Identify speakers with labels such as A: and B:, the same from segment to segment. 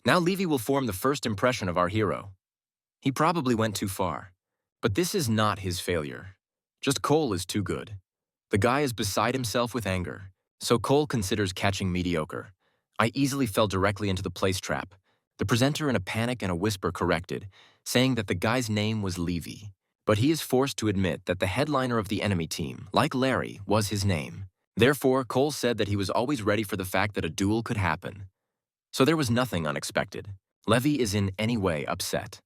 A: Now Levy will form the first impression of our hero. He probably went too far. But this is not his failure. Just Cole is too good. The guy is beside himself with anger, so Cole considers catching mediocre. I easily fell directly into the place trap. The presenter in a panic and a whisper corrected, saying that the guy's name was Levy. But he is forced to admit that the headliner of the enemy team, like Larry, was his name. Therefore, Cole said that he was always ready for the fact that a duel could happen. So there was nothing unexpected. Levy is in any way upset.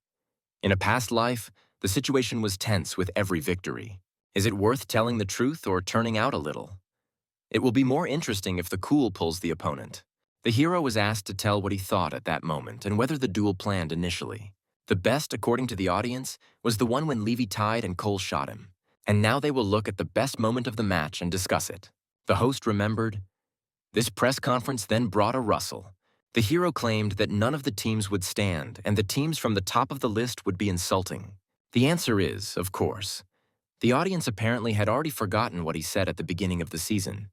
A: In a past life, the situation was tense with every victory. Is it worth telling the truth or turning out a little? It will be more interesting if the cool pulls the opponent. The hero was asked to tell what he thought at that moment and whether the duel planned initially. The best, according to the audience, was the one when Levy tied and Cole shot him. And now they will look at the best moment of the match and discuss it. The host remembered. This press conference then brought a rustle. The hero claimed that none of the teams would stand and the teams from the top of the list would be insulting. The answer is, of course. The audience apparently had already forgotten what he said at the beginning of the season.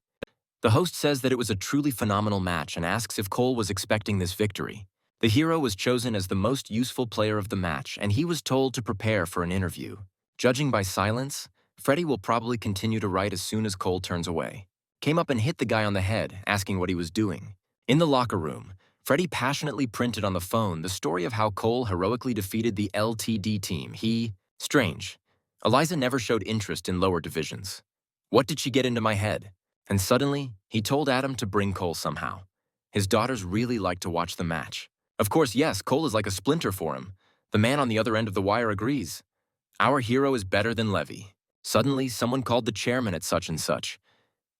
A: The host says that it was a truly phenomenal match and asks if Cole was expecting this victory. The hero was chosen as the most useful player of the match, and he was told to prepare for an interview. Judging by silence, Freddie will probably continue to write as soon as Cole turns away. Came up and hit the guy on the head, asking what he was doing. In the locker room, Freddie passionately printed on the phone the story of how Cole heroically defeated the LTD team. Strange. Eliza never showed interest in lower divisions. What did she get into my head? And suddenly, he told Adam to bring Cole somehow. His daughters really like to watch the match. Of course, yes, Cole is like a splinter for him. The man on the other end of the wire agrees. Our hero is better than Levy. Suddenly, someone called the chairman at such and such.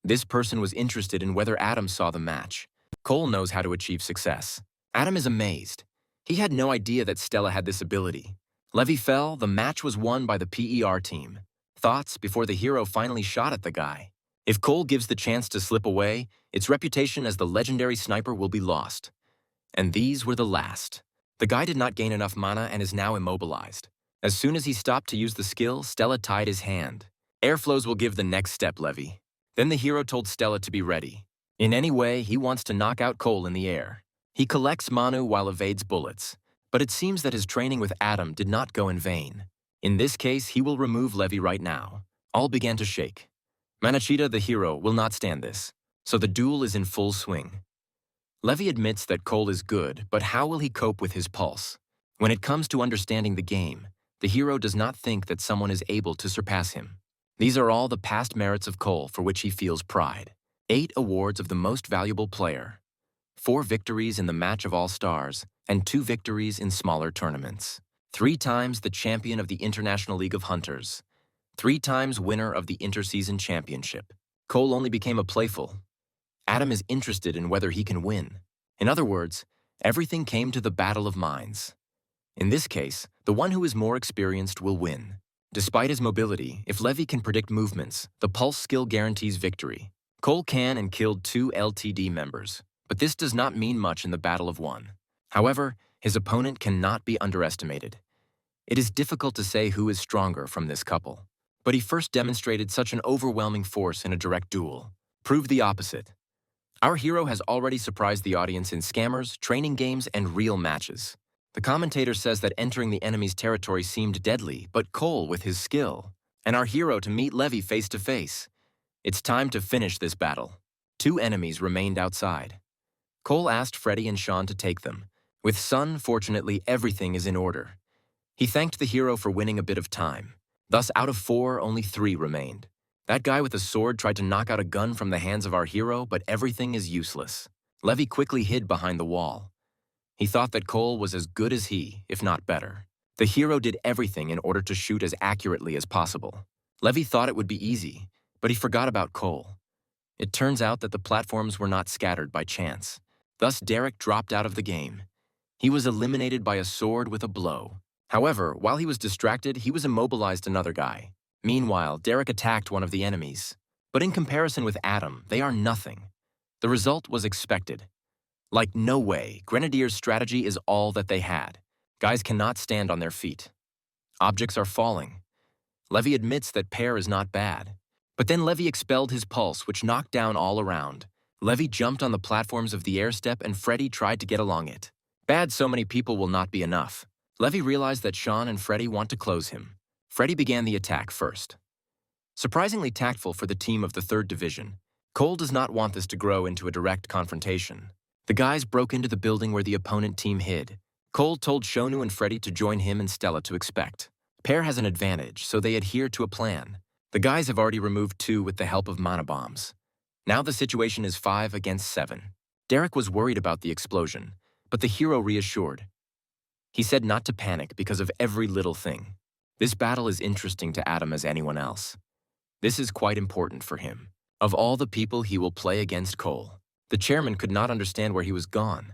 A: This person was interested in whether Adam saw the match. Cole knows how to achieve success. Adam is amazed. He had no idea that Stella had this ability. Levy fell, the match was won by the PER team. Thoughts before the hero finally shot at the guy. If Cole gives the chance to slip away, its reputation as the legendary sniper will be lost. And these were the last. The guy did not gain enough mana and is now immobilized. As soon as he stopped to use the skill, Stella tied his hand. Airflows will give the next step, Levy. Then the hero told Stella to be ready. In any way, he wants to knock out Cole in the air. He collects Manu while evades bullets. But it seems that his training with Adam did not go in vain. In this case, he will remove Levy right now. All began to shake. Manachita, the hero, will not stand this. So the duel is in full swing. Levy admits that Cole is good, but how will he cope with his pulse? When it comes to understanding the game, the hero does not think that someone is able to surpass him. These are all the past merits of Cole for which he feels pride. 8 awards of the most valuable player, 4 victories in the Match of All-Stars, and 2 victories in smaller tournaments. 3 times the champion of the International League of Hunters. 3 times winner of the Interseason Championship. Cole only became a playful. Adam is interested in whether he can win. In other words, everything came to the battle of minds. In this case, the one who is more experienced will win. Despite his mobility, if Levy can predict movements, the pulse skill guarantees victory. Cole can and killed 2 LTD members, but this does not mean much in the battle of one. However, his opponent cannot be underestimated. It is difficult to say who is stronger from this couple, but he first demonstrated such an overwhelming force in a direct duel. Proved the opposite. Our hero has already surprised the audience in scammers, training games, and real matches. The commentator says that entering the enemy's territory seemed deadly, but Cole with his skill, and our hero to meet Levy face to face. It's time to finish this battle. 2 enemies remained outside. Cole asked Freddie and Sean to take them. With Sun, fortunately, everything is in order. He thanked the hero for winning a bit of time. Thus, out of 4, only 3 remained. That guy with a sword tried to knock out a gun from the hands of our hero, but everything is useless. Levy quickly hid behind the wall. He thought that Cole was as good as he, if not better. The hero did everything in order to shoot as accurately as possible. Levy thought it would be easy, but he forgot about Cole. It turns out that the platforms were not scattered by chance. Thus, Derek dropped out of the game. He was eliminated by a sword with a blow. However, while he was distracted, he was immobilized another guy. Meanwhile, Derek attacked one of the enemies. But in comparison with Adam, they are nothing. The result was expected. Like no way, Grenadier's strategy is all that they had. Guys cannot stand on their feet. Objects are falling. Levy admits that pair is not bad. But then Levy expelled his pulse, which knocked down all around. Levy jumped on the platforms of the airstep and Freddie tried to get along it. Bad so many people will not be enough. Levy realized that Sean and Freddy want to close him. Freddy began the attack first. Surprisingly tactful for the team of the 3rd Division, Cole does not want this to grow into a direct confrontation. The guys broke into the building where the opponent team hid. Cole told Shonu and Freddy to join him and Stella to expect. Pair has an advantage, so they adhere to a plan. The guys have already removed 2 with the help of mana bombs. Now the situation is 5 against 7. Derek was worried about the explosion, but the hero reassured. He said not to panic because of every little thing. This battle is interesting to Adam as anyone else. This is quite important for him. Of all the people he will play against Cole, the chairman could not understand where he was gone.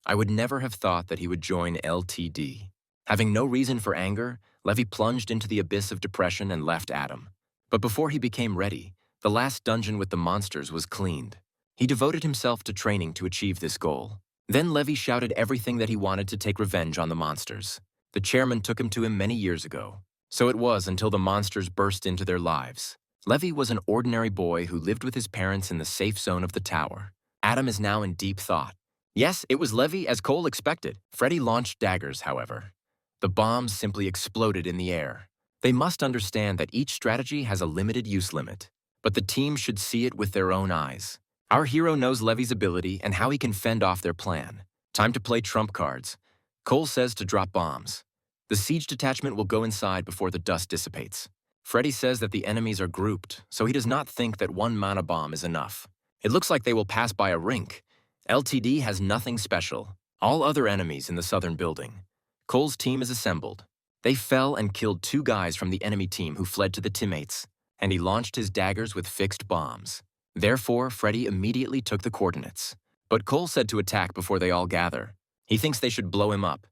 A: I would never have thought that he would join LTD. Having no reason for anger, Levy plunged into the abyss of depression and left Adam. But before he became ready, the last dungeon with the monsters was cleaned. He devoted himself to training to achieve this goal. Then Levy shouted everything that he wanted to take revenge on the monsters. The chairman took him to him many years ago. So it was until the monsters burst into their lives. Levy was an ordinary boy who lived with his parents in the safe zone of the tower. Adam is now in deep thought. Yes, it was Levy as Cole expected. Freddy launched daggers, however. The bombs simply exploded in the air. They must understand that each strategy has a limited use limit, but the team should see it with their own eyes. Our hero knows Levy's ability and how he can fend off their plan. Time to play trump cards. Cole says to drop bombs. The siege detachment will go inside before the dust dissipates. Freddy says that the enemies are grouped, so he does not think that 1 mana bomb is enough. It looks like they will pass by a rink. LTD has nothing special. All other enemies in the southern building. Cole's team is assembled. They fell and killed 2 guys from the enemy team who fled to the teammates, and he launched his daggers with fixed bombs. Therefore, Freddy immediately took the coordinates. But Cole said to attack before they all gather. He thinks they should blow him up.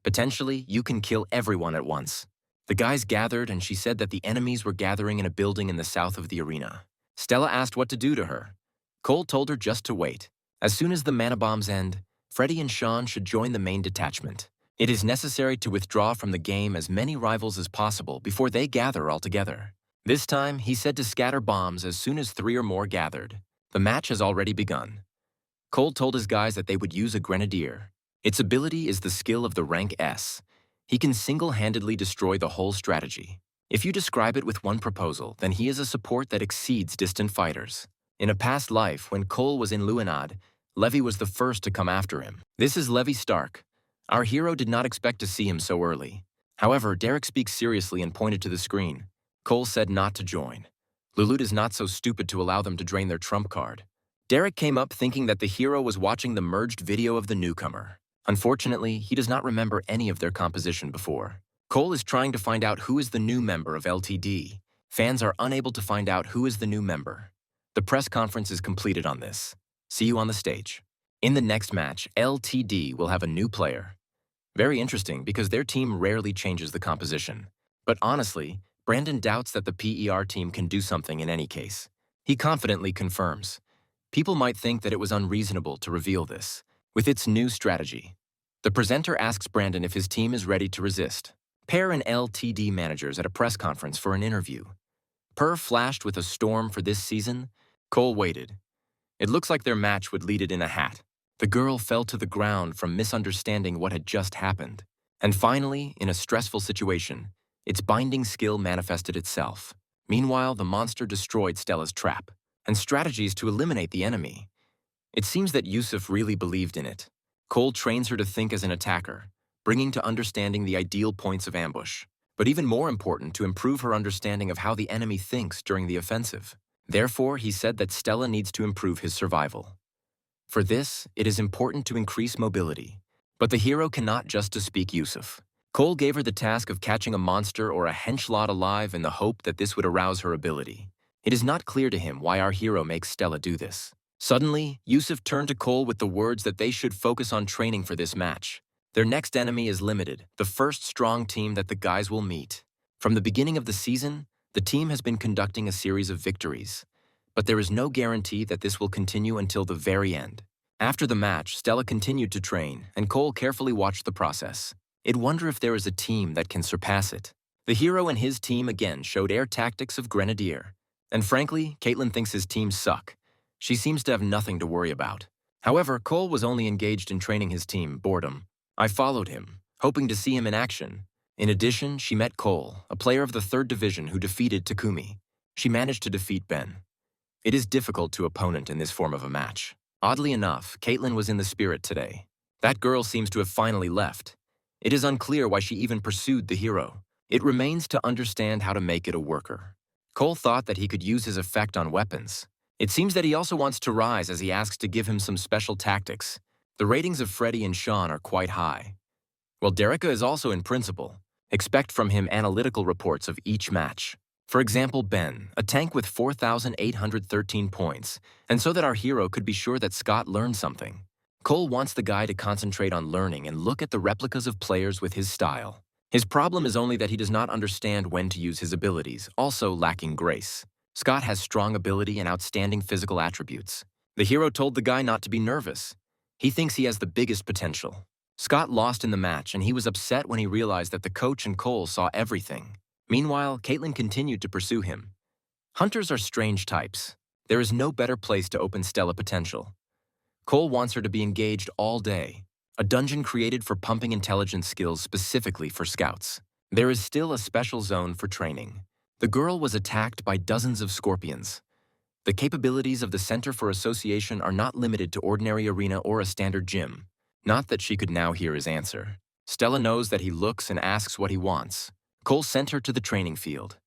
A: Potentially, you can kill everyone at once. The guys gathered, and she said that the enemies were gathering in a building in the south of the arena. Stella asked what to do to her. Cole told her just to wait. As soon as the mana bombs end, Freddy and Sean should join the main detachment. It is necessary to withdraw from the game as many rivals as possible before they gather all together. This time, he said to scatter bombs as soon as 3 or more gathered. The match has already begun. Cole told his guys that they would use a grenadier. Its ability is the skill of the rank S. He can single-handedly destroy the whole strategy. If you describe it with one proposal, then he is a support that exceeds distant fighters. In a past life, when Cole was in Luenad, Levy was the first to come after him. This is Levy Stark. Our hero did not expect to see him so early. However, Derek speaks seriously and pointed to the screen. Cole said not to join. Lulut is not so stupid to allow them to drain their trump card. Derek came up thinking that the hero was watching the merged video of the newcomer. Unfortunately, he does not remember any of their composition before. Cole is trying to find out who is the new member of LTD. Fans are unable to find out who is the new member. The press conference is completed on this. See you on the stage. In the next match, LTD will have a new player. Very interesting because their team rarely changes the composition. But honestly, Brandon doubts that the PER team can do something in any case. He confidently confirms. People might think that it was unreasonable to reveal this. With its new strategy, the presenter asks Brandon if his team is ready to resist. Pair and LTD managers at a press conference for an interview. Per flashed with a storm for this season. Cole waited. It looks like their match would lead it in a hat. The girl fell to the ground from misunderstanding what had just happened. And finally, in a stressful situation, its binding skill manifested itself. Meanwhile, the monster destroyed Stella's trap and strategies to eliminate the enemy. It seems that Yusuf really believed in it. Cole trains her to think as an attacker, bringing to understanding the ideal points of ambush, but even more important to improve her understanding of how the enemy thinks during the offensive. Therefore, he said that Stella needs to improve his survival. For this, it is important to increase mobility. But the hero cannot just to speak Yusuf. Cole gave her the task of catching a monster or a henchlot alive in the hope that this would arouse her ability. It is not clear to him why our hero makes Stella do this. Suddenly, Yusuf turned to Cole with the words that they should focus on training for this match. Their next enemy is Limited, the first strong team that the guys will meet. From the beginning of the season, the team has been conducting a series of victories. But there is no guarantee that this will continue until the very end. After the match, Stella continued to train, and Cole carefully watched the process. He'd wonder if there is a team that can surpass it. The hero and his team again showed air tactics of Grenadier. And frankly, Caitlin thinks his teams suck. She seems to have nothing to worry about. However, Cole was only engaged in training his team, boredom. I followed him, hoping to see him in action. In addition, she met Cole, a player of the 3rd Division who defeated Takumi. She managed to defeat Ben. It is difficult to opponent in this form of a match. Oddly enough, Caitlin was in the spirit today. That girl seems to have finally left. It is unclear why she even pursued the hero. It remains to understand how to make it a worker. Cole thought that he could use his effect on weapons. It seems that he also wants to rise as he asks to give him some special tactics. The ratings of Freddy and Sean are quite high. While Derica is also in principle, expect from him analytical reports of each match. For example, Ben, a tank with 4,813 points, and so that our hero could be sure that Scott learned something. Cole wants the guy to concentrate on learning and look at the replicas of players with his style. His problem is only that he does not understand when to use his abilities, also lacking grace. Scott has strong ability and outstanding physical attributes. The hero told the guy not to be nervous. He thinks he has the biggest potential. Scott lost in the match, and he was upset when he realized that the coach and Cole saw everything. Meanwhile, Caitlin continued to pursue him. Hunters are strange types. There is no better place to open Stella potential. Cole wants her to be engaged all day, a dungeon created for pumping intelligence skills specifically for scouts. There is still a special zone for training. The girl was attacked by dozens of scorpions. The capabilities of the Center for Association are not limited to ordinary arena or a standard gym. Not that she could now hear his answer. Stella knows that he looks and asks what he wants. Cole sent her to the training field.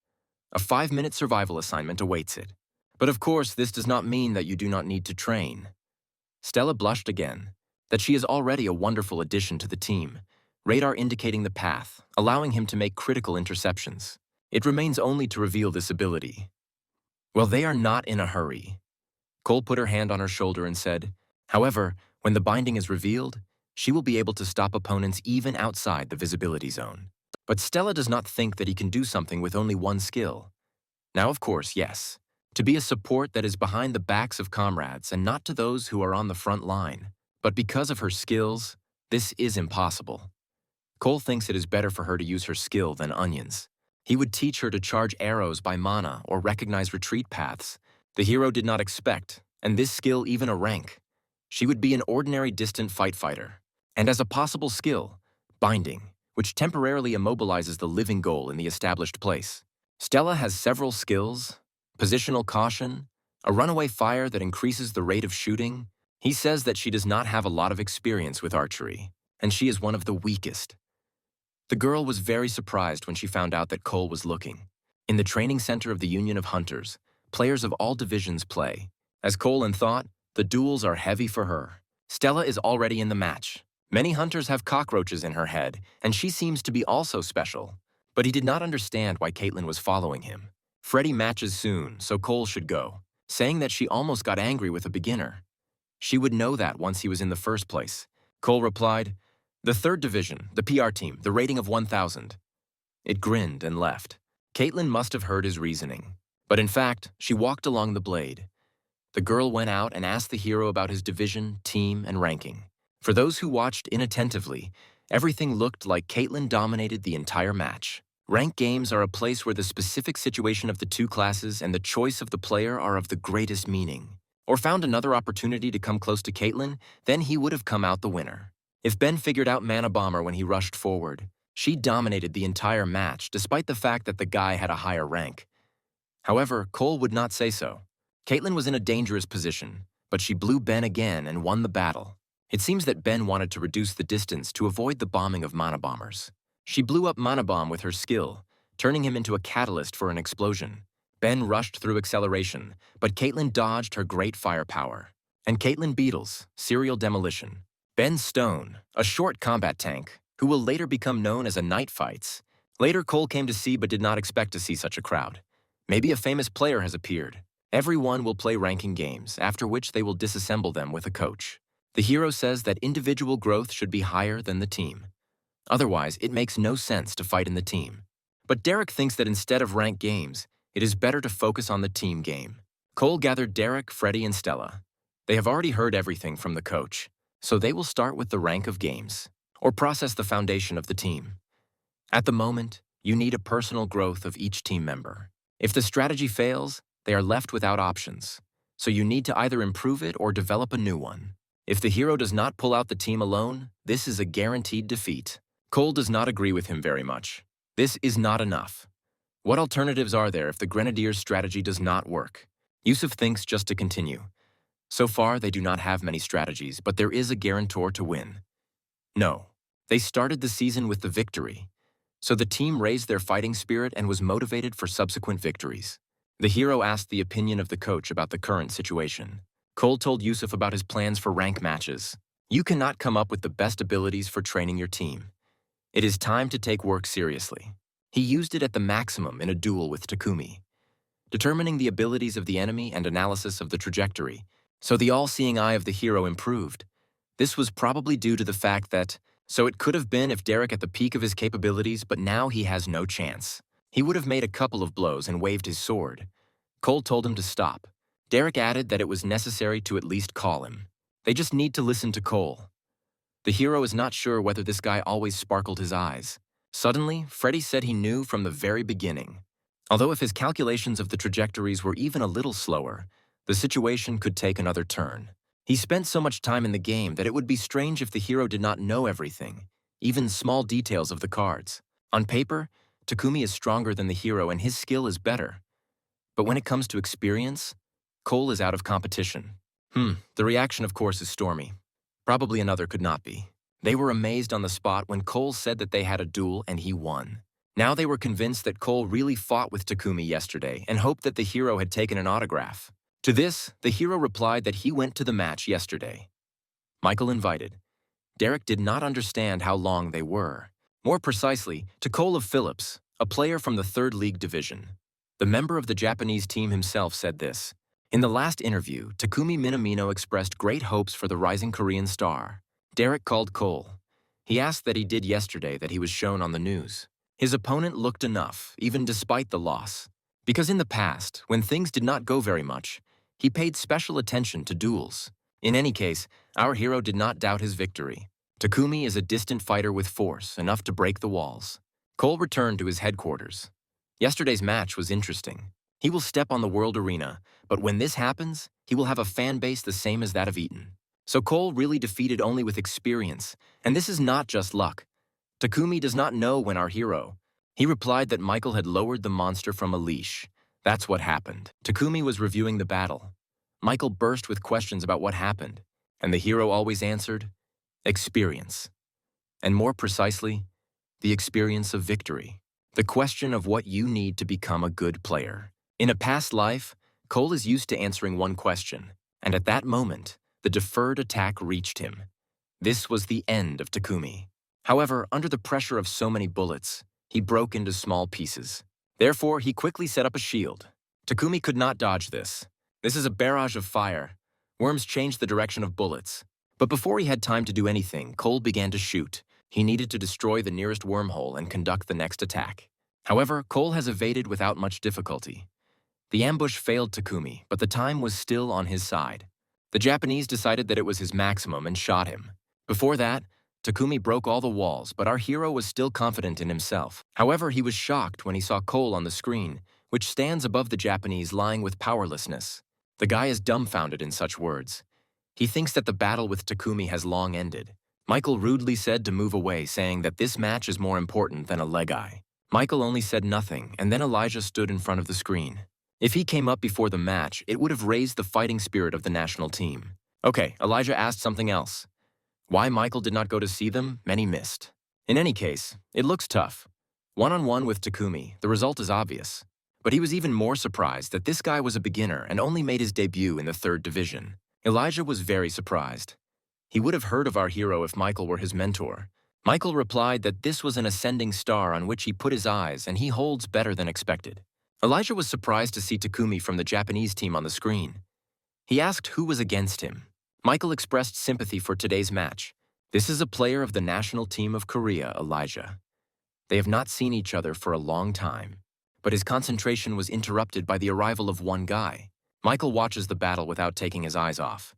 A: A 5-minute survival assignment awaits it. But of course, this does not mean that you do not need to train. Stella blushed again, that she is already a wonderful addition to the team, radar indicating the path, allowing him to make critical interceptions. It remains only to reveal this ability. Well, they are not in a hurry. Cole put her hand on her shoulder and said, however, when the binding is revealed, she will be able to stop opponents even outside the visibility zone. But Stella does not think that he can do something with only one skill. Now, of course, yes. To be a support that is behind the backs of comrades and not to those who are on the front line. But because of her skills, this is impossible. Cole thinks it is better for her to use her skill than onions. He would teach her to charge arrows by mana or recognize retreat paths. The hero did not expect, and this skill even a rank. She would be an ordinary distant fighter. And as a possible skill, binding, which temporarily immobilizes the living goal in the established place. Stella has several skills, positional caution, a runaway fire that increases the rate of shooting. He says that she does not have a lot of experience with archery, and she is one of the weakest. The girl was very surprised when she found out that Cole was looking. In the training center of the Union of Hunters, players of all divisions play. As Colin thought, the duels are heavy for her. Stella is already in the match. Many hunters have cockroaches in her head, and she seems to be also special. But he did not understand why Caitlin was following him. Freddy matches soon, so Cole should go, saying that she almost got angry with a beginner. She would know that once he was in the first place. Cole replied, "The 3rd Division, the PR team, the rating of 1,000. It grinned and left. Caitlin must have heard his reasoning. But in fact, she walked along the blade. The girl went out and asked the hero about his division, team, and ranking. For those who watched inattentively, everything looked like Caitlin dominated the entire match. Rank games are a place where the specific situation of the two classes and the choice of the player are of the greatest meaning. Or found another opportunity to come close to Caitlin, then he would have come out the winner. If Ben figured out Mana Bomber when he rushed forward, she dominated the entire match despite the fact that the guy had a higher rank. However, Cole would not say so. Caitlin was in a dangerous position, but she blew Ben again and won the battle. It seems that Ben wanted to reduce the distance to avoid the bombing of Mana Bombers. She blew up Mana Bomb with her skill, turning him into a catalyst for an explosion. Ben rushed through acceleration, but Caitlin dodged her great firepower. And Caitlin Beetles, serial demolition. Ben Stone, a short combat tank, who will later become known as a Night Fights. Later Cole came to see but did not expect to see such a crowd. Maybe a famous player has appeared. Everyone will play ranking games, after which they will disassemble them with a coach. The hero says that individual growth should be higher than the team. Otherwise, it makes no sense to fight in the team. But Derek thinks that instead of ranked games, it is better to focus on the team game. Cole gathered Derek, Freddy, and Stella. They have already heard everything from the coach, so they will start with the rank of games, or process the foundation of the team. At the moment, you need a personal growth of each team member. If the strategy fails, they are left without options, so you need to either improve it or develop a new one. If the hero does not pull out the team alone, this is a guaranteed defeat. Cole does not agree with him very much. This is not enough. What alternatives are there if the Grenadiers' strategy does not work? Yusuf thinks just to continue. So far, they do not have many strategies, but there is a guarantor to win. No. They started the season with the victory. So the team raised their fighting spirit and was motivated for subsequent victories. The hero asked the opinion of the coach about the current situation. Cole told Yusuf about his plans for rank matches. You cannot come up with the best abilities for training your team. It is time to take work seriously. He used it at the maximum in a duel with Takumi, determining the abilities of the enemy and analysis of the trajectory, so the all-seeing eye of the hero improved. This was probably due to the fact that, so it could have been if Derek at the peak of his capabilities, but now he has no chance. He would have made a couple of blows and waved his sword. Cole told him to stop. Derek added that it was necessary to at least call him. They just need to listen to Cole. The hero is not sure whether this guy always sparkled his eyes. Suddenly, Freddy said he knew from the very beginning. Although if his calculations of the trajectories were even a little slower, the situation could take another turn. He spent so much time in the game that it would be strange if the hero did not know everything, even small details of the cards. On paper, Takumi is stronger than the hero and his skill is better. But when it comes to experience, Cole is out of competition. The reaction, of course, is stormy. Probably another could not be. They were amazed on the spot when Cole said that they had a duel and he won. Now they were convinced that Cole really fought with Takumi yesterday and hoped that the hero had taken an autograph. To this, the hero replied that he went to the match yesterday. Michael invited. Derek did not understand how long they were. More precisely, to Cole of Phillips, a player from the 3rd League division. The member of the Japanese team himself said this. In the last interview, Takumi Minamino expressed great hopes for the rising Korean star. Derek called Cole. He asked that he did yesterday that he was shown on the news. His opponent looked enough, even despite the loss. Because in the past, when things did not go very much, he paid special attention to duels. In any case, our hero did not doubt his victory. Takumi is a distant fighter with force, enough to break the walls. Cole returned to his headquarters. Yesterday's match was interesting. He will step on the world arena, but when this happens, he will have a fan base the same as that of Eton. So Cole really defeated only with experience, and this is not just luck. Takumi does not know when our hero. He replied that Michael had lowered the monster from a leash. That's what happened. Takumi was reviewing the battle. Michael burst with questions about what happened, and the hero always answered, experience. And more precisely, the experience of victory. The question of what you need to become a good player. In a past life, Cole is used to answering one question, and at that moment, the deferred attack reached him. This was the end of Takumi. However, under the pressure of so many bullets, he broke into small pieces. Therefore, he quickly set up a shield. Takumi could not dodge this. This is a barrage of fire. Worms changed the direction of bullets. But before he had time to do anything, Cole began to shoot. He needed to destroy the nearest wormhole and conduct the next attack. However, Cole has evaded without much difficulty. The ambush failed Takumi, but the time was still on his side. The Japanese decided that it was his maximum and shot him. Before that, Takumi broke all the walls, but our hero was still confident in himself. However, he was shocked when he saw Cole on the screen, which stands above the Japanese lying with powerlessness. The guy is dumbfounded in such words. He thinks that the battle with Takumi has long ended. Michael rudely said to move away, saying that this match is more important than a leg eye. Michael only said nothing, and then Elijah stood in front of the screen. If he came up before the match, it would have raised the fighting spirit of the national team. Okay, Elijah asked something else. Why Michael did not go to see them, many missed. In any case, it looks tough. One-on-one with Takumi, the result is obvious. But he was even more surprised that this guy was a beginner and only made his debut in the 3rd division. Elijah was very surprised. He would have heard of our hero if Michael were his mentor. Michael replied that this was an ascending star on which he put his eyes and he holds better than expected. Elijah was surprised to see Takumi from the Japanese team on the screen. He asked who was against him. Michael expressed sympathy for today's match. This is a player of the national team of Korea, Elijah. They have not seen each other for a long time, but his concentration was interrupted by the arrival of one guy. Michael watches the battle without taking his eyes off.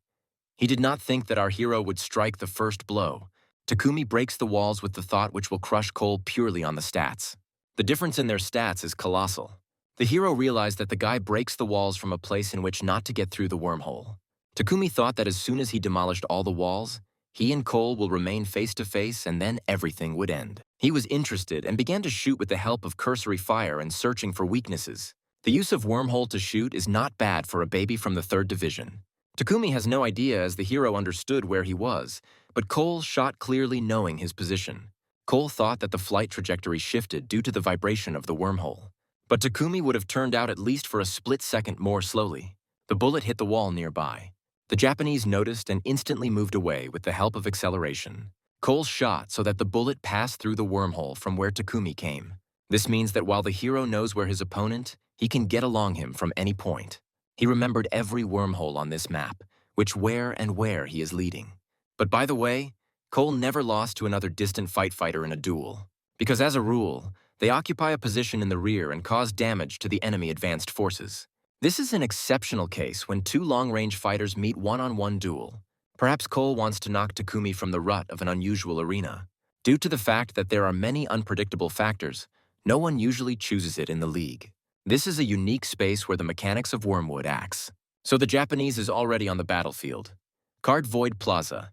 A: He did not think that our hero would strike the first blow. Takumi breaks the walls with the thought which will crush Cole purely on the stats. The difference in their stats is colossal. The hero realized that the guy breaks the walls from a place in which not to get through the wormhole. Takumi thought that as soon as he demolished all the walls, he and Cole will remain face to face and then everything would end. He was interested and began to shoot with the help of cursory fire and searching for weaknesses. The use of wormhole to shoot is not bad for a baby from the 3rd Division. Takumi has no idea as the hero understood where he was, but Cole shot clearly knowing his position. Cole thought that the flight trajectory shifted due to the vibration of the wormhole. But Takumi would have turned out at least for a split second more slowly. The bullet hit the wall nearby. The Japanese noticed and instantly moved away with the help of acceleration. Cole shot so that the bullet passed through the wormhole from where Takumi came. This means that while the hero knows where his opponent, he can get along him from any point. He remembered every wormhole on this map, where he is leading. But by the way, Cole never lost to another distant fighter in a duel, because as a rule, they occupy a position in the rear and cause damage to the enemy advanced forces. This is an exceptional case when 2 long-range fighters meet one-on-one duel. Perhaps Cole wants to knock Takumi from the rut of an unusual arena. Due to the fact that there are many unpredictable factors, no one usually chooses it in the league. This is a unique space where the mechanics of Wormwood acts. So the Japanese is already on the battlefield. Card Void Plaza.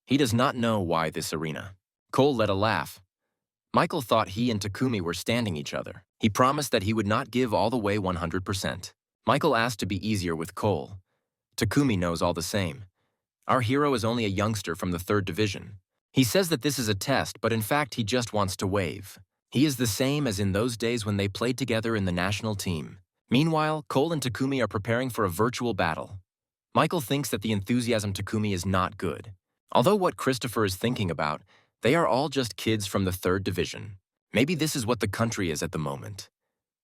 A: He does not know why this arena. Cole let a laugh. Michael thought he and Takumi were standing each other. He promised that he would not give all the way 100%. Michael asked to be easier with Cole. Takumi knows all the same. Our hero is only a youngster from the 3rd Division. He says that this is a test, but in fact he just wants to wave. He is the same as in those days when they played together in the national team. Meanwhile, Cole and Takumi are preparing for a virtual battle. Michael thinks that the enthusiasm Takumi is not good. Although what Christopher is thinking about, they are all just kids from the 3rd Division. Maybe this is what the country is at the moment.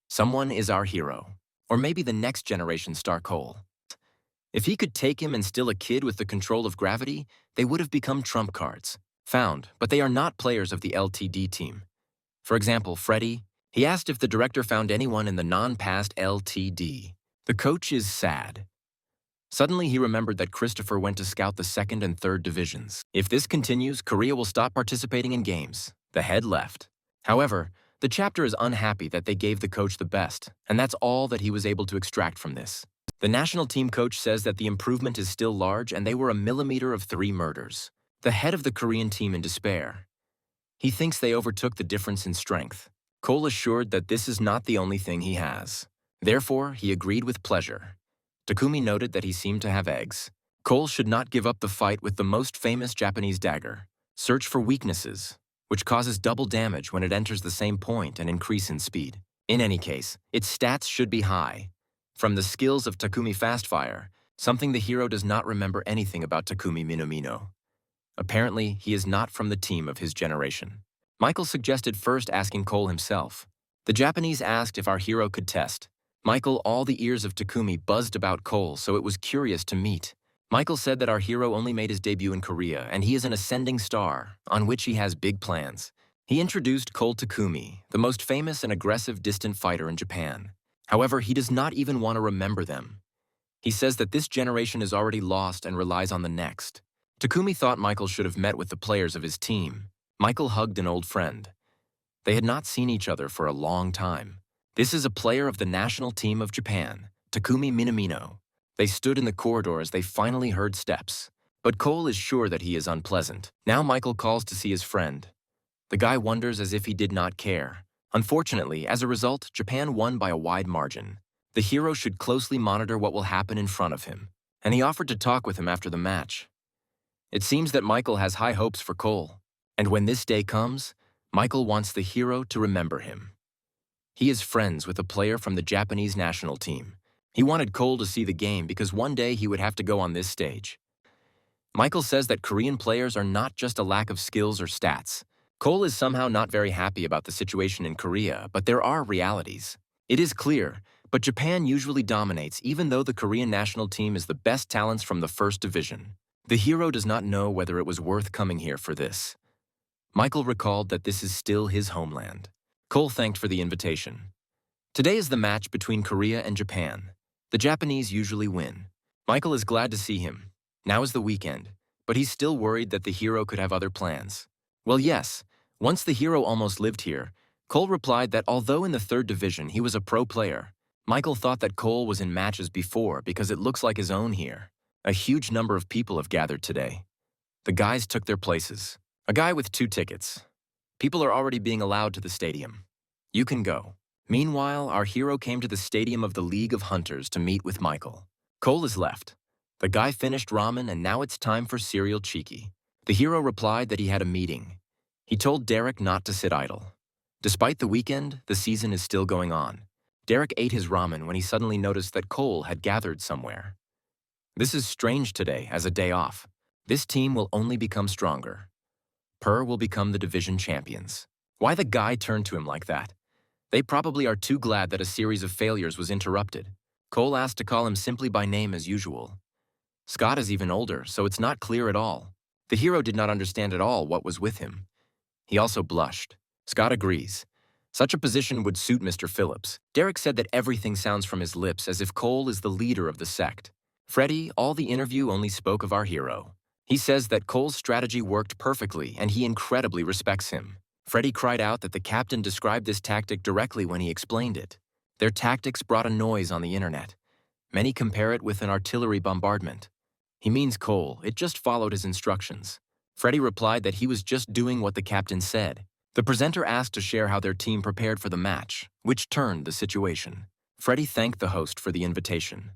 A: Someone is our hero. Or maybe the next generation star Cole. If he could take him and still a kid with the control of gravity, they would have become trump cards. Found, but they are not players of the LTD team. For example, Freddy, he asked if the director found anyone in the non-passed LTD. The coach is sad. Suddenly he remembered that Christopher went to scout the 2nd and 3rd divisions. If this continues, Korea will stop participating in games. The head left. However, the chapter is unhappy that they gave the coach the best, and that's all that he was able to extract from this. The national team coach says that the improvement is still large and they were a millimeter of 3 murders. The head of the Korean team in despair. He thinks they overtook the difference in strength. Cole assured that this is not the only thing he has. Therefore, he agreed with pleasure. Takumi noted that he seemed to have eggs. Cole should not give up the fight with the most famous Japanese dagger. Search for weaknesses, which causes double damage when it enters the same point and increase in speed. In any case, its stats should be high. From the skills of Takumi Fastfire, something the hero does not remember anything about Takumi Minamino. Apparently, he is not from the team of his generation. Michael suggested first asking Cole himself. The Japanese asked if our hero could test. Michael, all the ears of Takumi buzzed about Cole, so it was curious to meet. Michael said that our hero only made his debut in Korea, and he is an ascending star, on which he has big plans. He introduced Cole Takumi, the most famous and aggressive distant fighter in Japan. However, he does not even want to remember them. He says that this generation is already lost and relies on the next. Takumi thought Michael should have met with the players of his team. Michael hugged an old friend. They had not seen each other for a long time. This is a player of the national team of Japan, Takumi Minamino. They stood in the corridor as they finally heard steps. But Cole is sure that he is unpleasant. Now Michael calls to see his friend. The guy wonders as if he did not care. Unfortunately, as a result, Japan won by a wide margin. The hero should closely monitor what will happen in front of him, and he offered to talk with him after the match. It seems that Michael has high hopes for Cole, and when this day comes, Michael wants the hero to remember him. He is friends with a player from the Japanese national team. He wanted Cole to see the game because one day he would have to go on this stage. Michael says that Korean players are not just a lack of skills or stats. Cole is somehow not very happy about the situation in Korea, but there are realities. It is clear, but Japan usually dominates even though the Korean national team is the best talents from the 1st division. The hero does not know whether it was worth coming here for this. Michael recalled that this is still his homeland. Cole thanked for the invitation. Today is the match between Korea and Japan. The Japanese usually win. Michael is glad to see him. Now is the weekend, but he's still worried that the hero could have other plans. Well, yes, once the hero almost lived here, Cole replied that although in the 3rd division he was a pro player, Michael thought that Cole was in matches before because it looks like his own here. A huge number of people have gathered today. The guys took their places. A guy with 2 tickets. People are already being allowed to the stadium. You can go. Meanwhile, our hero came to the stadium of the League of Hunters to meet with Michael. Cole is left. The guy finished ramen and now it's time for cereal cheeky. The hero replied that he had a meeting. He told Derek not to sit idle. Despite the weekend, the season is still going on. Derek ate his ramen when he suddenly noticed that Cole had gathered somewhere. This is strange today as a day off. This team will only become stronger. Per will become the division champions. Why the guy turned to him like that? They probably are too glad that a series of failures was interrupted. Cole asked to call him simply by name as usual. Scott is even older, so it's not clear at all. The hero did not understand at all what was with him. He also blushed. Scott agrees. Such a position would suit Mr. Phillips. Derek said that everything sounds from his lips as if Cole is the leader of the sect. Freddie, all the interview only spoke of our hero. He says that Cole's strategy worked perfectly and he incredibly respects him. Freddie cried out that the captain described this tactic directly when he explained it. Their tactics brought a noise on the internet. Many compare it with an artillery bombardment. He means Cole, it just followed his instructions. Freddie replied that he was just doing what the captain said. The presenter asked to share how their team prepared for the match, which turned the situation. Freddie thanked the host for the invitation.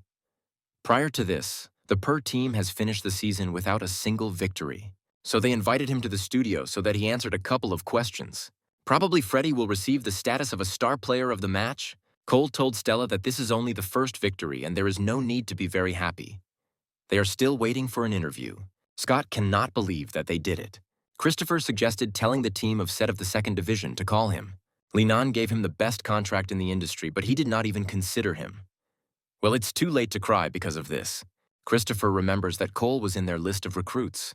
A: Prior to this, the Per team has finished the season without a single victory. So they invited him to the studio so that he answered a couple of questions. Probably Freddie will receive the status of a star player of the match. Cole told Stella that this is only the first victory and there is no need to be very happy. They are still waiting for an interview. Scott cannot believe that they did it. Christopher suggested telling the team of set of the second division to call him. Linan gave him the best contract in the industry, but he did not even consider him. Well, it's too late to cry because of this. Christopher remembers that Cole was in their list of recruits,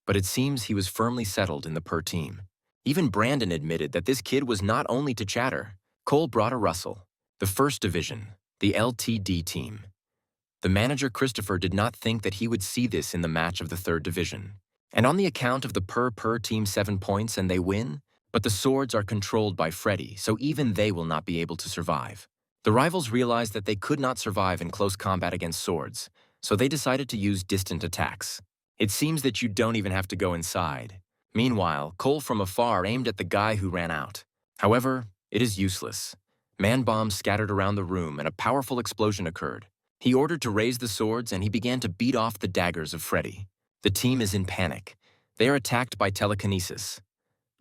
A: but it seems he was firmly settled in the Per team. Even Brandon admitted that this kid was not only to chatter. Cole brought a rustle. The first division, the LTD team. The manager Christopher did not think that he would see this in the match of the third division. And on the account of the Per team 7 points and they win, but the swords are controlled by Freddie, so even they will not be able to survive. The rivals realized that they could not survive in close combat against swords, so they decided to use distant attacks. It seems that you don't even have to go inside. Meanwhile, Cole from afar aimed at the guy who ran out. However, it is useless. Man bombs scattered around the room and a powerful explosion occurred. He ordered to raise the swords and he began to beat off the daggers of Freddie. The team is in panic. They are attacked by telekinesis.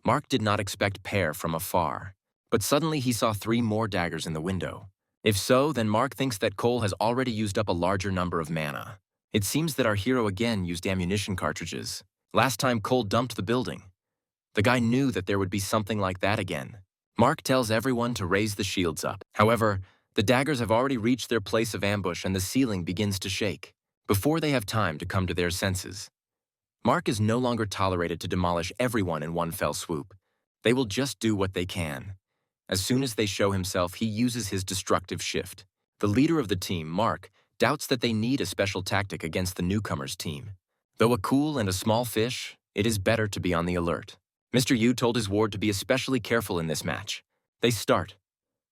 A: Mark did not expect Per from afar, but suddenly he saw 3 more daggers in the window. If so, then Mark thinks that Cole has already used up a larger number of mana. It seems that our hero again used ammunition cartridges. Last time Cole dumped the building. The guy knew that there would be something like that again. Mark tells everyone to raise the shields up. However, the daggers have already reached their place of ambush and the ceiling begins to shake. Before they have time to come to their senses. Mark is no longer tolerated to demolish everyone in one fell swoop. They will just do what they can. As soon as they show himself, he uses his destructive shift. The leader of the team, Mark, doubts that they need a special tactic against the newcomers team. Though a cool and a small fish, it is better to be on the alert. Mr. Yu told his ward to be especially careful in this match. They start.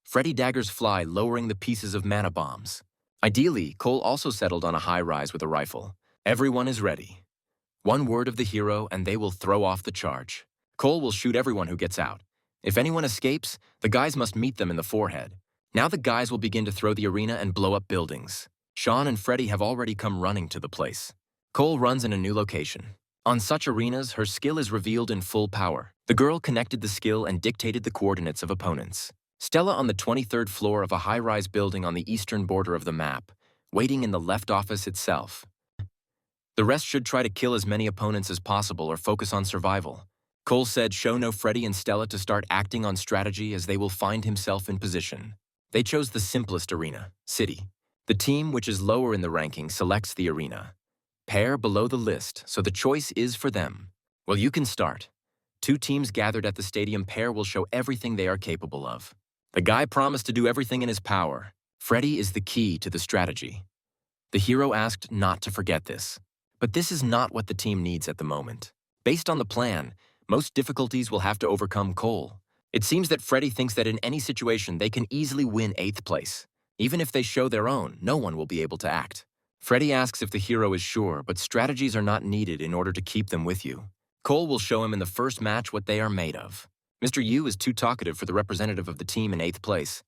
A: Freddie daggers fly, lowering the pieces of mana bombs. Ideally, Cole also settled on a high rise with a rifle. Everyone is ready. One word of the hero and they will throw off the charge. Cole will shoot everyone who gets out. If anyone escapes, the guys must meet them in the forehead. Now the guys will begin to throw the arena and blow up buildings. Sean and Freddie have already come running to the place. Cole runs in a new location. On such arenas, her skill is revealed in full power. The girl connected the skill and dictated the coordinates of opponents. Stella on the 23rd floor of a high-rise building on the eastern border of the map, waiting in the left office itself. The rest should try to kill as many opponents as possible or focus on survival. Cole said show no Freddie and Stella to start acting on strategy as they will find himself in position. They chose the simplest arena, City. The team, which is lower in the ranking, selects the arena. Per below the list, so the choice is for them. Well, you can start. 2 teams gathered at the stadium. Per will show everything they are capable of. The guy promised to do everything in his power. Freddie is the key to the strategy. The hero asked not to forget this. But this is not what the team needs at the moment. Based on the plan, most difficulties will have to overcome Cole. It seems that Freddie thinks that in any situation they can easily win 8th place. Even if they show their own, no one will be able to act. Freddy asks if the hero is sure, but strategies are not needed in order to keep them with you. Cole will show him in the first match what they are made of. Mr. Yu is too talkative for the representative of the team in 8th place.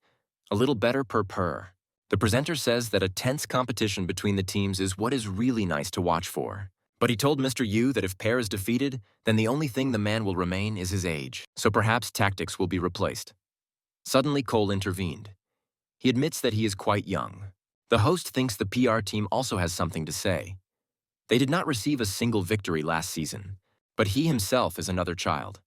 A: A little better per. The presenter says that a tense competition between the teams is what is really nice to watch for. But he told Mr. Yu that if Pear is defeated, then the only thing the man will remain is his age, so perhaps tactics will be replaced. Suddenly, Cole intervened. He admits that he is quite young. The host thinks the PR team also has something to say. They did not receive a single victory last season, but he himself is another child.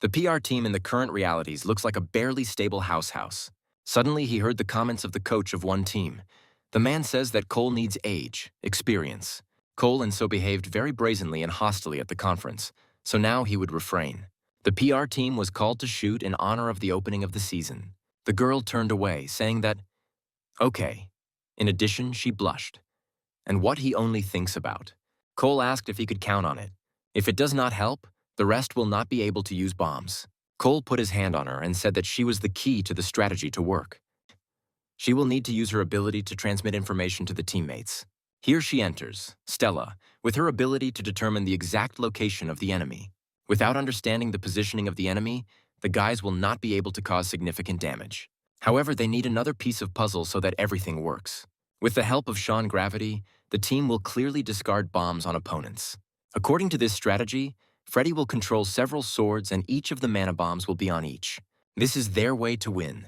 A: The PR team in the current realities looks like a barely stable house. Suddenly, he heard the comments of the coach of one team. The man says that Cole needs age, experience. Cole and so behaved very brazenly and hostilely at the conference, so now he would refrain. The PR team was called to shoot in honor of the opening of the season. The girl turned away, saying that, okay. In addition, she blushed. And what he only thinks about. Cole asked if he could count on it. If it does not help, the rest will not be able to use bombs. Cole put his hand on her and said that she was the key to the strategy to work. She will need to use her ability to transmit information to the teammates. Here she enters, Stella, with her ability to determine the exact location of the enemy. Without understanding the positioning of the enemy, the guys will not be able to cause significant damage. However, they need another piece of puzzle so that everything works. With the help of Sean Gravity, the team will clearly discard bombs on opponents. According to this strategy, Freddy will control several swords and each of the mana bombs will be on each. This is their way to win.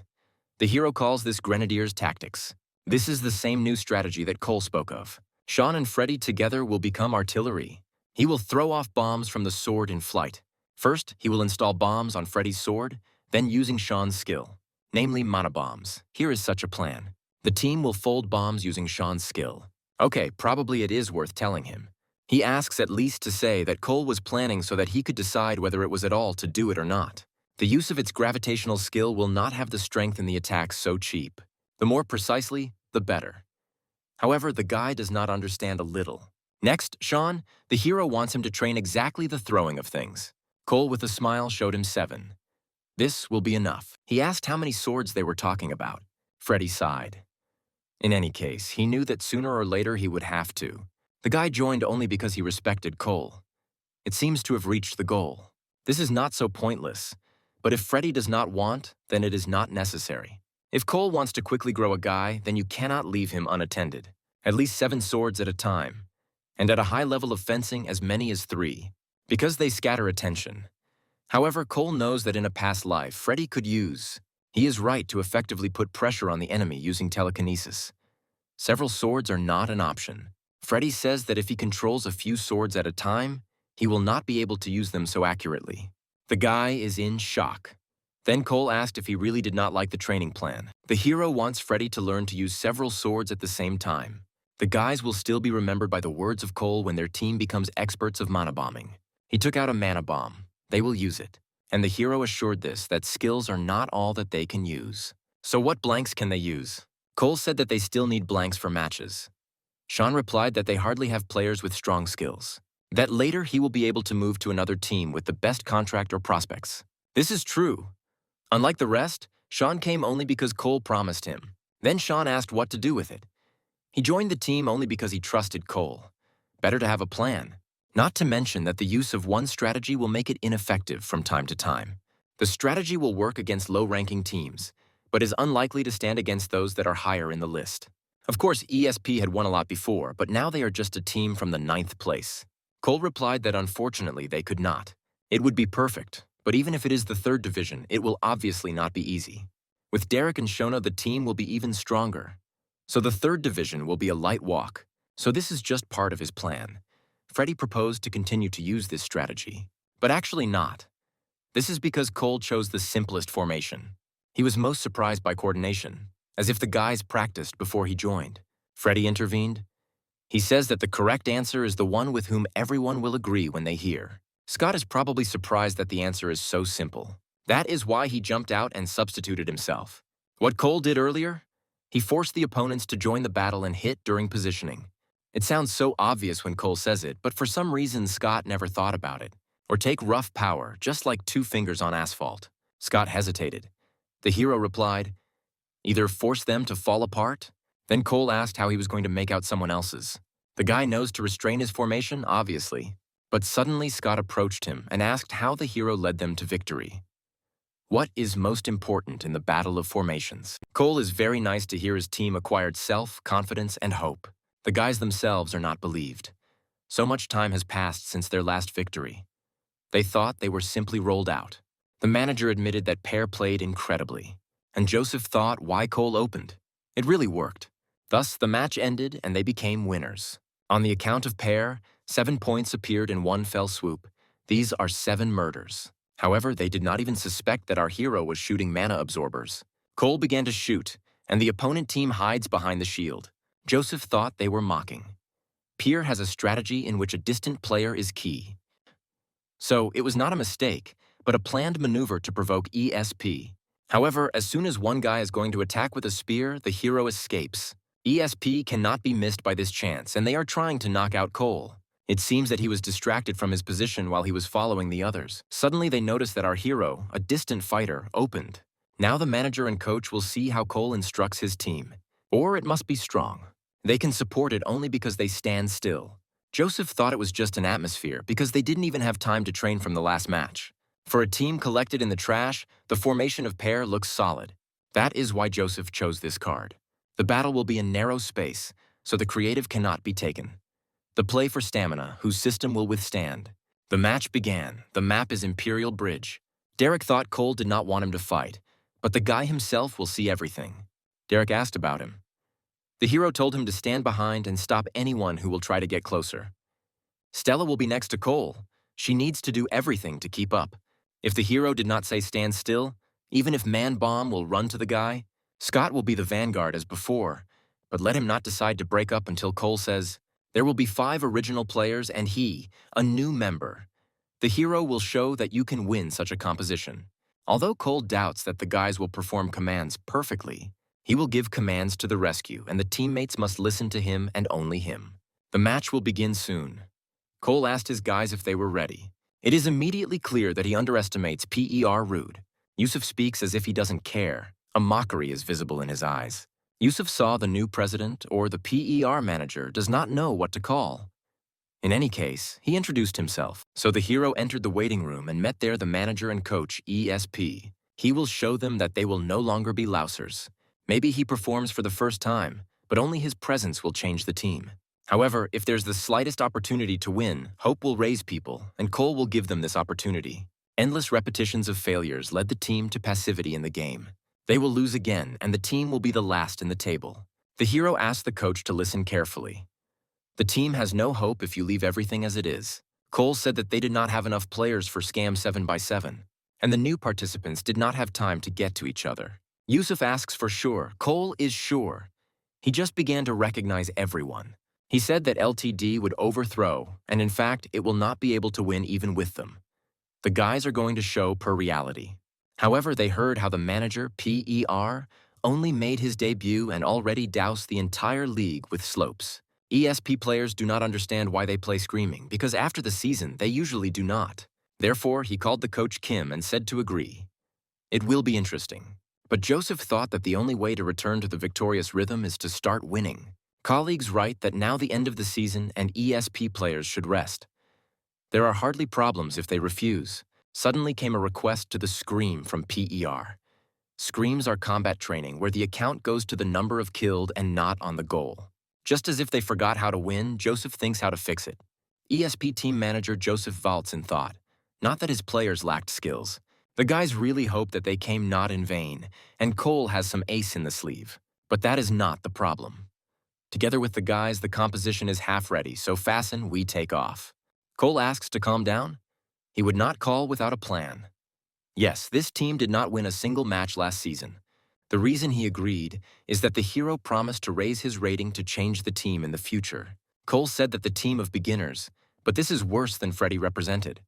A: The hero calls this Grenadier's tactics. This is the same new strategy that Cole spoke of. Sean and Freddy together will become artillery. He will throw off bombs from the sword in flight. First, he will install bombs on Freddy's sword, then using Sean's skill, namely mana bombs. Here is such a plan. The team will fold bombs using Sean's skill. Okay, probably it is worth telling him. He asks at least to say that Cole was planning so that he could decide whether it was at all to do it or not. The use of its gravitational skill will not have the strength in the attack so cheap. The more precisely, the better. However, the guy does not understand a little. Next, Sean, the hero wants him to train exactly the throwing of things. Cole, with a smile, showed him 7. This will be enough. He asked how many swords they were talking about. Freddy sighed. In any case, he knew that sooner or later he would have to. The guy joined only because he respected Cole. It seems to have reached the goal. This is not so pointless. But if Freddy does not want, then it is not necessary. If Cole wants to quickly grow a guy, then you cannot leave him unattended. At least 7 swords at a time. And at a high level of fencing, as many as 3. Because they scatter attention. However, Cole knows that in a past life, Freddy could use. He is right to effectively put pressure on the enemy using telekinesis. Several swords are not an option. Freddy says that if he controls a few swords at a time, he will not be able to use them so accurately. The guy is in shock. Then Cole asked if he really did not like the training plan. The hero wants Freddy to learn to use several swords at the same time. The guys will still be remembered by the words of Cole when their team becomes experts of mana bombing. He took out a mana bomb. They will use it. And the hero assured this that skills are not all that they can use. So what blanks can they use? Cole said that they still need blanks for matches. Sean replied that they hardly have players with strong skills. That later he will be able to move to another team with the best contract or prospects. This is true. Unlike the rest, Sean came only because Cole promised him. Then Sean asked what to do with it. He joined the team only because he trusted Cole. Better to have a plan. Not to mention that the use of one strategy will make it ineffective from time to time. The strategy will work against low-ranking teams, but is unlikely to stand against those that are higher in the list. Of course, ESP had won a lot before, but now they are just a team from the 9th place. Cole replied that unfortunately they could not. It would be perfect, but even if it is the 3rd division, it will obviously not be easy. With Derek and Shona, the team will be even stronger. So the 3rd division will be a light walk. So this is just part of his plan. Freddy proposed to continue to use this strategy, but actually not. This is because Cole chose the simplest formation. He was most surprised by coordination, as if the guys practiced before he joined. Freddy intervened. He says that the correct answer is the one with whom everyone will agree when they hear. Scott is probably surprised that the answer is so simple. That is why he jumped out and substituted himself. What Cole did earlier? He forced the opponents to join the battle and hit during positioning. It sounds so obvious when Cole says it, but for some reason Scott never thought about it. Or take rough power, just like 2 fingers on asphalt. Scott hesitated. The hero replied, either force them to fall apart, Then Cole asked how he was going to make out someone else's. The guy knows to restrain his formation, obviously. But suddenly Scott approached him and asked how the hero led them to victory. What is most important in the battle of formations? Cole is very nice to hear his team acquired self-confidence and hope. The guys themselves are not believed. So much time has passed since their last victory. They thought they were simply rolled out. The manager admitted that Pear played incredibly, and Joseph thought why Cole opened. It really worked. Thus, the match ended and they became winners. On the account of Pear, 7 points appeared in one fell swoop. These are 7 murders. However, they did not even suspect that our hero was shooting mana absorbers. Cole began to shoot, and the opponent team hides behind the shield. Joseph thought they were mocking. Pear has a strategy in which a distant player is key. So it was not a mistake, but a planned maneuver to provoke ESP. However, as soon as one guy is going to attack with a spear, the hero escapes. ESP cannot be missed by this chance, and they are trying to knock out Cole. It seems that he was distracted from his position while he was following the others. Suddenly they notice that our hero, a distant fighter, opened. Now the manager and coach will see how Cole instructs his team. Or it must be strong. They can support it only because they stand still. Joseph thought it was just an atmosphere because they didn't even have time to train from the last match. For a team collected in the trash, the formation of Pear looks solid. That is why Joseph chose this card. The battle will be in narrow space, so the creative cannot be taken. The play for stamina, whose system will withstand. The match began. The map is Imperial Bridge. Derek thought Cole did not want him to fight, but the guy himself will see everything. Derek asked about him. The hero told him to stand behind and stop anyone who will try to get closer. Stella will be next to Cole. She needs to do everything to keep up. If the hero did not say stand still, even if Man Bomb will run to the guy, Scott will be the vanguard as before, but let him not decide to break up until Cole says, there will be 5 original players and he, a new member. The hero will show that you can win such a composition. Although Cole doubts that the guys will perform commands perfectly, he will give commands to the rescue and the teammates must listen to him and only him. The match will begin soon. Cole asked his guys if they were ready. It is immediately clear that he underestimates PER Rude. Yusuf speaks as if he doesn't care. A mockery is visible in his eyes. Yusuf saw the new president or the PER manager does not know what to call. In any case, he introduced himself. So the hero entered the waiting room and met there the manager and coach, ESP. He will show them that they will no longer be lousers. Maybe he performs for the first time, but only his presence will change the team. However, if there's the slightest opportunity to win, hope will raise people, and Cole will give them this opportunity. Endless repetitions of failures led the team to passivity in the game. They will lose again, and the team will be the last in the table. The hero asked the coach to listen carefully. The team has no hope if you leave everything as it is. Cole said that they did not have enough players for Scam 7x7, and the new participants did not have time to get to each other. Yusuf asks for sure. Cole is sure. He just began to recognize everyone. He said that LTD would overthrow, and in fact, it will not be able to win even with them. The guys are going to show per reality. However, they heard how the manager, PER, only made his debut and already doused the entire league with slopes. ESP players do not understand why they play Screaming, because after the season, they usually do not. Therefore, he called the coach Kim and said to agree. It will be interesting. But Joseph thought that the only way to return to the victorious rhythm is to start winning. Colleagues write that now the end of the season and ESP players should rest. There are hardly problems if they refuse. Suddenly came a request to the Scream from PER. Screams are combat training where the account goes to the number of killed and not on the goal. Just as if they forgot how to win, Joseph thinks how to fix it. ESP team manager Joseph vaults in thought. Not that his players lacked skills. The guys really hope that they came not in vain, and Cole has some ace in the sleeve. But that is not the problem. Together with the guys, the composition is half ready, so fasten, we take off. Cole asks to calm down. He would not call without a plan. Yes, this team did not win a single match last season. The reason he agreed is that the hero promised to raise his rating to change the team in the future. Cole said that the team of beginners, but this is worse than Freddy represented.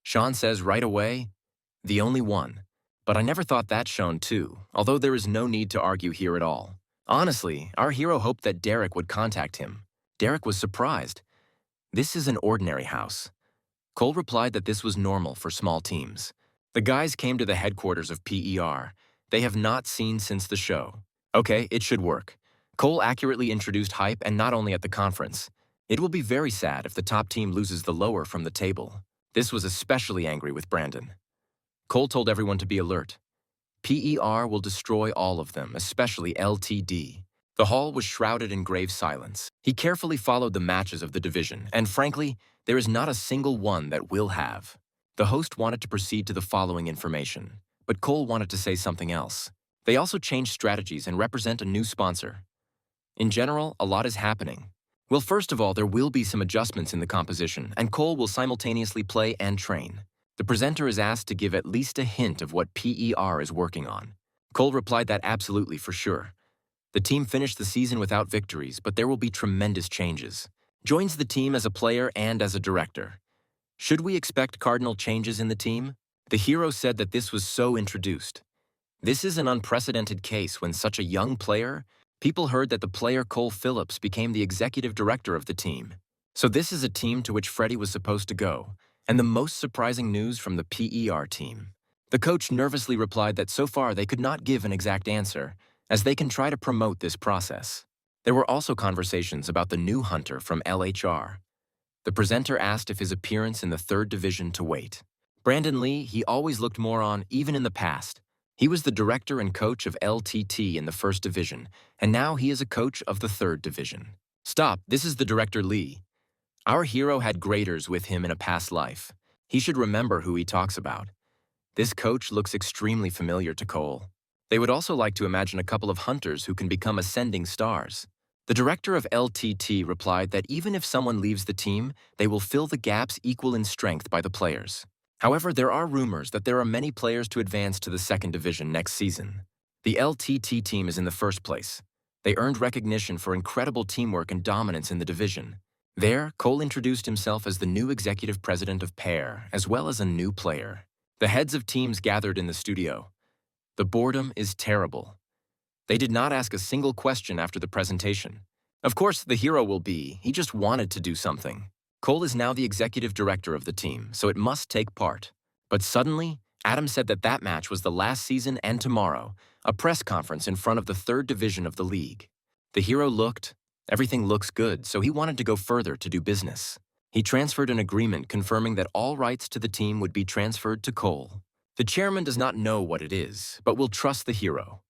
A: Sean says right away, the only one. But I never thought that shown too, although there is no need to argue here at all. Honestly, our hero hoped that Derek would contact him. Derek was surprised. This is an ordinary house. Cole replied that this was normal for small teams. The guys came to the headquarters of PER. They have not seen since the show. Okay, it should work. Cole accurately introduced hype, and not only at the conference. It will be very sad if the top team loses the lower from the table. This was especially angry with Brandon. Cole told everyone to be alert. PER will destroy all of them, especially LTD. The hall was shrouded in grave silence. He carefully followed the matches of the division, and frankly, there is not a single one that will have. The host wanted to proceed to the following information, but Cole wanted to say something else. They also changed strategies and represent a new sponsor. In general, a lot is happening. Well, first of all, there will be some adjustments in the composition, and Cole will simultaneously play and train. The presenter is asked to give at least a hint of what PER is working on. Cole replied that absolutely, for sure. The team finished the season without victories, but there will be tremendous changes. Joins the team as a player and as a director. Should we expect cardinal changes in the team? The hero said that this was so introduced. This is an unprecedented case when such a young player. People heard that the player Cole Phillips became the executive director of the team. So this is a team to which Freddie was supposed to go. And the most surprising news from the PER team. The coach nervously replied that so far they could not give an exact answer, as they can try to promote this process. There were also conversations about the new hunter from LHR. The presenter asked if his appearance in the 3rd division to wait. Brandon Lee, he always looked more on, even in the past. He was the director and coach of LTT in the 1st division, and now he is a coach of the 3rd division. Stop, this is the director Lee. Our hero had graders with him in a past life. He should remember who he talks about. This coach looks extremely familiar to Cole. They would also like to imagine a couple of hunters who can become ascending stars. The director of LTT replied that even if someone leaves the team, they will fill the gaps equal in strength by the players. However, there are rumors that there are many players to advance to the 2nd division next season. The LTT team is in the 1st place. They earned recognition for incredible teamwork and dominance in the division. There, Cole introduced himself as the new executive president of PER, as well as a new player. The heads of teams gathered in the studio. The boredom is terrible. They did not ask a single question after the presentation. Of course, the hero will be, he just wanted to do something. Cole is now the executive director of the team, so it must take part. But suddenly, Adam said that that match was the last season and tomorrow, a press conference in front of the 3rd division of the league. The hero looked. Everything looks good, so he wanted to go further to do business. He transferred an agreement confirming that all rights to the team would be transferred to Cole. The chairman does not know what it is, but will trust the hero.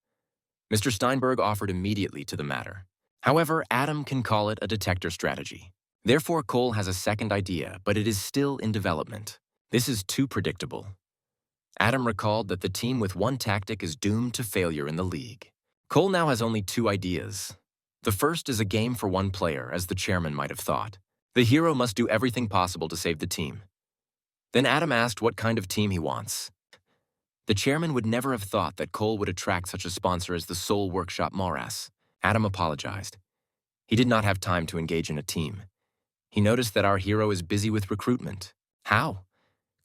A: Mr. Steinberg offered immediately to the matter. However, Adam can call it a detector strategy. Therefore, Cole has a second idea, but it is still in development. This is too predictable. Adam recalled that the team with one tactic is doomed to failure in the league. Cole now has only 2 ideas. The first is a game for one player, as the chairman might have thought. The hero must do everything possible to save the team. Then Adam asked what kind of team he wants. The chairman would never have thought that Cole would attract such a sponsor as the Soul Workshop Moras. Adam apologized. He did not have time to engage in a team. He noticed that our hero is busy with recruitment. How?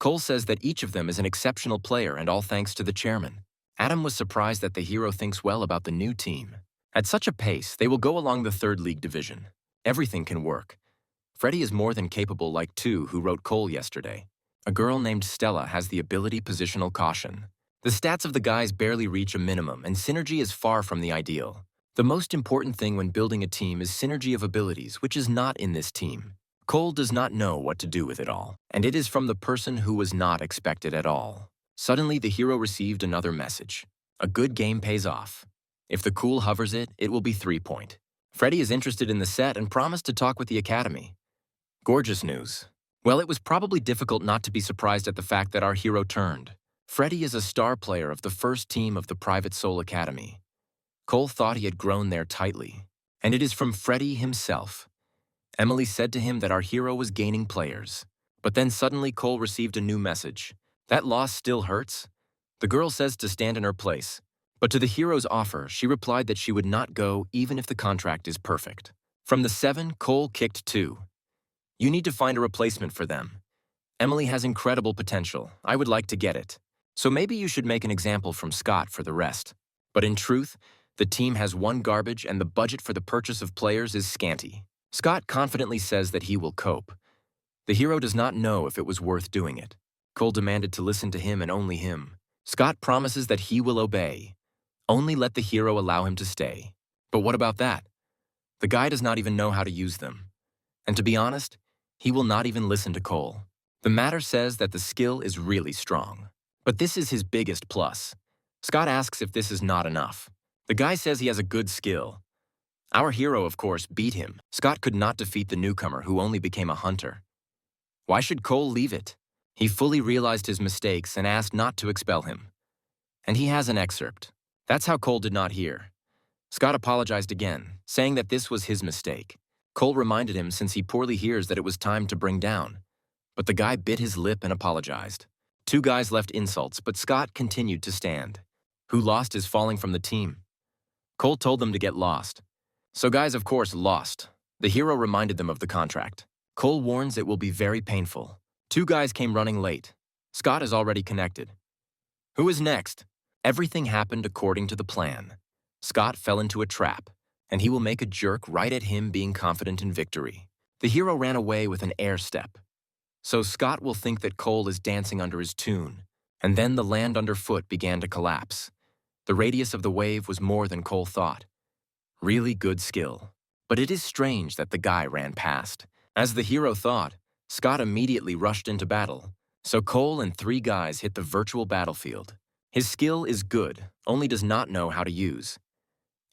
A: Cole says that each of them is an exceptional player, and all thanks to the chairman. Adam was surprised that the hero thinks well about the new team. At such a pace, they will go along the 3rd league division. Everything can work. Freddie is more than capable, like 2 who wrote Cole yesterday. A girl named Stella has the ability positional caution. The stats of the guys barely reach a minimum, and synergy is far from the ideal. The most important thing when building a team is synergy of abilities, which is not in this team. Cole does not know what to do with it all, and it is from the person who was not expected at all. Suddenly, the hero received another message. A good game pays off. If the cool hovers it, it will be 3-point. Freddie is interested in the set and promised to talk with the academy. Gorgeous news. Well, it was probably difficult not to be surprised at the fact that our hero turned. Freddie is a star player of the 1st team of the Private Soul Academy. Cole thought he had grown there tightly, and it is from Freddie himself. Emily said to him that our hero was gaining players. But then suddenly Cole received a new message. That loss still hurts? The girl says to stand in her place. But to the hero's offer, she replied that she would not go even if the contract is perfect. From the 7, Cole kicked 2. You need to find a replacement for them. Emily has incredible potential. I would like to get it. So maybe you should make an example from Scott for the rest. But in truth, the team has 1 garbage and the budget for the purchase of players is scanty. Scott confidently says that he will cope. The hero does not know if it was worth doing it. Cole demanded to listen to him and only him. Scott promises that he will obey. Only let the hero allow him to stay. But what about that? The guy does not even know how to use them. And to be honest, he will not even listen to Cole. The matter says that the skill is really strong. But this is his biggest plus. Scott asks if this is not enough. The guy says he has a good skill. Our hero, of course, beat him. Scott could not defeat the newcomer who only became a hunter. Why should Cole leave it? He fully realized his mistakes and asked not to expel him. And he has an excerpt. That's how Cole did not hear. Scott apologized again, saying that this was his mistake. Cole reminded him since he poorly hears that it was time to bring down. But the guy bit his lip and apologized. Two guys left insults, but Scott continued to stand. Who lost is falling from the team. Cole told them to get lost. So guys, of course, lost. The hero reminded them of the contract. Cole warns it will be very painful. Two guys came running late. Scott is already connected. Who is next? Everything happened according to the plan. Scott fell into a trap, and he will make a jerk right at him being confident in victory. The hero ran away with an air step. So Scott will think that Cole is dancing under his tune, and then the land underfoot began to collapse. The radius of the wave was more than Cole thought. Really good skill. But it is strange that the guy ran past. As the hero thought, Scott immediately rushed into battle. So Cole and three guys hit the virtual battlefield. His skill is good, only does not know how to use.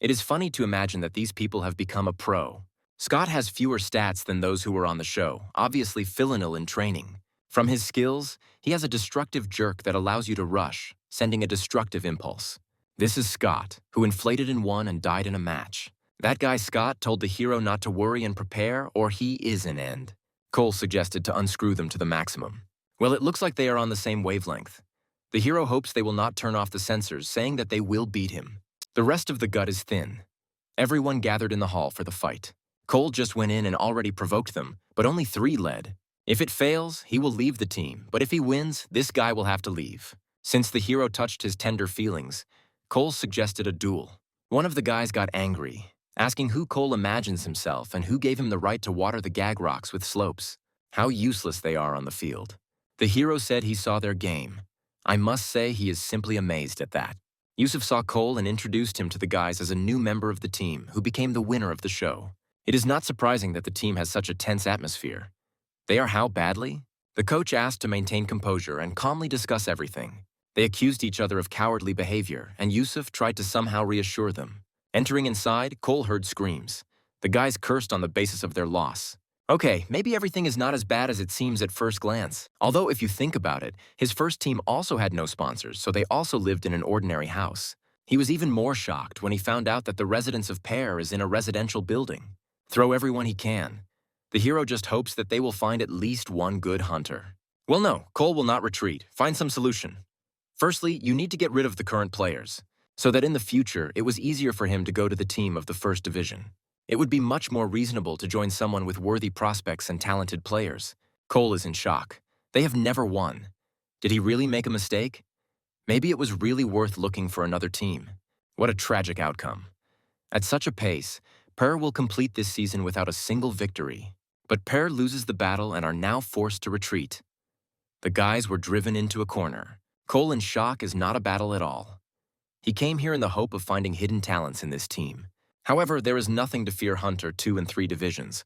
A: It is funny to imagine that these people have become a pro. Scott has fewer stats than those who were on the show, obviously filial in training. From his skills, he has a destructive jerk that allows you to rush, sending a destructive impulse. This is Scott, who inflated and won and died in a match. That guy Scott told the hero not to worry and prepare, or he is an end. Cole suggested to unscrew them to the maximum. Well, it looks like they are on the same wavelength. The hero hopes they will not turn off the sensors, saying that they will beat him. The rest of the gut is thin. Everyone gathered in the hall for the fight. Cole just went in and already provoked them, but only three led. If it fails, he will leave the team, but if he wins, this guy will have to leave. Since the hero touched his tender feelings, Cole suggested a duel. One of the guys got angry, asking who Cole imagines himself and who gave him the right to water the gag rocks with slopes. How useless they are on the field. The hero said he saw their game. I must say he is simply amazed at that. Yusuf saw Cole and introduced him to the guys as a new member of the team who became the winner of the show. It is not surprising that the team has such a tense atmosphere. They are how badly? The coach asked to maintain composure and calmly discuss everything. They accused each other of cowardly behavior, and Yusuf tried to somehow reassure them. Entering inside, Cole heard screams. The guys cursed on the basis of their loss. Okay, maybe everything is not as bad as it seems at first glance. Although if you think about it, his first team also had no sponsors, so they also lived in an ordinary house. He was even more shocked when he found out that the residence of Pear is in a residential building. Throw everyone he can. The hero just hopes that they will find at least one good hunter. Well, no, Cole will not retreat. Find some solution. Firstly, you need to get rid of the current players, so that in the future it was easier for him to go to the team of the first division. It would be much more reasonable to join someone with worthy prospects and talented players. Cole is in shock. They have never won. Did he really make a mistake? Maybe it was really worth looking for another team. What a tragic outcome. At such a pace, Pear will complete this season without a single victory. But Pear loses the battle and are now forced to retreat. The guys were driven into a corner. Cole in shock is not a battle at all. He came here in the hope of finding hidden talents in this team. However, there is nothing to fear Hunter 2 and 3 divisions.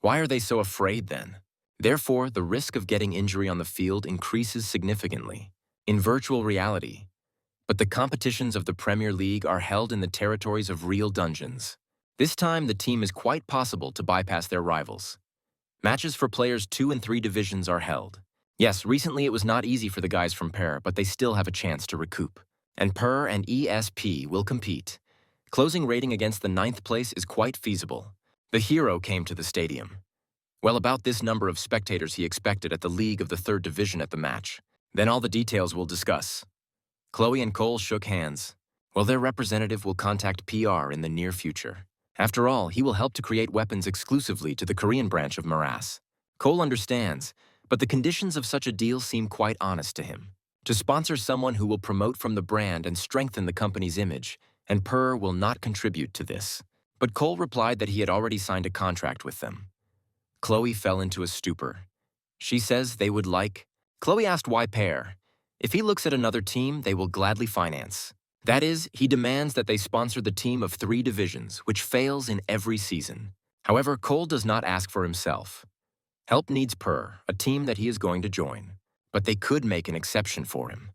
A: Why are they so afraid then? Therefore, the risk of getting injury on the field increases significantly. In virtual reality. But the competitions of the Premier League are held in the territories of real dungeons. This time, the team is quite possible to bypass their rivals. Matches for players 2 and 3 divisions are held. Yes, recently it was not easy for the guys from Pear, but they still have a chance to recoup. And Pear and ESP will compete. Closing rating against the 9th place is quite feasible. The hero came to the stadium. Well, about this number of spectators he expected at the league of the 3rd division at the match. Then all the details we'll discuss. Chloe and Cole shook hands. Well, their representative will contact PR in the near future. After all, he will help to create weapons exclusively to the Korean branch of Morass. Cole understands, but the conditions of such a deal seem quite honest to him. To sponsor someone who will promote from the brand and strengthen the company's image, and Per will not contribute to this. But Cole replied that he had already signed a contract with them. Chloe fell into a stupor. She says they would like... Chloe asked why Pear. If he looks at another team, they will gladly finance. That is, he demands that they sponsor the team of 3 divisions, which fails in every season. However, Cole does not ask for himself. Help needs Per, a team that he is going to join, but they could make an exception for him.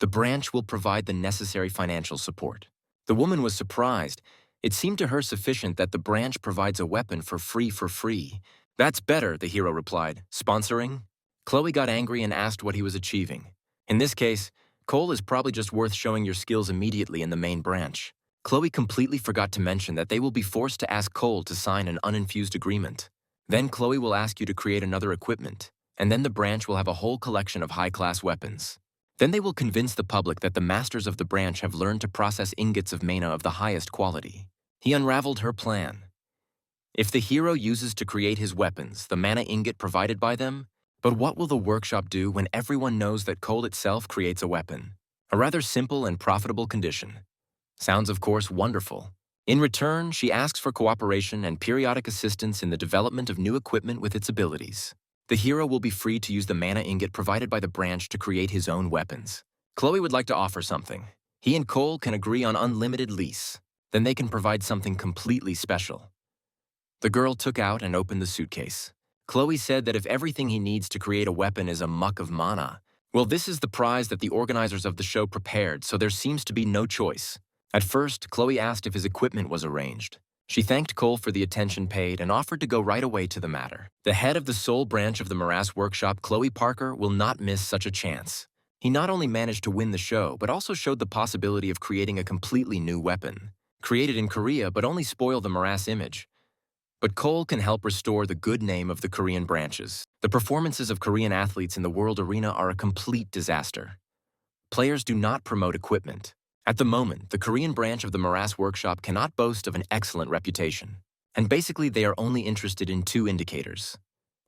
A: The branch will provide the necessary financial support. The woman was surprised. It seemed to her sufficient that the branch provides a weapon for free. That's better, the hero replied. Sponsoring? Chloe got angry and asked what he was achieving. In this case, Cole is probably just worth showing your skills immediately in the main branch. Chloe completely forgot to mention that they will be forced to ask Cole to sign an uninfused agreement. Then Chloe will ask you to create another equipment, and then the branch will have a whole collection of high-class weapons. Then they will convince the public that the masters of the branch have learned to process ingots of mana of the highest quality. He unraveled her plan. If the hero uses to create his weapons the mana ingot provided by them, but what will the workshop do when everyone knows that Cole itself creates a weapon? A rather simple and profitable condition. Sounds, of course, wonderful. In return, she asks for cooperation and periodic assistance in the development of new equipment with its abilities. The hero will be free to use the mana ingot provided by the branch to create his own weapons. Chloe would like to offer something. He and Cole can agree on unlimited lease. Then they can provide something completely special. The girl took out and opened the suitcase. Chloe said that if everything he needs to create a weapon is a muck of mana, well, this is the prize that the organizers of the show prepared, so there seems to be no choice. At first, Chloe asked if his equipment was arranged. She thanked Cole for the attention paid and offered to go right away to the matter. The head of the sole branch of the Morass Workshop, Chloe Parker, will not miss such a chance. He not only managed to win the show, but also showed the possibility of creating a completely new weapon. Created in Korea, but only spoil the Morass image. But Cole can help restore the good name of the Korean branches. The performances of Korean athletes in the world arena are a complete disaster. Players do not promote equipment. At the moment, the Korean branch of the Morass Workshop cannot boast of an excellent reputation. And basically, they are only interested in 2 indicators: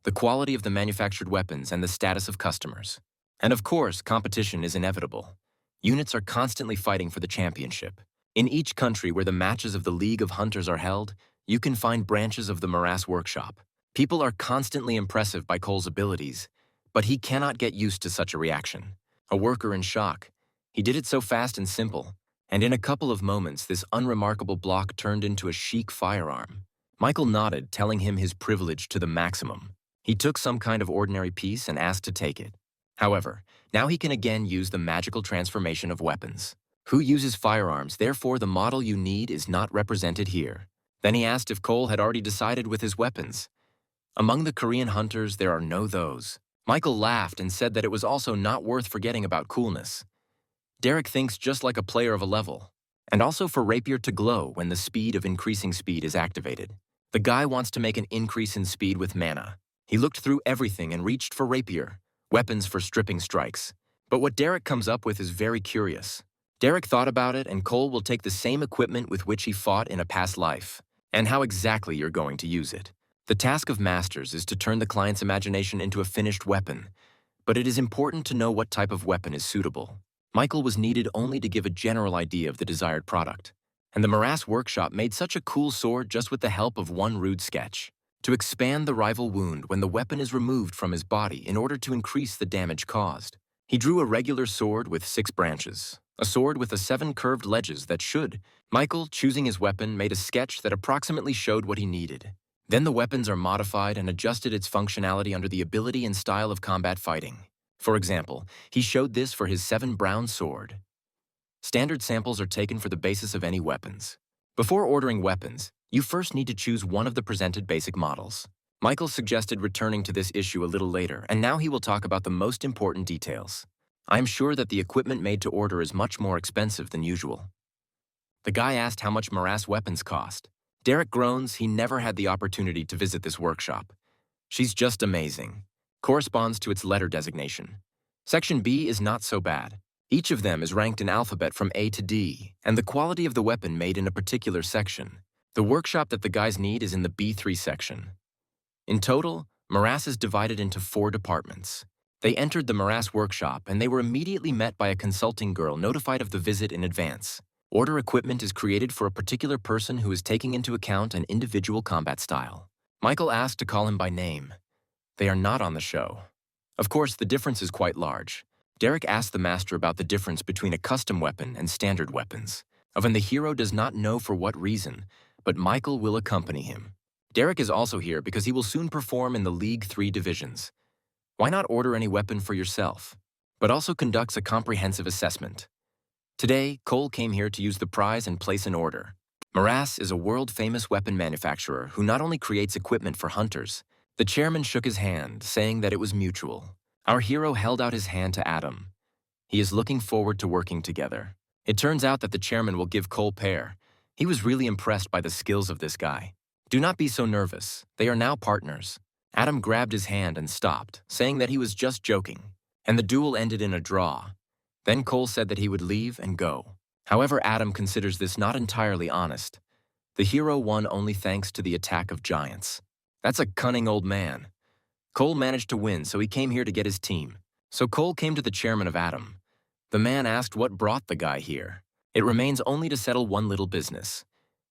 A: the quality of the manufactured weapons and the status of customers. And of course, competition is inevitable. Units are constantly fighting for the championship. In each country where the matches of the League of Hunters are held, you can find branches of the Morass Workshop. People are constantly impressive by Cole's abilities, but he cannot get used to such a reaction. A worker in shock. He did it so fast and simple, and in a couple of moments this unremarkable block turned into a chic firearm. Michael nodded, telling him his privilege to the maximum. He took some kind of ordinary piece and asked to take it. However, now he can again use the magical transformation of weapons. Who uses firearms, therefore the model you need is not represented here. Then he asked if Cole had already decided with his weapons. Among the Korean hunters, there are no those. Michael laughed and said that it was also not worth forgetting about coolness. Derek thinks just like a player of a level, and also for rapier to glow when the speed of increasing speed is activated. The guy wants to make an increase in speed with mana. He looked through everything and reached for rapier, weapons for stripping strikes. But what Derek comes up with is very curious. Derek thought about it, and Cole will take the same equipment with which he fought in a past life, and how exactly you're going to use it. The task of masters is to turn the client's imagination into a finished weapon, but it is important to know what type of weapon is suitable. Michael was needed only to give a general idea of the desired product, and the Morass Workshop made such a cool sword just with the help of one rude sketch. To expand the rival wound when the weapon is removed from his body in order to increase the damage caused. He drew a regular sword with 6 branches, a sword with 7 curved ledges that should. Michael, choosing his weapon, made a sketch that approximately showed what he needed. Then the weapons are modified and adjusted its functionality under the ability and style of combat fighting. For example, he showed this for his 7 brown sword. Standard samples are taken for the basis of any weapons. Before ordering weapons, you first need to choose one of the presented basic models. Michael suggested returning to this issue a little later, and now he will talk about the most important details. I am sure that the equipment made to order is much more expensive than usual. The guy asked how much Morass weapons cost. Derek groans he never had the opportunity to visit this workshop. She's just amazing. Corresponds to its letter designation. Section B is not so bad. Each of them is ranked in alphabet from A to D, and the quality of the weapon made in a particular section. The workshop that the guys need is in the B3 section. In total, Morass is divided into 4 departments. They entered the Morass Workshop, and they were immediately met by a consulting girl notified of the visit in advance. Order equipment is created for a particular person who is taking into account an individual combat style. Michael asked to call him by name. They are not on the show. Of course, the difference is quite large. Derek asked the master about the difference between a custom weapon and standard weapons. When the hero does not know for what reason, but Michael will accompany him. Derek is also here because he will soon perform in the League 3 divisions. Why not order any weapon for yourself? But also conducts a comprehensive assessment. Today, Cole came here to use the prize and place an order. Morass is a world-famous weapon manufacturer who not only creates equipment for hunters. The chairman shook his hand, saying that it was mutual. Our hero held out his hand to Adam. He is looking forward to working together. It turns out that the chairman will give Cole pair. He was really impressed by the skills of this guy. Do not be so nervous. They are now partners. Adam grabbed his hand and stopped, saying that he was just joking. And the duel ended in a draw. Then Cole said that he would leave and go. However, Adam considers this not entirely honest. The hero won only thanks to the attack of giants. That's a cunning old man. Cole managed to win, so he came here to get his team. So Cole came to the chairman of Adam. The man asked what brought the guy here. It remains only to settle one little business.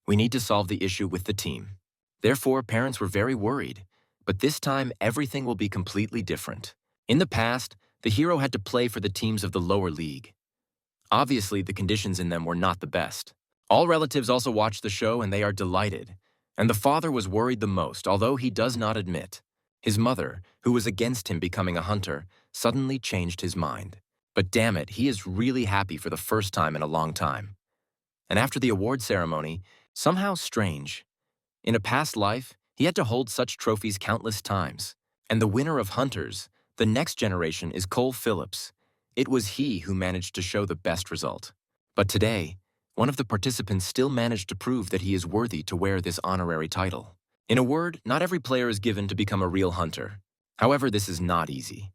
A: We need to solve the issue with the team. Therefore, parents were very worried. But this time, everything will be completely different. In the past, the hero had to play for the teams of the lower league. Obviously, the conditions in them were not the best. All relatives also watched the show and they are delighted. And the father was worried the most, although he does not admit. His mother, who was against him becoming a hunter, suddenly changed his mind. But damn it, he is really happy for the first time in a long time. And after the award ceremony, somehow strange. In a past life, he had to hold such trophies countless times. And the winner of Hunters, the next generation, is Cole Phillips. It was he who managed to show the best result. But today, one of the participants still managed to prove that he is worthy to wear this honorary title. In a word, not every player is given to become a real hunter. However, this is not easy.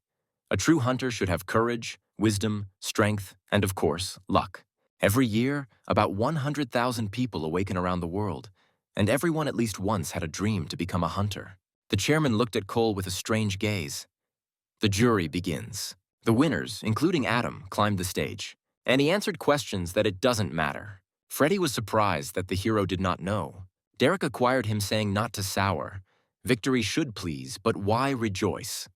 A: A true hunter should have courage, wisdom, strength, and of course, luck. Every year, about 100,000 people awaken around the world, and everyone at least once had a dream to become a hunter. The chairman looked at Cole with a strange gaze. The jury begins. The winners, including Adam, climbed the stage, and he answered questions that it doesn't matter. Freddy was surprised that the hero did not know. Derek acquired him saying not to sour. Victory should please, but why rejoice?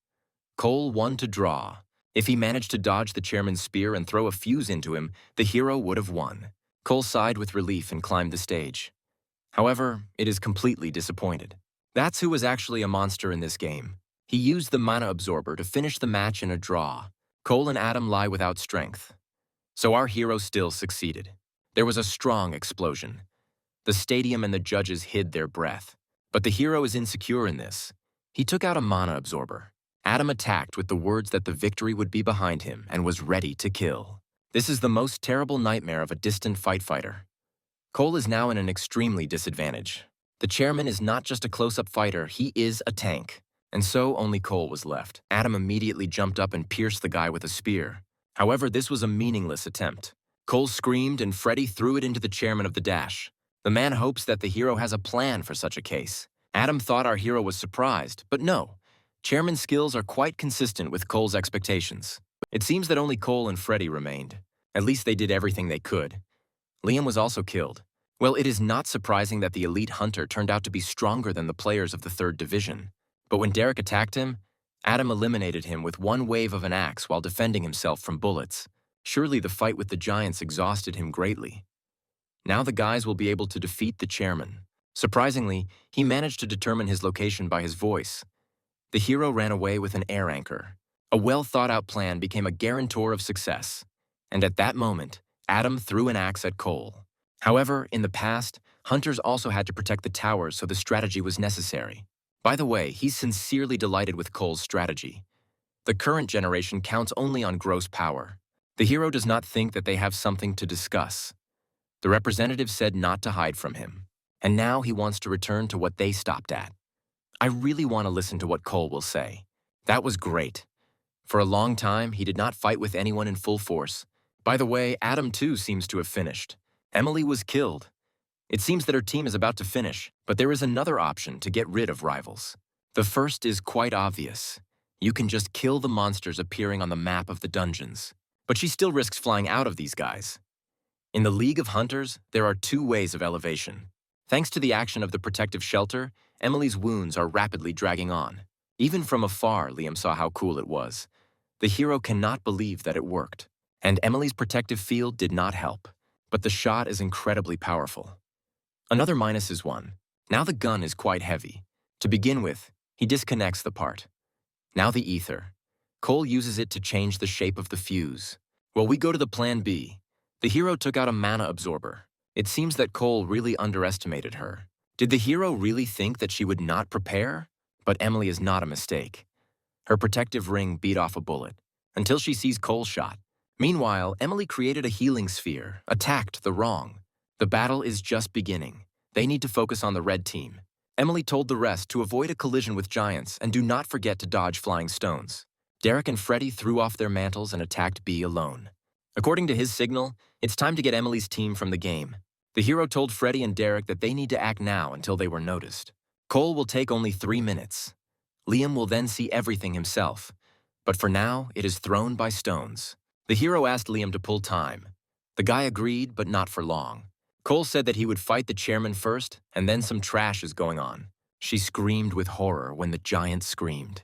A: Cole won to draw. If he managed to dodge the chairman's spear and throw a fuse into him, the hero would have won. Cole sighed with relief and climbed the stage. However, it is completely disappointed. That's who was actually a monster in this game. He used the mana absorber to finish the match in a draw. Cole and Adam lie without strength. So our hero still succeeded. There was a strong explosion. The stadium and the judges hid their breath. But the hero is insecure in this. He took out a mana absorber. Adam attacked with the words that the victory would be behind him and was ready to kill. This is the most terrible nightmare of a distant fighter. Cole is now in an extremely disadvantage. The chairman is not just a close-up fighter, he is a tank. And so only Cole was left. Adam immediately jumped up and pierced the guy with a spear. However, this was a meaningless attempt. Cole screamed and Freddy threw it into the chairman of the dash. The man hopes that the hero has a plan for such a case. Adam thought our hero was surprised, but no. Chairman's skills are quite consistent with Cole's expectations. It seems that only Cole and Freddy remained. At least they did everything they could. Liam was also killed. Well, it is not surprising that the elite hunter turned out to be stronger than the players of the 3rd division. But when Derek attacked him, Adam eliminated him with one wave of an axe while defending himself from bullets. Surely the fight with the giants exhausted him greatly. Now the guys will be able to defeat the chairman. Surprisingly, he managed to determine his location by his voice. The hero ran away with an air anchor. A well-thought-out plan became a guarantor of success. And at that moment, Adam threw an axe at Cole. However, in the past, hunters also had to protect the towers, so the strategy was necessary. By the way, he's sincerely delighted with Cole's strategy. The current generation counts only on gross power. The hero does not think that they have something to discuss. The representative said not to hide from him. And now he wants to return to what they stopped at. I really want to listen to what Cole will say. That was great. For a long time, he did not fight with anyone in full force. By the way, Adam too seems to have finished. Emily was killed. It seems that her team is about to finish, but there is another option to get rid of rivals. The first is quite obvious. You can just kill the monsters appearing on the map of the dungeons. But she still risks flying out of these guys. In the League of Hunters, there are 2 ways of elevation. Thanks to the action of the protective shelter, Emily's wounds are rapidly dragging on. Even from afar, Liam saw how cool it was. The hero cannot believe that it worked. And Emily's protective field did not help. But the shot is incredibly powerful. Another minus is 1. Now the gun is quite heavy. To begin with, he disconnects the part. Now the ether. Cole uses it to change the shape of the fuse. Well, we go to the plan B. The hero took out a mana absorber. It seems that Cole really underestimated her. Did the hero really think that she would not prepare? But Emily is not a mistake. Her protective ring beat off a bullet, until she sees Cole's shot. Meanwhile, Emily created a healing sphere, attacked the wrong. The battle is just beginning. They need to focus on the red team. Emily told the rest to avoid a collision with giants and do not forget to dodge flying stones. Derek and Freddy threw off their mantles and attacked B alone. According to his signal, it's time to get Emily's team from the game. The hero told Freddy and Derek that they need to act now until they were noticed. Cole will take only 3 minutes. Liam will then see everything himself. But for now, it is thrown by stones. The hero asked Liam to pull time. The guy agreed, but not for long. Cole said that he would fight the chairman first, and then some trash is going on. She screamed with horror when the giant screamed.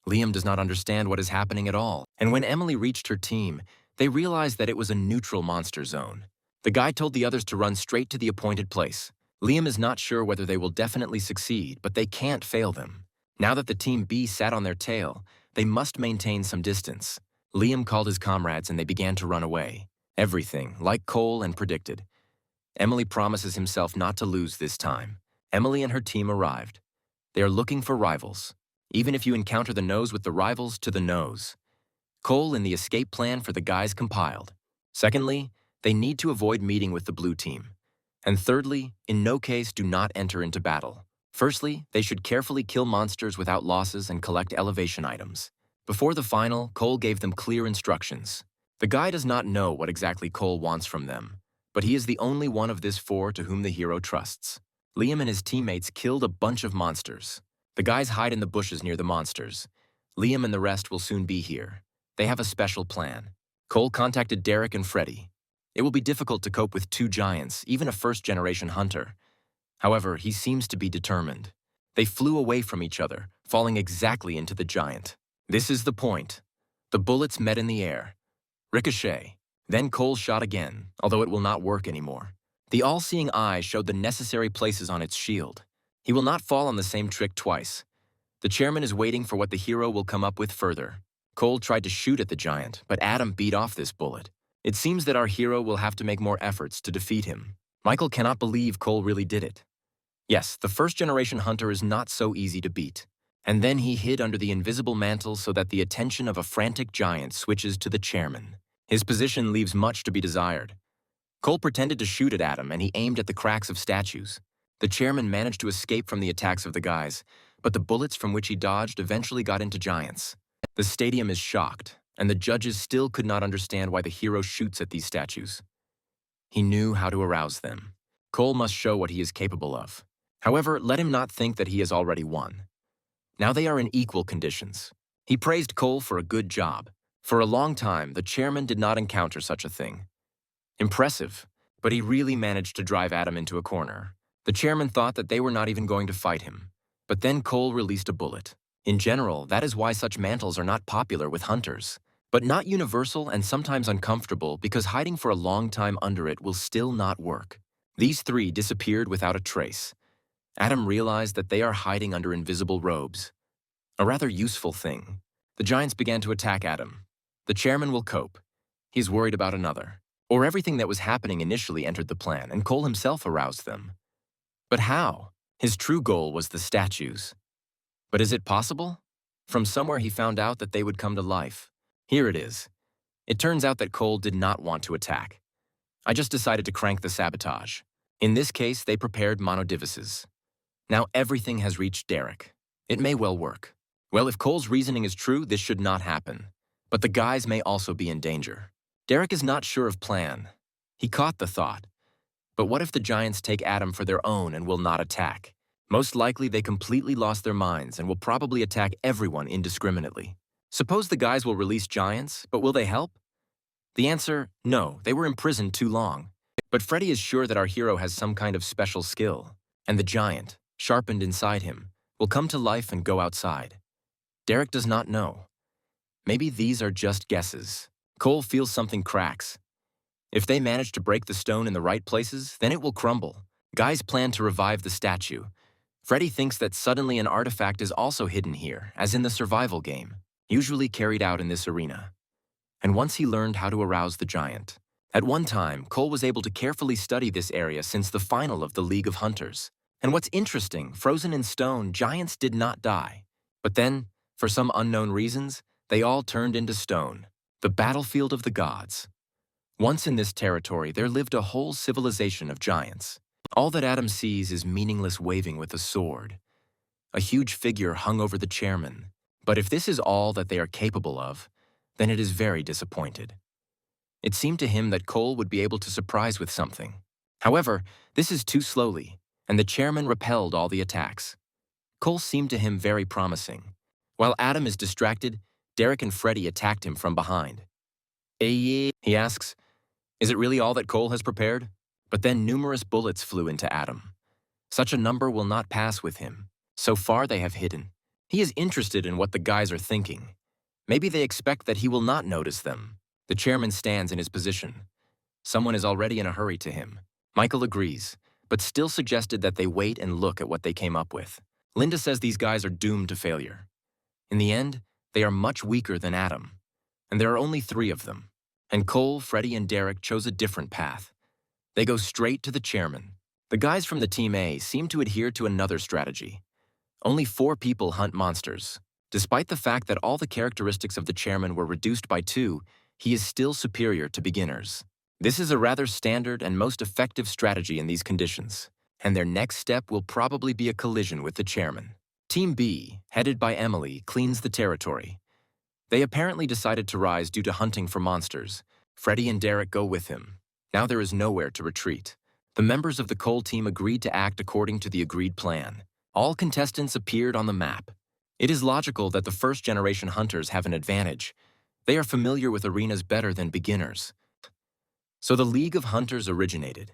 A: Liam does not understand what is happening at all, and when Emily reached her team, they realized that it was a neutral monster zone. The guy told the others to run straight to the appointed place. Liam is not sure whether they will definitely succeed, but they can't fail them. Now that the Team B sat on their tail, they must maintain some distance. Liam called his comrades and they began to run away. Everything, like Cole and predicted. Emily promises himself not to lose this time. Emily and her team arrived. They are looking for rivals. Even if you encounter the nose with the rivals, to the nose. Cole and the escape plan for the guys compiled. Secondly, they need to avoid meeting with the blue team. And thirdly, in no case do not enter into battle. Firstly, they should carefully kill monsters without losses and collect elevation items. Before the final, Cole gave them clear instructions. The guy does not know what exactly Cole wants from them, but he is the only one of this 4 to whom the hero trusts. Liam and his teammates killed a bunch of monsters. The guys hide in the bushes near the monsters. Liam and the rest will soon be here. They have a special plan. Cole contacted Derek and Freddy. It will be difficult to cope with 2 giants, even a first-generation hunter. However, he seems to be determined. They flew away from each other, falling exactly into the giant. This is the point. The bullets met in the air. Ricochet. Then Cole shot again, although it will not work anymore. The all-seeing eye showed the necessary places on its shield. He will not fall on the same trick twice. The chairman is waiting for what the hero will come up with further. Cole tried to shoot at the giant, but Adam beat off this bullet. It seems that our hero will have to make more efforts to defeat him. Michael cannot believe Cole really did it. Yes, the first-generation hunter is not so easy to beat. And then he hid under the invisible mantle so that the attention of a frantic giant switches to the chairman. His position leaves much to be desired. Cole pretended to shoot at Adam and he aimed at the cracks of statues. The chairman managed to escape from the attacks of the guys, but the bullets from which he dodged eventually got into giants. The stadium is shocked, and the judges still could not understand why the hero shoots at these statues. He knew how to arouse them. Cole must show what he is capable of. However, let him not think that he has already won. Now they are in equal conditions. He praised Cole for a good job. For a long time, the chairman did not encounter such a thing. Impressive, but he really managed to drive Adam into a corner. The chairman thought that they were not even going to fight him. But then Cole released a bullet. In general, that is why such mantles are not popular with hunters. But not universal and sometimes uncomfortable because hiding for a long time under it will still not work. These 3 disappeared without a trace. Adam realized that they are hiding under invisible robes. A rather useful thing. The giants began to attack Adam. The chairman will cope. He's worried about another. Or everything that was happening initially entered the plan, and Cole himself aroused them. But how? His true goal was the statues. But is it possible? From somewhere he found out that they would come to life. Here it is. It turns out that Cole did not want to attack. I just decided to crank the sabotage. In this case, they prepared monodivises. Now everything has reached Derek. It may well work. Well, if Cole's reasoning is true, this should not happen. But the guys may also be in danger. Derek is not sure of plan. He caught the thought. But what if the giants take Adam for their own and will not attack? Most likely they completely lost their minds and will probably attack everyone indiscriminately. Suppose the guys will release giants, but will they help? The answer, no, they were imprisoned too long. But Freddy is sure that our hero has some kind of special skill, and the giant, sharpened inside him, will come to life and go outside. Derek does not know. maybe these are just guesses. Cole feels something cracks. If they manage to break the stone in the right places, then it will crumble. Guys plan to revive the statue. Freddy thinks that suddenly an artifact is also hidden here, as in the survival game, usually carried out in this arena. And once he learned how to arouse the giant. At one time, Cole was able to carefully study this area since the final of the League of Hunters. And what's interesting, frozen in stone, giants did not die. But then, for some unknown reasons, they all turned into stone. The battlefield of the gods. Once in this territory, there lived a whole civilization of giants. All that Adam sees is meaningless waving with a sword. A huge figure hung over the chairman. But if this is all that they are capable of, then it is very disappointed. It seemed to him that Cole would be able to surprise with something. However, this is too slowly, and the chairman repelled all the attacks. Cole seemed to him very promising. While Adam is distracted, Derek and Freddy attacked him from behind. He asks, "Is it really all that Cole has prepared?" But then numerous bullets flew into Adam. Such a number will not pass with him. So far they have hidden. He is interested in what the guys are thinking. Maybe they expect that he will not notice them. The chairman stands in his position. Someone is already in a hurry to him. Michael agrees, but still suggested that they wait and look at what they came up with. Linda says these guys are doomed to failure. In the end, they are much weaker than Adam. And there are only 3 of them. And Cole, Freddy, and Derek chose a different path. They go straight to the chairman. The guys from the Team A seem to adhere to another strategy. Only 4 people hunt monsters. Despite the fact that all the characteristics of the chairman were reduced by 2, he is still superior to beginners. This is a rather standard and most effective strategy in these conditions, and their next step will probably be a collision with the chairman. Team B, headed by Emily, cleans the territory. They apparently decided to rise due to hunting for monsters. Freddy and Derek go with him. Now there is nowhere to retreat. The members of the Cole team agreed to act according to the agreed plan. All contestants appeared on the map. It is logical that the first-generation hunters have an advantage. They are familiar with arenas better than beginners. So the League of Hunters originated.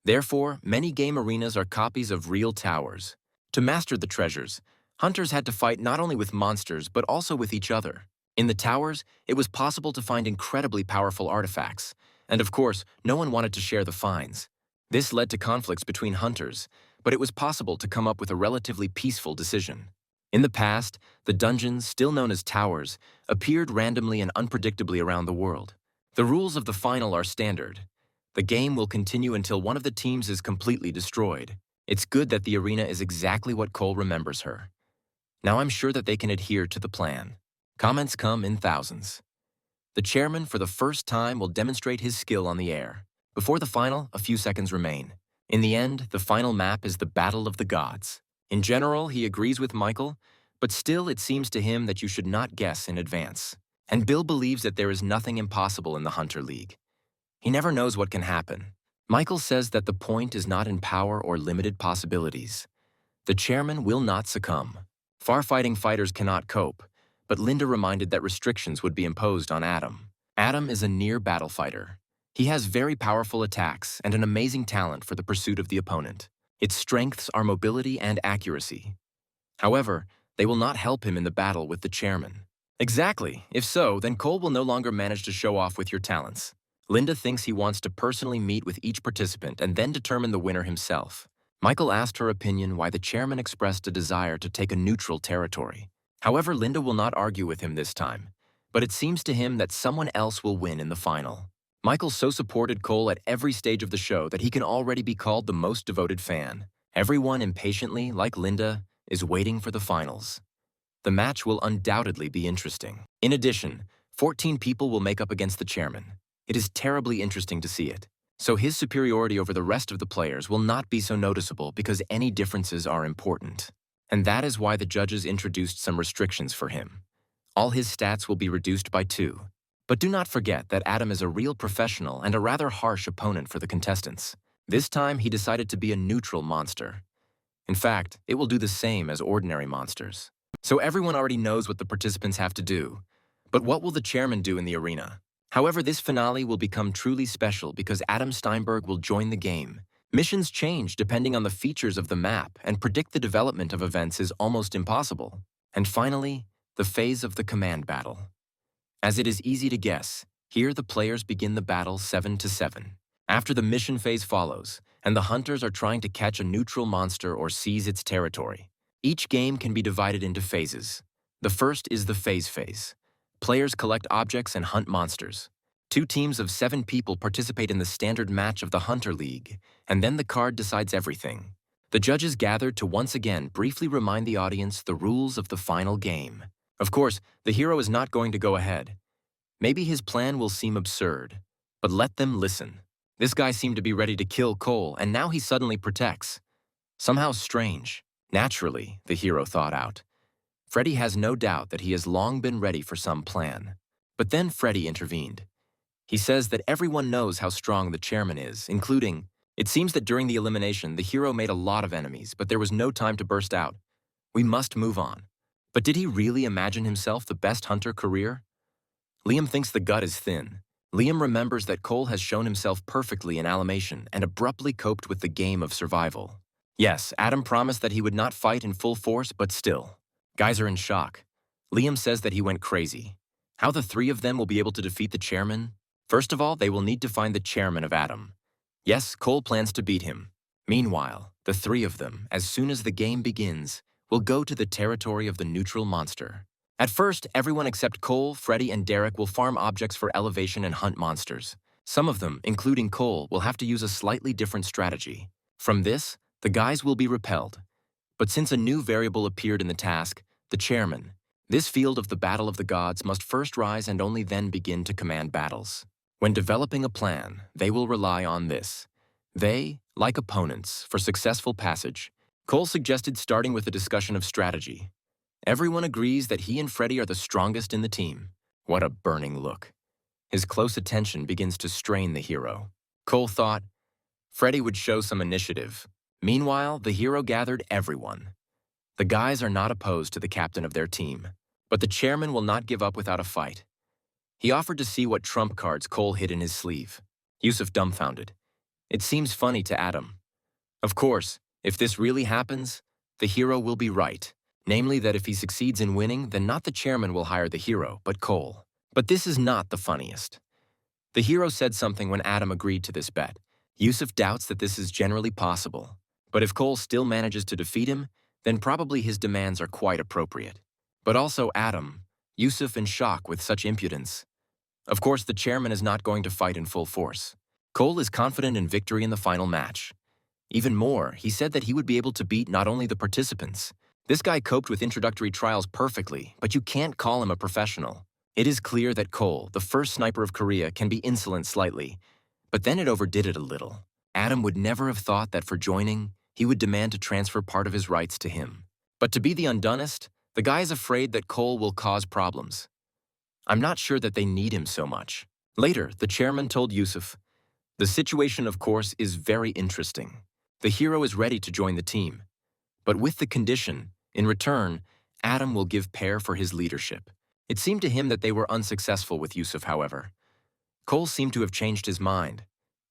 A: Therefore, many game arenas are copies of real towers. To master the treasures, hunters had to fight not only with monsters but also with each other. In the towers, it was possible to find incredibly powerful artifacts, and of course, no one wanted to share the finds. This led to conflicts between hunters, but it was possible to come up with a relatively peaceful decision. In the past, the dungeons, still known as towers, appeared randomly and unpredictably around the world. The rules of the final are standard. The game will continue until one of the teams is completely destroyed. It's good that the arena is exactly what Cole remembers her. Now I'm sure that they can adhere to the plan. Comments come in thousands. The chairman, for the first time, will demonstrate his skill on the air. Before the final, a few seconds remain. In the end, the final map is the Battle of the Gods. In general, he agrees with Michael, but still it seems to him that you should not guess in advance. And Bill believes that there is nothing impossible in the Hunter League. He never knows what can happen. Michael says that the point is not in power or limited possibilities. The chairman will not succumb. Far-fighting fighters cannot cope, but Linda reminded that restrictions would be imposed on Adam. Adam is a near-battle fighter. He has very powerful attacks and an amazing talent for the pursuit of the opponent. Its strengths are mobility and accuracy. However, they will not help him in the battle with the chairman. Exactly. If so, then Cole will no longer manage to show off with your talents. Linda thinks he wants to personally meet with each participant and then determine the winner himself. Michael asked her opinion why the chairman expressed a desire to take a neutral territory. However, Linda will not argue with him this time, but it seems to him that someone else will win in the final. Michael so supported Cole at every stage of the show that he can already be called the most devoted fan. Everyone impatiently, like Linda, is waiting for the finals. The match will undoubtedly be interesting. In addition, 14 people will make up against the chairman. It is terribly interesting to see it. So his superiority over the rest of the players will not be so noticeable because any differences are important. And that is why the judges introduced some restrictions for him. All his stats will be reduced by 2. But do not forget that Adam is a real professional and a rather harsh opponent for the contestants. This time, he decided to be a neutral monster. In fact, it will do the same as ordinary monsters. So everyone already knows what the participants have to do. But what will the chairman do in the arena? However, this finale will become truly special because Adam Steinberg will join the game. Missions change depending on the features of the map, and predict the development of events is almost impossible. And finally, the phase of the command battle. As it is easy to guess, here the players begin the battle 7-7. After the mission phase follows, and the hunters are trying to catch a neutral monster or seize its territory. Each game can be divided into phases. The first is the phase. Players collect objects and hunt monsters. 2 teams of 7 people participate in the standard match of the Hunter League, and then the card decides everything. The judges gathered to once again briefly remind the audience the rules of the final game. Of course, the hero is not going to go ahead. Maybe his plan will seem absurd, but let them listen. This guy seemed to be ready to kill Cole, and now he suddenly protects. Somehow strange. Naturally, the hero thought out. Freddy has no doubt that he has long been ready for some plan. But then Freddy intervened. He says that everyone knows how strong the chairman is, including, it seems that during the elimination, the hero made a lot of enemies, but there was no time to burst out. We must move on. But did he really imagine himself the best hunter career? Liam thinks the gut is thin. Liam remembers that Cole has shown himself perfectly in animation and abruptly coped with the game of survival. Yes, Adam promised that he would not fight in full force, but still. Guys are in shock. Liam says that he went crazy. How the 3 of them will be able to defeat the chairman? First of all, they will need to find the chairman of Adam. Yes, Cole plans to beat him. Meanwhile, the 3 of them, as soon as the game begins, will go to the territory of the neutral monster. At first, everyone except Cole, Freddy, and Derek will farm objects for elevation and hunt monsters. Some of them, including Cole, will have to use a slightly different strategy. From this, the guys will be repelled. But since a new variable appeared in the task, the chairman, this field of the Battle of the Gods must first rise and only then begin to command battles. When developing a plan, they will rely on this. They, like opponents, for successful passage. Cole suggested starting with a discussion of strategy. Everyone agrees that he and Freddy are the strongest in the team. What a burning look. His close attention begins to strain the hero. Cole thought Freddy would show some initiative. Meanwhile, the hero gathered everyone. The guys are not opposed to the captain of their team, but the chairman will not give up without a fight. He offered to see what trump cards Cole hid in his sleeve. Yusuf dumbfounded. It seems funny to Adam. Of course, if this really happens, the hero will be right. Namely that if he succeeds in winning, then not the chairman will hire the hero, but Cole. But this is not the funniest. The hero said something when Adam agreed to this bet. Yusuf doubts that this is generally possible. But if Cole still manages to defeat him, then probably his demands are quite appropriate. But also Adam, Yusuf in shock with such impudence. Of course, the chairman is not going to fight in full force. Cole is confident in victory in the final match. Even more, he said that he would be able to beat not only the participants. This guy coped with introductory trials perfectly, but you can't call him a professional. It is clear that Cole, the first sniper of Korea, can be insolent slightly, but then it overdid it a little. Adam would never have thought that for joining, he would demand to transfer part of his rights to him. But to be the undonest, the guy is afraid that Cole will cause problems. I'm not sure that they need him so much. Later, the chairman told Yusuf, the situation, of course, is very interesting. The hero is ready to join the team. But with the condition, in return, Adam will give Pear for his leadership. It seemed to him that they were unsuccessful with Yusuf, however. Cole seemed to have changed his mind.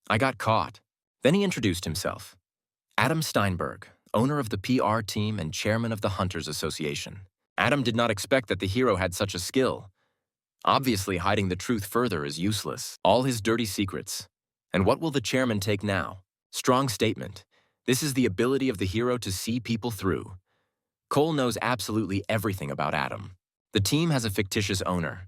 A: I got caught. Then he introduced himself. Adam Steinberg, owner of the PR team and chairman of the Hunters Association. Adam did not expect that the hero had such a skill. Obviously, hiding the truth further is useless. All his dirty secrets. And what will the chairman take now? Strong statement. This is the ability of the hero to see people through. Cole knows absolutely everything about Adam. The team has a fictitious owner.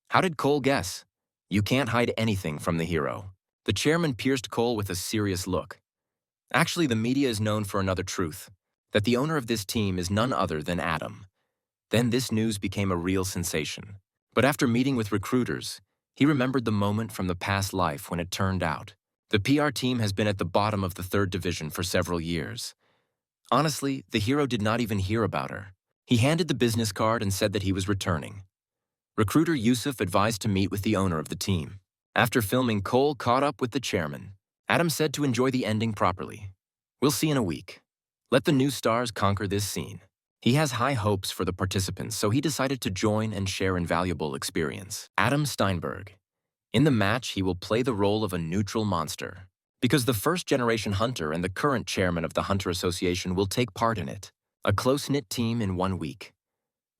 A: How did Cole guess? You can't hide anything from the hero. The chairman pierced Cole with a serious look. Actually, the media is known for another truth, that the owner of this team is none other than Adam. Then this news became a real sensation. But after meeting with recruiters, he remembered the moment from the past life when it turned out. The PR team has been at the bottom of the 3rd division for several years. Honestly, the hero did not even hear about her. He handed the business card and said that he was returning. Recruiter Yusuf advised to meet with the owner of the team. After filming, Cole caught up with the chairman. Adam said to enjoy the ending properly. We'll see in a week. Let the new stars conquer this scene. He has high hopes for the participants, so he decided to join and share invaluable experience. Adam Steinberg. In the match, he will play the role of a neutral monster, because the first-generation hunter and the current chairman of the Hunter Association will take part in it. A close-knit team in 1 week.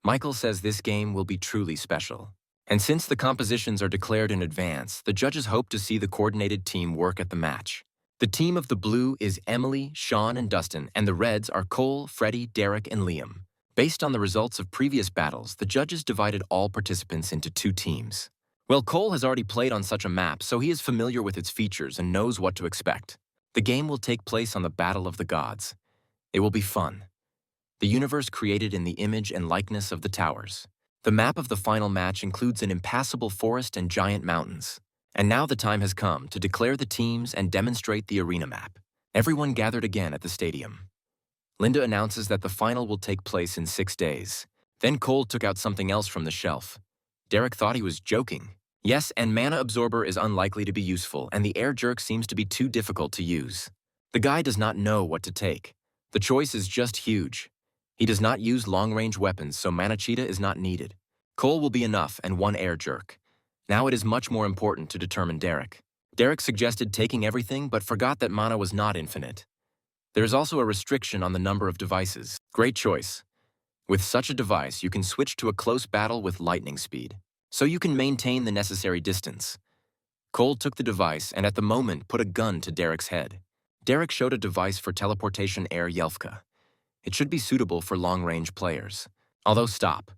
A: Michael says this game will be truly special. And since the compositions are declared in advance, the judges hope to see the coordinated team work at the match. The team of the blue is Emily, Sean, and Dustin, and the reds are Cole, Freddie, Derek, and Liam. Based on the results of previous battles, the judges divided all participants into 2 teams. Well, Cole has already played on such a map, so he is familiar with its features and knows what to expect. The game will take place on the Battle of the Gods. It will be fun. The universe created in the image and likeness of the towers. The map of the final match includes an impassable forest and giant mountains. And now the time has come to declare the teams and demonstrate the arena map. Everyone gathered again at the stadium. Linda announces that the final will take place in 6 days. Then Cole took out something else from the shelf. Derek thought he was joking. Yes, and Mana Absorber is unlikely to be useful, and the air jerk seems to be too difficult to use. The guy does not know what to take. The choice is just huge. He does not use long-range weapons, so Mana Cheetah is not needed. Cole will be enough and 1 air jerk. Now it is much more important to determine Derek. Derek suggested taking everything but forgot that mana was not infinite. There is also a restriction on the number of devices. Great choice. With such a device, you can switch to a close battle with lightning speed, so you can maintain the necessary distance. Cole took the device and at the moment put a gun to Derek's head. Derek showed a device for teleportation air Yelfka. It should be suitable for long-range players. Although stop.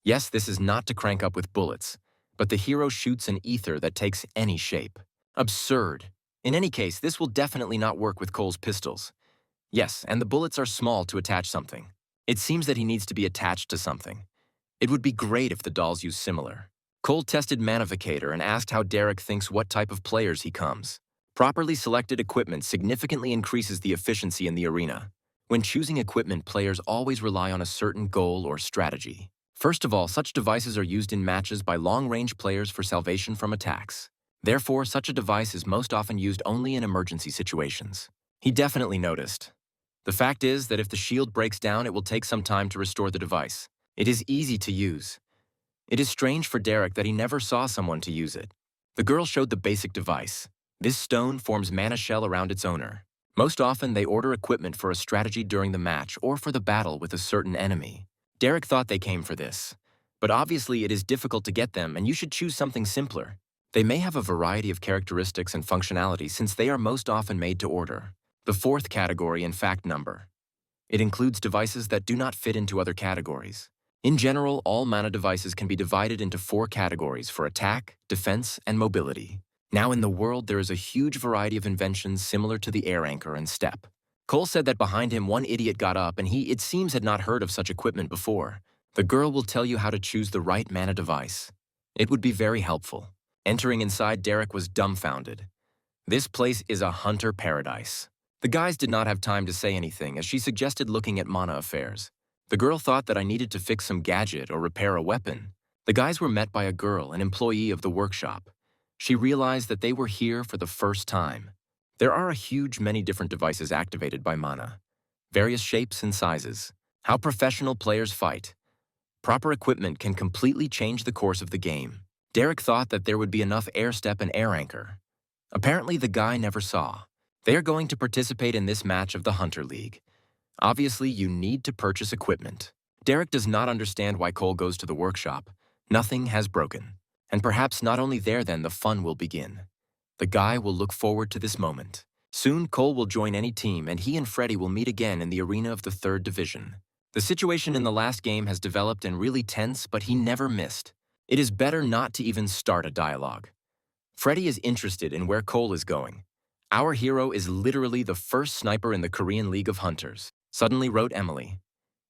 A: Yes, this is not to crank up with bullets, but the hero shoots an ether that takes any shape. Absurd. In any case, this will definitely not work with Cole's pistols. Yes, and the bullets are small to attach something. It seems that he needs to be attached to something. It would be great if the dolls use similar. Cole tested Manificator and asked how Derek thinks what type of players he comes. Properly selected equipment significantly increases the efficiency in the arena. When choosing equipment, players always rely on a certain goal or strategy. First of all, such devices are used in matches by long-range players for salvation from attacks. Therefore, such a device is most often used only in emergency situations. He definitely noticed. The fact is that if the shield breaks down, it will take some time to restore the device. It is easy to use. It is strange for Derek that he never saw someone to use it. The girl showed the basic device. This stone forms mana shell around its owner. Most often, they order equipment for a strategy during the match or for the battle with a certain enemy. Derek thought they came for this. But obviously, it is difficult to get them, and you should choose something simpler. They may have a variety of characteristics and functionality since they are most often made to order. The 4th category in fact number. It includes devices that do not fit into other categories. In general, all mana devices can be divided into 4 categories for attack, defense, and mobility. Now in the world, there is a huge variety of inventions similar to the air anchor and step. Cole said that behind him one idiot got up and he, it seems, had not heard of such equipment before. The girl will tell you how to choose the right mana device. It would be very helpful. Entering inside, Derek was dumbfounded. This place is a hunter paradise. The guys did not have time to say anything as she suggested looking at mana affairs. The girl thought that I needed to fix some gadget or repair a weapon. The guys were met by a girl, an employee of the workshop. She realized that they were here for the first time. There are a huge many different devices activated by mana. Various shapes and sizes. How professional players fight. Proper equipment can completely change the course of the game. Derek thought that there would be enough air step and air anchor. Apparently the guy never saw. They are going to participate in this match of the Hunter League. Obviously, you need to purchase equipment. Derek does not understand why Cole goes to the workshop. Nothing has broken. And perhaps not only there then the fun will begin. The guy will look forward to this moment. Soon Cole will join any team and he and Freddie will meet again in the arena of the 3rd division. The situation in the last game has developed and really tense, but he never missed. It is better not to even start a dialogue. Freddie is interested in where Cole is going. Our hero is literally the first sniper in the Korean League of Hunters, suddenly wrote Emily.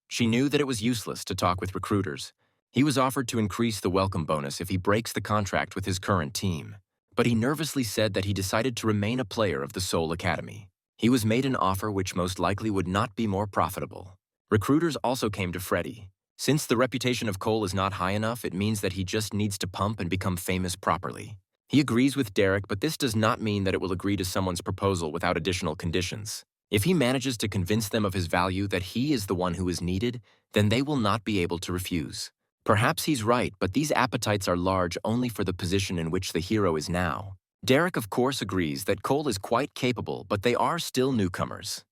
A: She knew that it was useless to talk with recruiters. He was offered to increase the welcome bonus if he breaks the contract with his current team. But he nervously said that he decided to remain a player of the Seoul Academy. He was made an offer which most likely would not be more profitable. Recruiters also came to Freddie. Since the reputation of Cole is not high enough, it means that he just needs to pump and become famous properly. He agrees with Derek, but this does not mean that it will agree to someone's proposal without additional conditions. If he manages to convince them of his value that he is the one who is needed, then they will not be able to refuse. Perhaps he's right, but these appetites are large only for the position in which the hero is now. Derek, of course, agrees that Cole is quite capable, but they are still newcomers.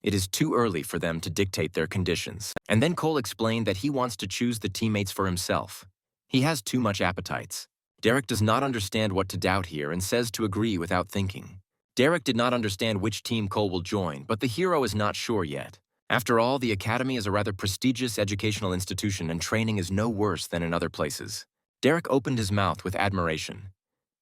A: It is too early for them to dictate their conditions. And then Cole explained that he wants to choose the teammates for himself. He has too much appetites. Derek does not understand what to doubt here and says to agree without thinking. Derek did not understand which team Cole will join, but the hero is not sure yet. After all, the academy is a rather prestigious educational institution and training is no worse than in other places. Derek opened his mouth with admiration.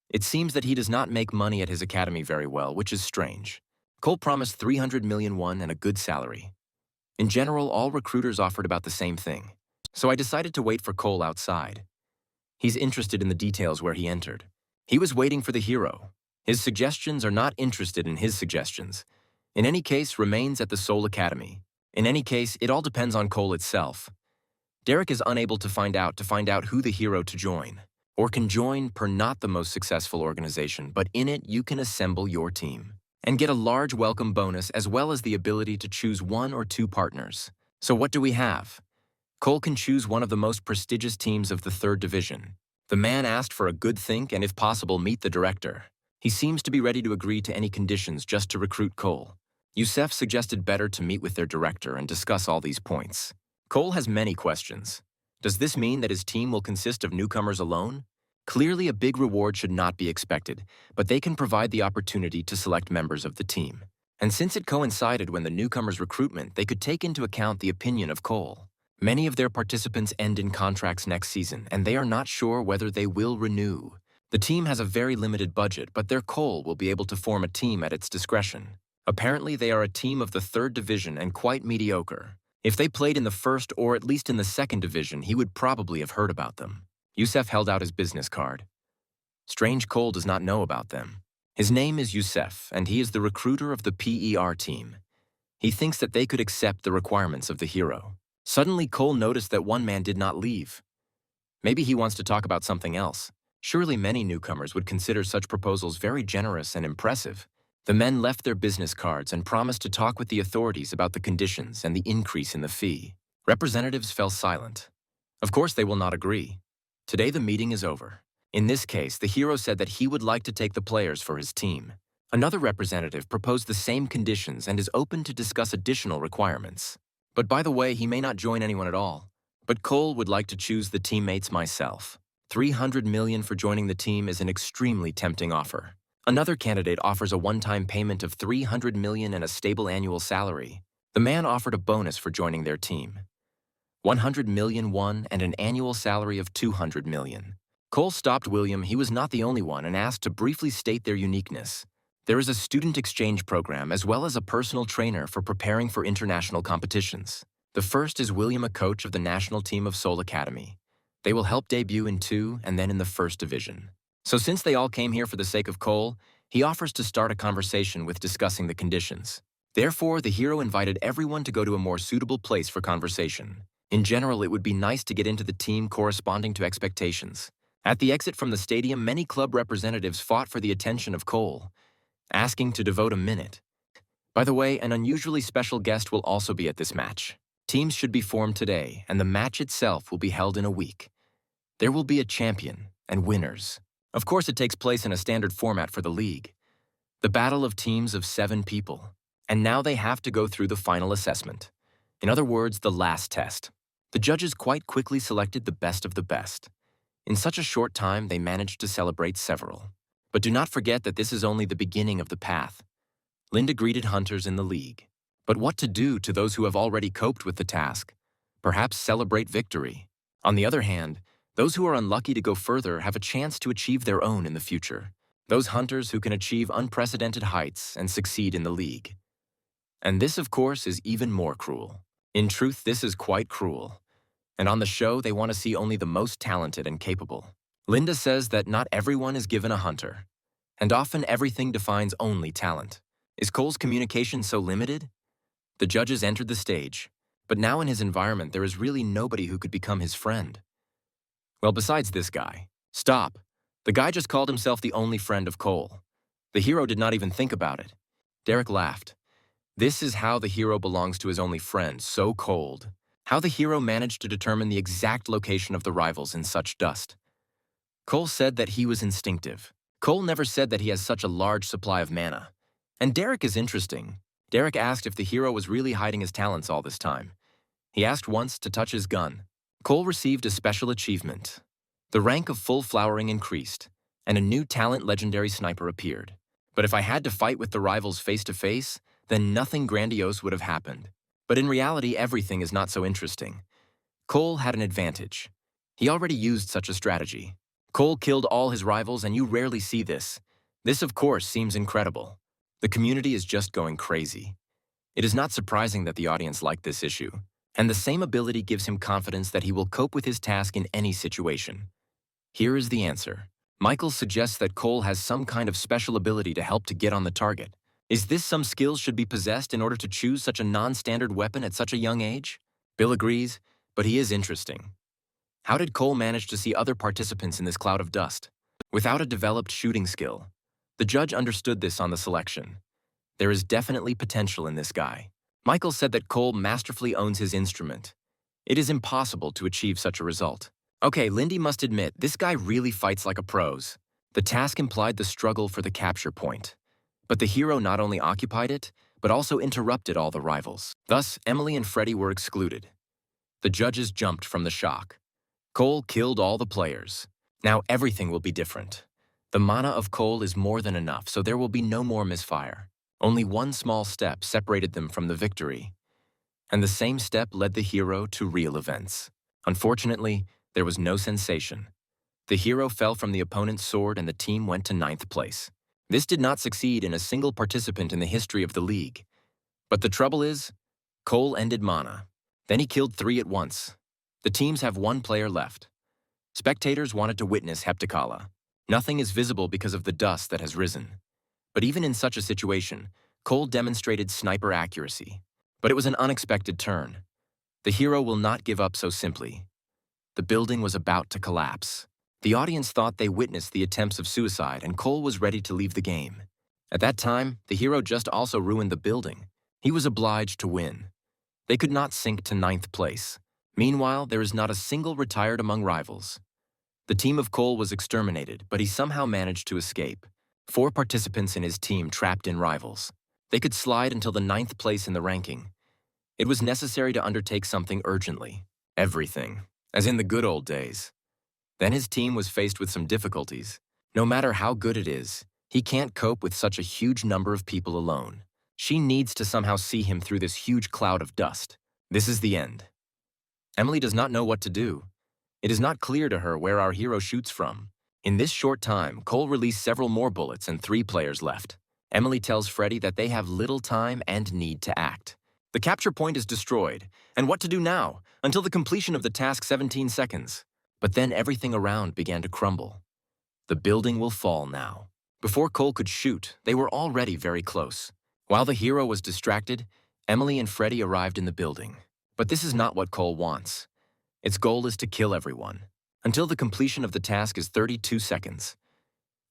A: It seems that he does not make money at his academy very well, which is strange. Cole promised 300 million won and a good salary. In general, all recruiters offered about the same thing. So I decided to wait for Cole outside. He's interested in the details where he entered. He was waiting for the hero. His suggestions are not interested in his suggestions. In any case, remains at the Seoul Academy. In any case, it all depends on Cole itself. Derek is unable to find out who the hero to join, or can join per not the most successful organization, but in it you can assemble your team and get a large welcome bonus as well as the ability to choose 1 or 2 partners. So what do we have? Cole can choose one of the most prestigious teams of the 3rd division. The man asked for a good think and if possible meet the director. He seems to be ready to agree to any conditions just to recruit Cole. Youssef suggested better to meet with their director and discuss all these points. Cole has many questions. Does this mean that his team will consist of newcomers alone? Clearly, a big reward should not be expected, but they can provide the opportunity to select members of the team. And since it coincided when the newcomers' recruitment, they could take into account the opinion of Cole. Many of their participants end in contracts next season, and they are not sure whether they will renew. The team has a very limited budget, but their Cole will be able to form a team at its discretion. Apparently, they are a team of the 3rd division and quite mediocre. If they played in the 1st or at least in the 2nd division, he would probably have heard about them. Youssef held out his business card. Strange Cole does not know about them. His name is Youssef, and he is the recruiter of the PER team. He thinks that they could accept the requirements of the hero. Suddenly, Cole noticed that one man did not leave. Maybe he wants to talk about something else. Surely many newcomers would consider such proposals very generous and impressive. The men left their business cards and promised to talk with the authorities about the conditions and the increase in the fee. Representatives fell silent. Of course, they will not agree. Today the meeting is over. In this case, the hero said that he would like to take the players for his team. Another representative proposed the same conditions and is open to discuss additional requirements. But by the way, he may not join anyone at all. But Cole would like to choose the teammates myself. 300 million for joining the team is an extremely tempting offer. Another candidate offers a one-time payment of 300 million and a stable annual salary. The man offered a bonus for joining their team. 100 million won and an annual salary of 200 million. Cole stopped William, he was not the only one, and asked to briefly state their uniqueness. There is a student exchange program as well as a personal trainer for preparing for international competitions. The first is William, a coach of the national team of Seoul Academy. They will help debut in 2 and then in the 1st division. So since they all came here for the sake of Cole, he offers to start a conversation with discussing the conditions. Therefore, the hero invited everyone to go to a more suitable place for conversation. In general, it would be nice to get into the team corresponding to expectations. At the exit from the stadium, many club representatives fought for the attention of Cole, asking to devote a minute. By the way, an unusually special guest will also be at this match. Teams should be formed today, and the match itself will be held in a week. There will be a champion and winners. Of course, it takes place in a standard format for the league. The battle of teams of 7 people. And now they have to go through the final assessment. In other words, the last test. The judges quite quickly selected the best of the best. In such a short time, they managed to celebrate several. But do not forget that this is only the beginning of the path. Linda greeted hunters in the league. But what to do to those who have already coped with the task? Perhaps celebrate victory. On the other hand, those who are unlucky to go further have a chance to achieve their own in the future. Those hunters who can achieve unprecedented heights and succeed in the league. And this, of course, is even more cruel. In truth, this is quite cruel. And on the show, they want to see only the most talented and capable. Linda says that not everyone is given a hunter. And often everything defines only talent. Is Cole's communication so limited? The judges entered the stage. But now in his environment, there is really nobody who could become his friend. Well, besides this guy. Stop. The guy just called himself the only friend of Cole. The hero did not even think about it. Derek laughed. This is how the hero belongs to his only friend, so cold. How the hero managed to determine the exact location of the rivals in such dust. Cole said that he was instinctive. Cole never said that he has such a large supply of mana. And Derek is interesting. Derek asked if the hero was really hiding his talents all this time. He asked once to touch his gun. Cole received a special achievement. The rank of full flowering increased, and a new talent legendary sniper appeared. But if I had to fight with the rivals face to face, then nothing grandiose would have happened. But in reality, everything is not so interesting. Cole had an advantage. He already used such a strategy. Cole killed all his rivals, and you rarely see this. This, of course, seems incredible. The community is just going crazy. It is not surprising that the audience liked this issue, and the same ability gives him confidence that he will cope with his task in any situation. Here is the answer. Michael suggests that Cole has some kind of special ability to help to get on the target. Is this some skills should be possessed in order to choose such a non-standard weapon at such a young age? Bill agrees, but he is interesting. How did Cole manage to see other participants in this cloud of dust? Without a developed shooting skill. The judge understood this on the selection. There is definitely potential in this guy. Michael said that Cole masterfully owns his instrument. It is impossible to achieve such a result. Okay, Lindy must admit, this guy really fights like a pros. The task implied the struggle for the capture point. But the hero not only occupied it, but also interrupted all the rivals. Thus, Emily and Freddie were excluded. The judges jumped from the shock. Cole killed all the players. Now everything will be different. The mana of Cole is more than enough, so there will be no more misfire. Only one small step separated them from the victory. And the same step led the hero to real events. Unfortunately, there was no sensation. The hero fell from the opponent's sword and the team went to 9th place. This did not succeed in a single participant in the history of the league. But the trouble is, Cole ended mana. Then he killed 3 at once. The teams have 1 player left. Spectators wanted to witness Heptakala. Nothing is visible because of the dust that has risen. But even in such a situation, Cole demonstrated sniper accuracy. But it was an unexpected turn. The hero will not give up so simply. The building was about to collapse. The audience thought they witnessed the attempts of suicide, and Cole was ready to leave the game. At that time, the hero just also ruined the building. He was obliged to win. They could not sink to 9th place. Meanwhile, there is not a single retired among rivals. The team of Cole was exterminated, but he somehow managed to escape. 4 participants in his team trapped in rivals. They could slide until the 9th place in the ranking. It was necessary to undertake something urgently. Everything, as in the good old days. Then his team was faced with some difficulties. No matter how good it is, he can't cope with such a huge number of people alone. She needs to somehow see him through this huge cloud of dust. This is the end. Emily does not know what to do. It is not clear to her where our hero shoots from. In this short time, Cole released several more bullets and 3 players left. Emily tells Freddie that they have little time and need to act. The capture point is destroyed, and what to do now, until the completion of the task 17 seconds. But then everything around began to crumble. The building will fall now. Before Cole could shoot, they were already very close. While the hero was distracted, Emily and Freddie arrived in the building. But this is not what Cole wants. Its goal is to kill everyone, until the completion of the task is 32 seconds.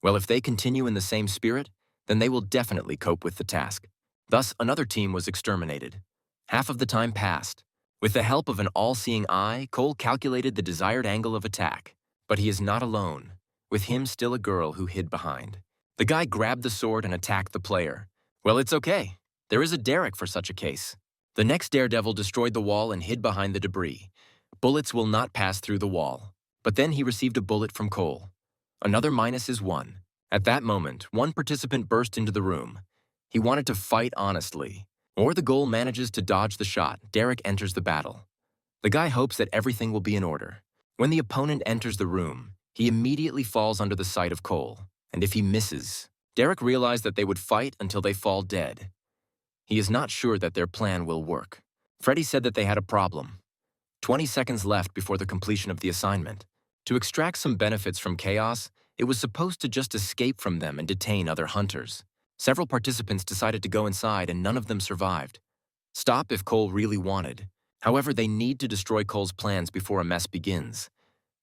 A: Well, if they continue in the same spirit, then they will definitely cope with the task. Thus, another team was exterminated. Half of the time passed. With the help of an all-seeing eye, Cole calculated the desired angle of attack. But he is not alone, with him still a girl who hid behind. The guy grabbed the sword and attacked the player. Well, it's okay. There is a Derek for such a case. The next daredevil destroyed the wall and hid behind the debris. Bullets will not pass through the wall. But then he received a bullet from Cole. Another minus is 1. At that moment, one participant burst into the room. He wanted to fight honestly. Or the goal manages to dodge the shot. Derek enters the battle. The guy hopes that everything will be in order. When the opponent enters the room, he immediately falls under the sight of Cole. And if he misses, Derek realized that they would fight until they fall dead. He is not sure that their plan will work. Freddie said that they had a problem. 20 seconds left before the completion of the assignment. To extract some benefits from chaos, it was supposed to just escape from them and detain other hunters. Several participants decided to go inside and none of them survived. Stop if Cole really wanted. However, they need to destroy Cole's plans before a mess begins.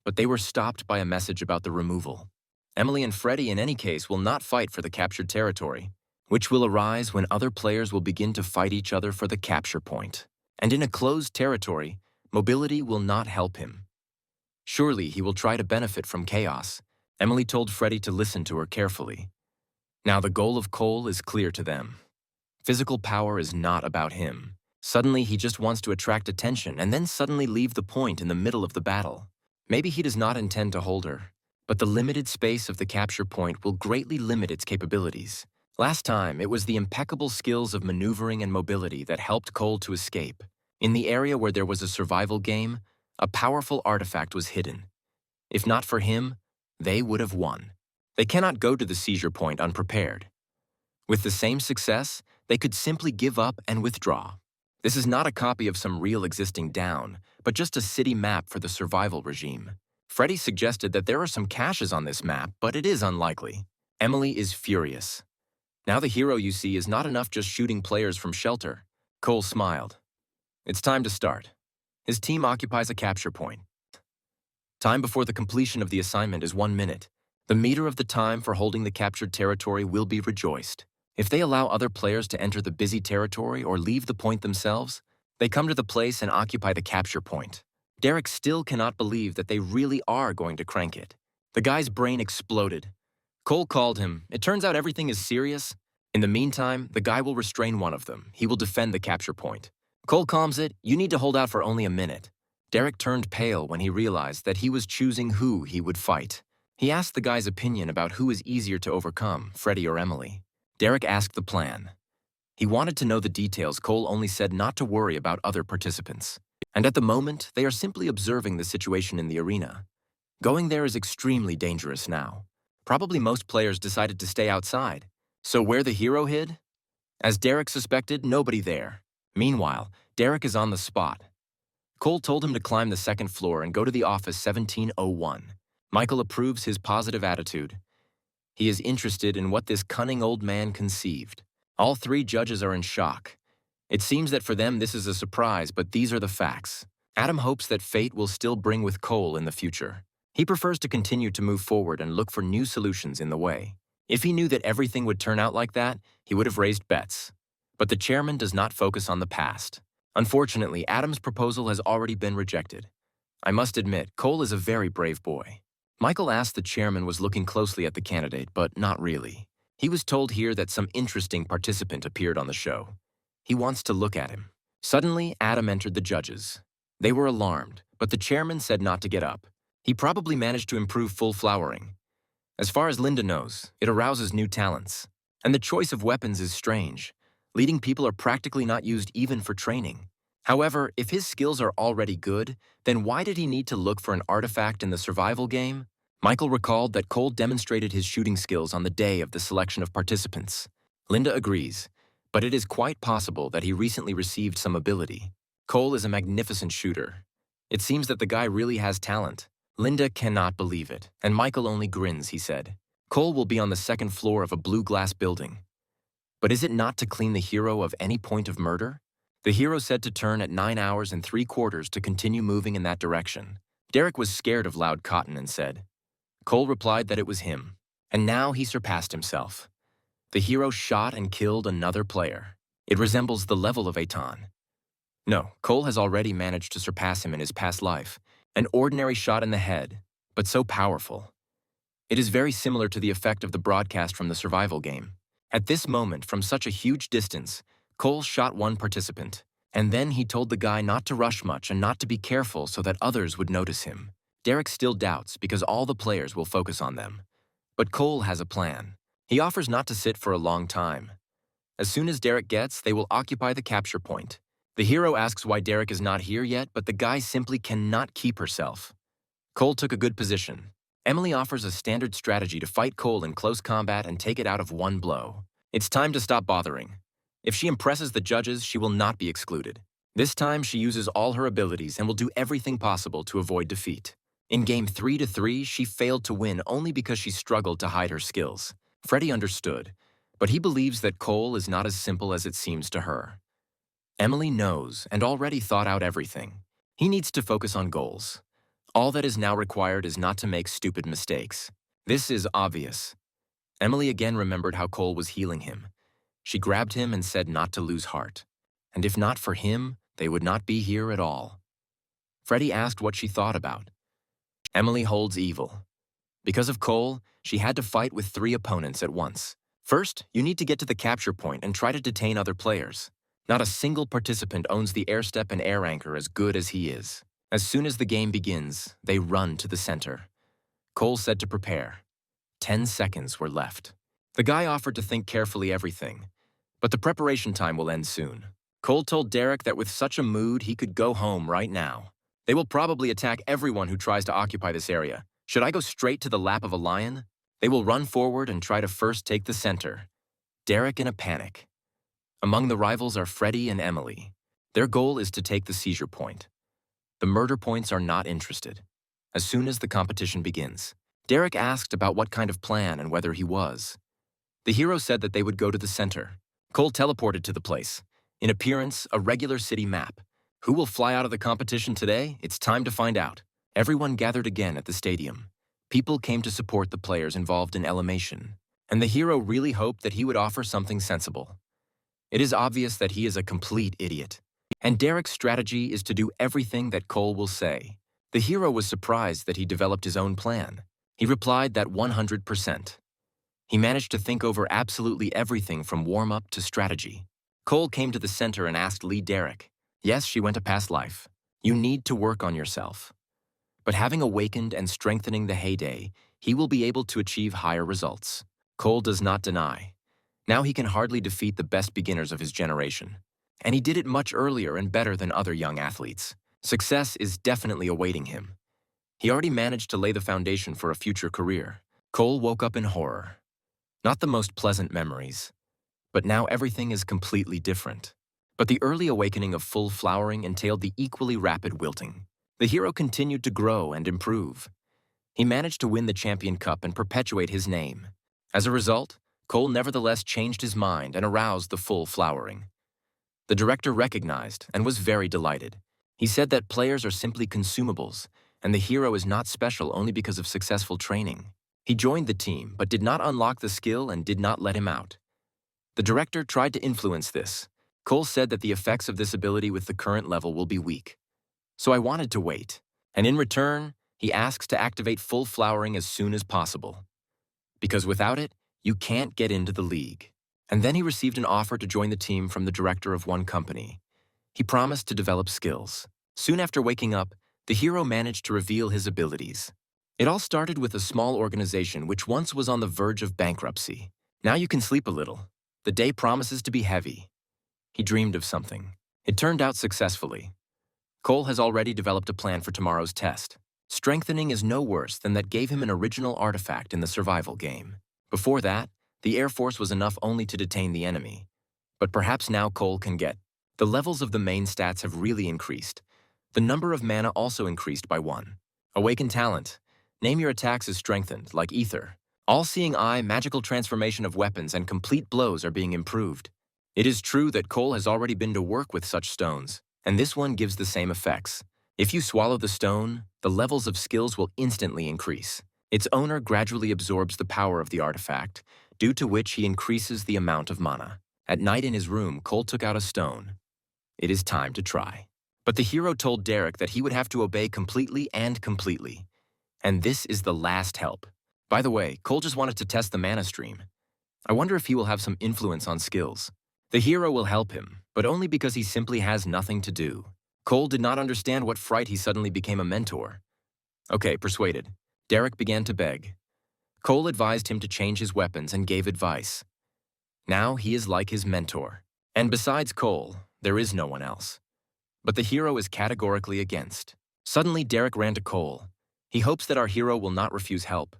A: But they were stopped by a message about the removal. Emily and Freddie, in any case, will not fight for the captured territory, which will arise when other players will begin to fight each other for the capture point. And in a closed territory, mobility will not help him. Surely he will try to benefit from chaos. Emily told Freddie to listen to her carefully. Now the goal of Cole is clear to them. Physical power is not about him. Suddenly he just wants to attract attention and then suddenly leave the point in the middle of the battle. Maybe he does not intend to hold her, but the limited space of the capture point will greatly limit its capabilities. Last time, it was the impeccable skills of maneuvering and mobility that helped Cole to escape. In the area where there was a survival game, a powerful artifact was hidden. If not for him, they would have won. They cannot go to the seizure point unprepared. With the same success, they could simply give up and withdraw. This is not a copy of some real existing down, but just a city map for the survival regime. Freddy suggested that there are some caches on this map, but it is unlikely. Emily is furious. Now the hero you see is not enough just shooting players from shelter. Cole smiled. It's time to start. His team occupies a capture point. Time before the completion of the assignment is 1 minute. The meter of the time for holding the captured territory will be rejoiced. If they allow other players to enter the busy territory or leave the point themselves, they come to the place and occupy the capture point. Derek still cannot believe that they really are going to crank it. The guy's brain exploded. Cole called him. It turns out everything is serious. In the meantime, the guy will restrain one of them. He will defend the capture point. Cole calms it. You need to hold out for only a minute. Derek turned pale when he realized that he was choosing who he would fight. He asked the guy's opinion about who is easier to overcome, Freddy or Emily. Derek asked the plan. He wanted to know the details. Cole only said not to worry about other participants. And at the moment, they are simply observing the situation in the arena. Going there is extremely dangerous now. Probably most players decided to stay outside. So where the hero hid? As Derek suspected, nobody there. Meanwhile, Derek is on the spot. Cole told him to climb the second floor and go to the office 1701. Michael approves his positive attitude. He is interested in what this cunning old man conceived. All 3 judges are in shock. It seems that for them this is a surprise, but these are the facts. Adam hopes that fate will still bring with Cole in the future. He prefers to continue to move forward and look for new solutions in the way. If he knew that everything would turn out like that, he would have raised bets. But the chairman does not focus on the past. Unfortunately, Adam's proposal has already been rejected. I must admit, Cole is a very brave boy. Michael asked the chairman was looking closely at the candidate, but not really. He was told here that some interesting participant appeared on the show. He wants to look at him. Suddenly, Adam entered the judges. They were alarmed, but the chairman said not to get up. He probably managed to improve full flowering. As far as Linda knows, it arouses new talents. And the choice of weapons is strange. Leading people are practically not used even for training. However, if his skills are already good, then why did he need to look for an artifact in the survival game? Michael recalled that Cole demonstrated his shooting skills on the day of the selection of participants. Linda agrees, but it is quite possible that he recently received some ability. Cole is a magnificent shooter. It seems that the guy really has talent. Linda cannot believe it, and Michael only grins, he said. Cole will be on the second floor of a blue glass building. But is it not to clean the hero of any point of murder? The hero said to turn at 9 hours and 3/4 to continue moving in that direction. Derek was scared of Loud Cotton and said. Cole replied that it was him, and now he surpassed himself. The hero shot and killed another player. It resembles the level of Aton. No, Cole has already managed to surpass him in his past life. An ordinary shot in the head, but so powerful. It is very similar to the effect of the broadcast from the survival game. At this moment, from such a huge distance, Cole shot one participant, and then he told the guy not to rush much and not to be careful so that others would notice him. Derek still doubts because all the players will focus on them. But Cole has a plan. He offers not to sit for a long time. As soon as Derek gets, they will occupy the capture point. The hero asks why Derek is not here yet, but the guy simply cannot keep herself. Cole took a good position. Emily offers a standard strategy to fight Cole in close combat and take it out of one blow. It's time to stop bothering. If she impresses the judges, she will not be excluded. This time, she uses all her abilities and will do everything possible to avoid defeat. In game 3-3, she failed to win only because she struggled to hide her skills. Freddy understood, but he believes that Cole is not as simple as it seems to her. Emily knows and already thought out everything. He needs to focus on goals. All that is now required is not to make stupid mistakes. This is obvious. Emily again remembered how Cole was healing him. She grabbed him and said not to lose heart. And if not for him, they would not be here at all. Freddy asked what she thought about. Emily holds evil. Because of Cole, she had to fight with 3 opponents at once. First, you need to get to the capture point and try to detain other players. Not a single participant owns the airstep and air anchor as good as he is. As soon as the game begins, they run to the center. Cole said to prepare. 10 seconds were left. The guy offered to think carefully everything, but the preparation time will end soon. Cole told Derek that with such a mood, he could go home right now. They will probably attack everyone who tries to occupy this area. Should I go straight to the lap of a lion? They will run forward and try to first take the center. Derek in a panic. Among the rivals are Freddie and Emily. Their goal is to take the seizure point. The murder points are not interested. As soon as the competition begins, Derek asked about what kind of plan and whether he was. The hero said that they would go to the center. Cole teleported to the place. In appearance, a regular city map. Who will fly out of the competition today? It's time to find out. Everyone gathered again at the stadium. People came to support the players involved in elimination, and the hero really hoped that he would offer something sensible. It is obvious that he is a complete idiot, and Derek's strategy is to do everything that Cole will say. The hero was surprised that he developed his own plan. He replied that 100%. He managed to think over absolutely everything from warm-up to strategy. Cole came to the center and asked Lee Derek, "Yes, she went a past life. You need to work on yourself." But having awakened and strengthening the heyday, he will be able to achieve higher results. Cole does not deny. Now he can hardly defeat the best beginners of his generation. And he did it much earlier and better than other young athletes. Success is definitely awaiting him. He already managed to lay the foundation for a future career. Cole woke up in horror. Not the most pleasant memories. But now everything is completely different. But the early awakening of full flowering entailed the equally rapid wilting. The hero continued to grow and improve. He managed to win the Champion Cup and perpetuate his name. As a result, Cole nevertheless changed his mind and aroused the full flowering. The director recognized and was very delighted. He said that players are simply consumables, and the hero is not special only because of successful training. He joined the team, but did not unlock the skill and did not let him out. The director tried to influence this. Cole said that the effects of this ability with the current level will be weak. So I wanted to wait, and in return, he asks to activate full flowering as soon as possible. Because without it, you can't get into the league. And then he received an offer to join the team from the director of one company. He promised to develop skills. Soon after waking up, the hero managed to reveal his abilities. It all started with a small organization which once was on the verge of bankruptcy. Now you can sleep a little. The day promises to be heavy. He dreamed of something. It turned out successfully. Cole has already developed a plan for tomorrow's test. Strengthening is no worse than that gave him an original artifact in the survival game. Before that, the Air Force was enough only to detain the enemy. But perhaps now Cole can get. The levels of the main stats have really increased. The number of mana also increased by 1. Awaken talent. Name your attacks as strengthened, like Ether. All-seeing eye, magical transformation of weapons, and complete blows are being improved. It is true that Cole has already been to work with such stones, and this one gives the same effects. If you swallow the stone, the levels of skills will instantly increase. Its owner gradually absorbs the power of the artifact, due to which he increases the amount of mana. At night in his room, Cole took out a stone. It is time to try. But the hero told Derek that he would have to obey completely and completely. And this is the last help. By the way, Cole just wanted to test the mana stream. I wonder if he will have some influence on skills. The hero will help him, but only because he simply has nothing to do. Cole did not understand what fright he suddenly became a mentor. Okay, persuaded. Derek began to beg. Cole advised him to change his weapons and gave advice. Now he is like his mentor. And besides Cole, there is no one else. But the hero is categorically against. Suddenly, Derek ran to Cole. He hopes that our hero will not refuse help.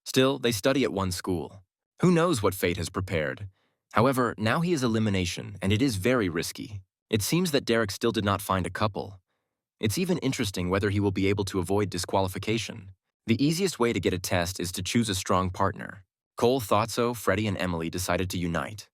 A: Still, they study at one school. Who knows what fate has prepared? However, now he is elimination, and it is very risky. It seems that Derek still did not find a couple. It's even interesting whether he will be able to avoid disqualification. The easiest way to get a test is to choose a strong partner. Cole thought so. Freddie and Emily decided to unite.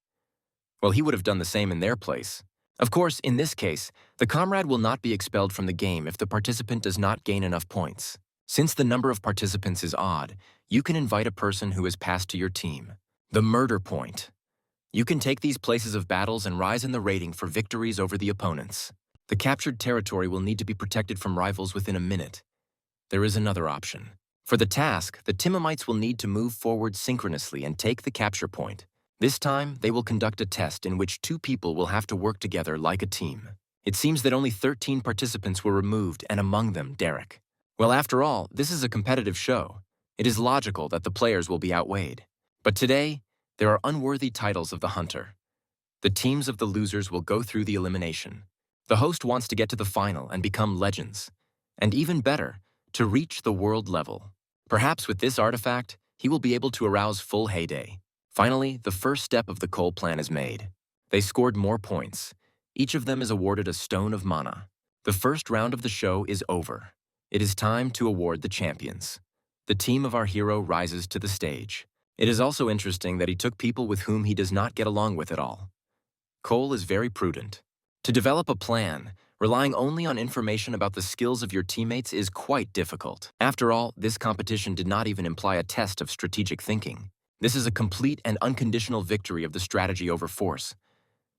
A: Well, he would have done the same in their place. Of course, in this case, the comrade will not be expelled from the game if the participant does not gain enough points. Since the number of participants is odd, you can invite a person who has passed to your team. The murder point. You can take these places of battles and rise in the rating for victories over the opponents. The captured territory will need to be protected from rivals within a minute. There is another option. For the task, the Timamites will need to move forward synchronously and take the capture point. This time, they will conduct a test in which 2 people will have to work together like a team. It seems that only 13 participants were removed, and among them, Derek. Well, after all, this is a competitive show. It is logical that the players will be outweighed. But today, there are unworthy titles of the hunter. The teams of the losers will go through the elimination. The host wants to get to the final and become legends. And even better, to reach the world level. Perhaps with this artifact, he will be able to arouse full heyday. Finally, the first step of the Cole plan is made. They scored more points. Each of them is awarded a stone of mana. The first round of the show is over. It is time to award the champions. The team of our hero rises to the stage. It is also interesting that he took people with whom he does not get along with at all. Cole is very prudent. To develop a plan, relying only on information about the skills of your teammates is quite difficult. After all, this competition did not even imply a test of strategic thinking. This is a complete and unconditional victory of the strategy over force.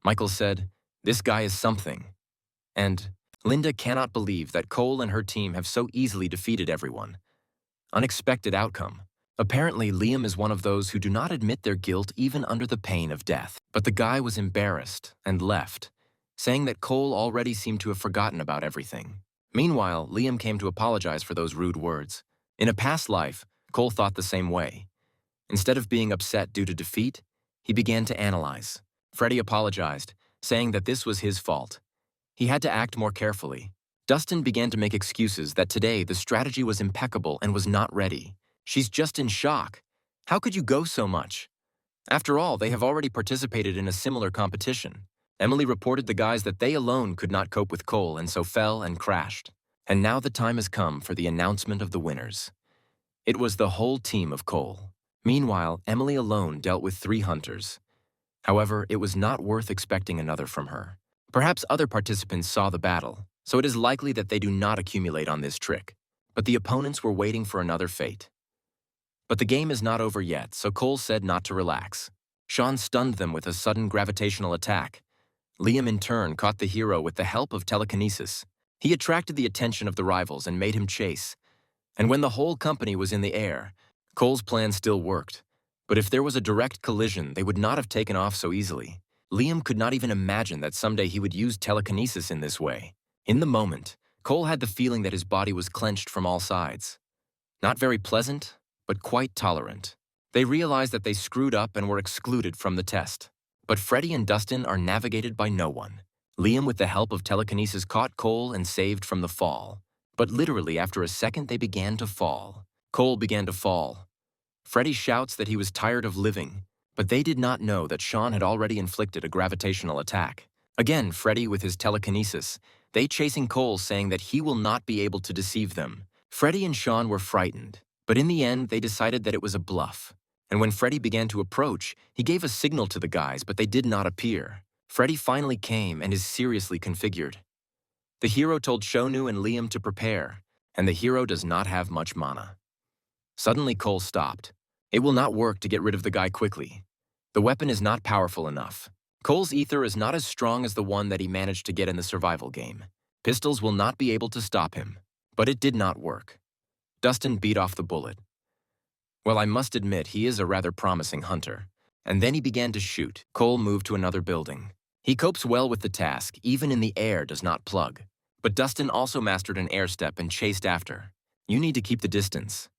A: Michael said, "This guy is something." And Linda cannot believe that Cole and her team have so easily defeated everyone. Unexpected outcome. Apparently, Liam is one of those who do not admit their guilt even under the pain of death. But the guy was embarrassed and left, saying that Cole already seemed to have forgotten about everything. Meanwhile, Liam came to apologize for those rude words. In a past life, Cole thought the same way. Instead of being upset due to defeat, he began to analyze. Freddie apologized, saying that this was his fault. He had to act more carefully. Dustin began to make excuses that today the strategy was impeccable and was not ready. She's just in shock. How could you go so much? After all, they have already participated in a similar competition. Emily reported the guys that they alone could not cope with Cole and so fell and crashed. And now the time has come for the announcement of the winners. It was the whole team of Cole. Meanwhile, Emily alone dealt with 3 hunters. However, it was not worth expecting another from her. Perhaps other participants saw the battle, so it is likely that they do not accumulate on this trick. But the opponents were waiting for another fate. But the game is not over yet, so Cole said not to relax. Sean stunned them with a sudden gravitational attack. Liam in turn caught the hero with the help of telekinesis. He attracted the attention of the rivals and made him chase. And when the whole company was in the air, Cole's plan still worked. But if there was a direct collision, they would not have taken off so easily. Liam could not even imagine that someday he would use telekinesis in this way. In the moment, Cole had the feeling that his body was clenched from all sides. Not very pleasant, but quite tolerant. They realized that they screwed up and were excluded from the test. But Freddie and Dustin are navigated by no one. Liam, with the help of telekinesis, caught Cole and saved from the fall. But literally after a second, they began to fall. Cole began to fall. Freddie shouts that he was tired of living, but they did not know that Sean had already inflicted a gravitational attack. Again, Freddie with his telekinesis, they chasing Cole, saying that he will not be able to deceive them. Freddie and Sean were frightened. But in the end, they decided that it was a bluff. And when Freddie began to approach, he gave a signal to the guys, but they did not appear. Freddie finally came and is seriously configured. The hero told Shonu and Liam to prepare, and the hero does not have much mana. Suddenly, Cole stopped. It will not work to get rid of the guy quickly. The weapon is not powerful enough. Cole's ether is not as strong as the one that he managed to get in the survival game. Pistols will not be able to stop him. But it did not work. Dustin beat off the bullet. Well, I must admit, he is a rather promising hunter. And then he began to shoot. Cole moved to another building. He copes well with the task, even in the air does not plug. But Dustin also mastered an air step and chased after. You need to keep the distance.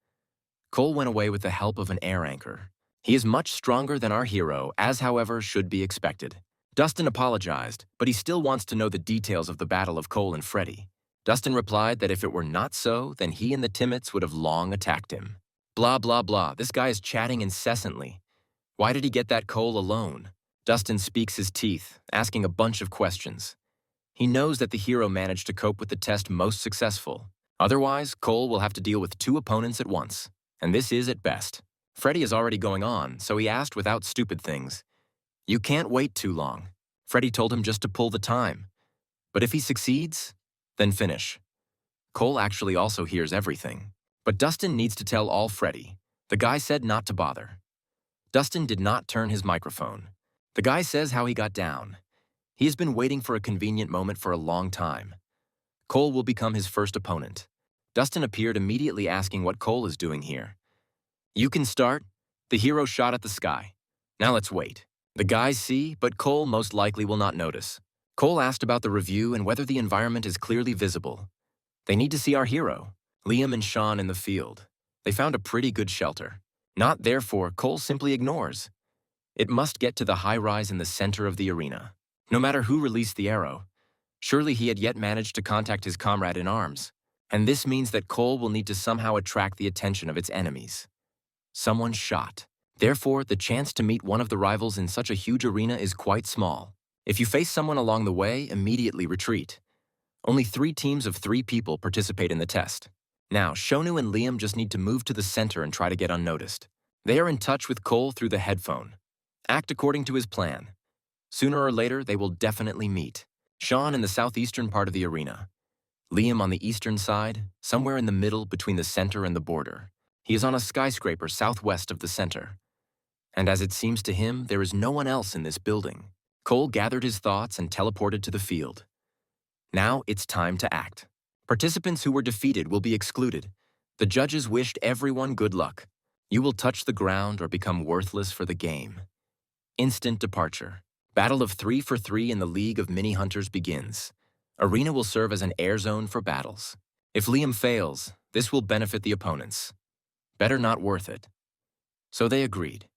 A: Cole went away with the help of an air anchor. He is much stronger than our hero, as however should be expected. Dustin apologized, but he still wants to know the details of the battle of Cole and Freddie. Dustin replied that if it were not so, then he and the Timmets would have long attacked him. Blah, blah, blah. This guy is chatting incessantly. Why did he get that Cole alone? Dustin speaks his teeth, asking a bunch of questions. He knows that the hero managed to cope with the test most successful. Otherwise, Cole will have to deal with 2 opponents at once. And this is at best. Freddie is already going on, so he asked without stupid things. You can't wait too long. Freddie told him just to pull the time. But if he succeeds, then finish. Cole actually also hears everything. But Dustin needs to tell all Freddie. The guy said not to bother. Dustin did not turn his microphone. The guy says how he got down. He has been waiting for a convenient moment for a long time. Cole will become his first opponent. Dustin appeared immediately asking what Cole is doing here. You can start. The hero shot at the sky. Now let's wait. The guys see, but Cole most likely will not notice. Cole asked about the review and whether the environment is clearly visible. They need to see our hero, Liam and Sean in the field. They found a pretty good shelter. Not therefore, Cole simply ignores. It must get to the high rise in the center of the arena. No matter who released the arrow, surely he had yet managed to contact his comrade in arms. And this means that Cole will need to somehow attract the attention of its enemies. Someone shot. Therefore, the chance to meet one of the rivals in such a huge arena is quite small. If you face someone along the way, immediately retreat. Only 3 teams of 3 people participate in the test. Now, Shonu and Liam just need to move to the center and try to get unnoticed. They are in touch with Cole through the headphone. Act according to his plan. Sooner or later, they will definitely meet. Sean in the southeastern part of the arena. Liam on the eastern side, somewhere in the middle between the center and the border. He is on a skyscraper southwest of the center. And as it seems to him, there is no one else in this building. Cole gathered his thoughts and teleported to the field. Now it's time to act. Participants who were defeated will be excluded. The judges wished everyone good luck. You will touch the ground or become worthless for the game. Instant departure. Battle of 3 for 3 in the League of Mini Hunters begins. Arena will serve as an air zone for battles. If Liam fails, this will benefit the opponents. Better not worth it. So they agreed.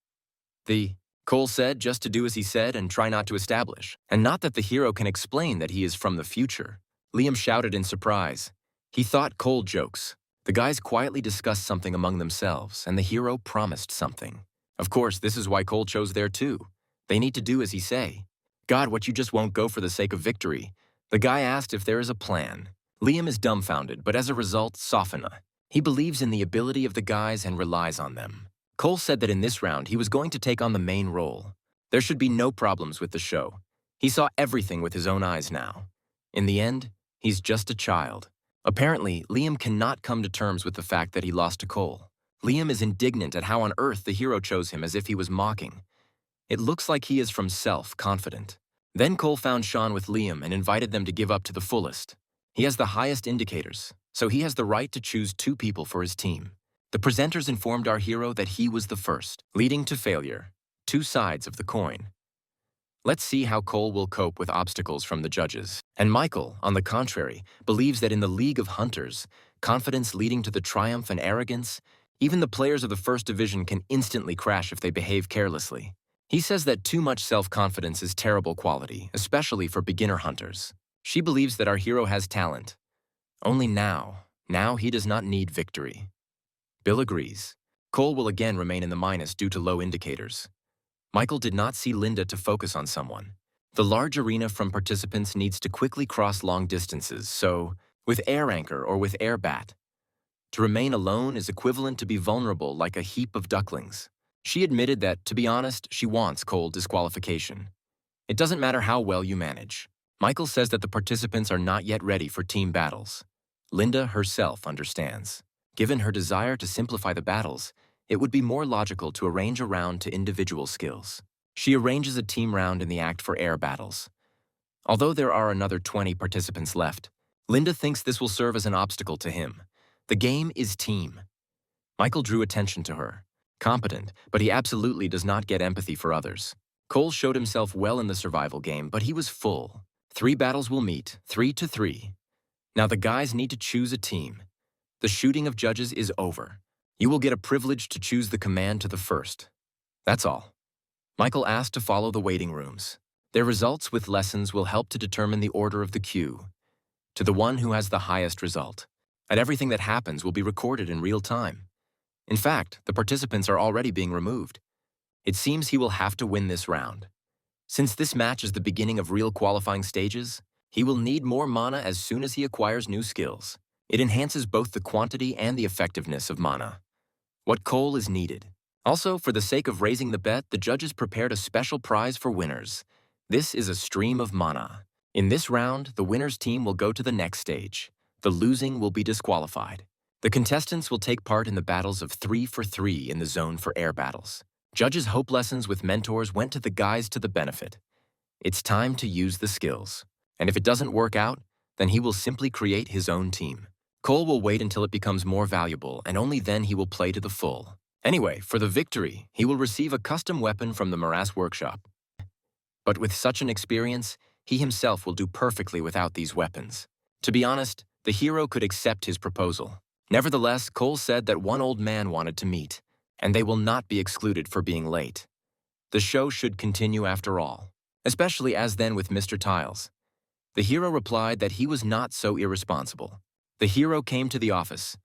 A: Cole said just to do as he said and try not to establish, and not that the hero can explain that he is from the future. Liam shouted in surprise. He thought Cole jokes. The guys quietly discussed something among themselves, and the hero promised something. Of course, this is why Cole chose there too. They need to do as he say. God, what you just won't go for the sake of victory. The guy asked if there is a plan. Liam is dumbfounded, but as a result, softened. He believes in the ability of the guys and relies on them. Cole said that in this round, he was going to take on the main role. There should be no problems with the show. He saw everything with his own eyes now. In the end, he's just a child. Apparently, Liam cannot come to terms with the fact that he lost to Cole. Liam is indignant at how on earth the hero chose him as if he was mocking. It looks like he is from self-confident. Then Cole found Sean with Liam and invited them to give up to the fullest. He has the highest indicators, so he has the right to choose 2 people for his team. The presenters informed our hero that he was the first, leading to failure. 2 sides of the coin. Let's see how Cole will cope with obstacles from the judges. And Michael, on the contrary, believes that in the League of Hunters, confidence leading to the triumph and arrogance, even the players of the first division can instantly crash if they behave carelessly. He says that too much self-confidence is terrible quality, especially for beginner hunters. She believes that our hero has talent. Only now he does not need victory. Bill agrees. Cole will again remain in the minus due to low indicators. Michael did not see Linda to focus on someone. The large arena from participants needs to quickly cross long distances, so with air anchor or with air bat. To remain alone is equivalent to be vulnerable like a heap of ducklings. She admitted that, to be honest, she wants Cole disqualification. It doesn't matter how well you manage. Michael says that the participants are not yet ready for team battles. Linda herself understands. Given her desire to simplify the battles, it would be more logical to arrange a round to individual skills. She arranges a team round in the act for air battles. Although there are another 20 participants left, Linda thinks this will serve as an obstacle to him. The game is team. Michael drew attention to her. Competent, but he absolutely does not get empathy for others. Cole showed himself well in the survival game, but he was full. 3 battles will meet, 3 to 3. Now the guys need to choose a team. The shooting of judges is over. You will get a privilege to choose the command to the first. That's all. Michael asked to follow the waiting rooms. Their results with lessons will help to determine the order of the queue. To the one who has the highest result. And everything that happens will be recorded in real time. In fact, the participants are already being removed. It seems he will have to win this round. Since this match is the beginning of real qualifying stages, he will need more mana as soon as he acquires new skills. It enhances both the quantity and the effectiveness of mana. What Cole is needed. Also, for the sake of raising the bet, the judges prepared a special prize for winners. This is a stream of mana. In this round, the winner's team will go to the next stage. The losing will be disqualified. The contestants will take part in the battles of 3 for 3 in the zone for air battles. Judges' hope lessons with mentors went to the guys to the benefit. It's time to use the skills. And if it doesn't work out, then he will simply create his own team. Cole will wait until it becomes more valuable, and only then he will play to the full. Anyway, for the victory, he will receive a custom weapon from the Morass Workshop. But with such an experience, he himself will do perfectly without these weapons. To be honest, the hero could accept his proposal. Nevertheless, Cole said that one old man wanted to meet, and they will not be excluded for being late. The show should continue after all, especially as then with Mr. Tiles. The hero replied that he was not so irresponsible. The hero came to the office.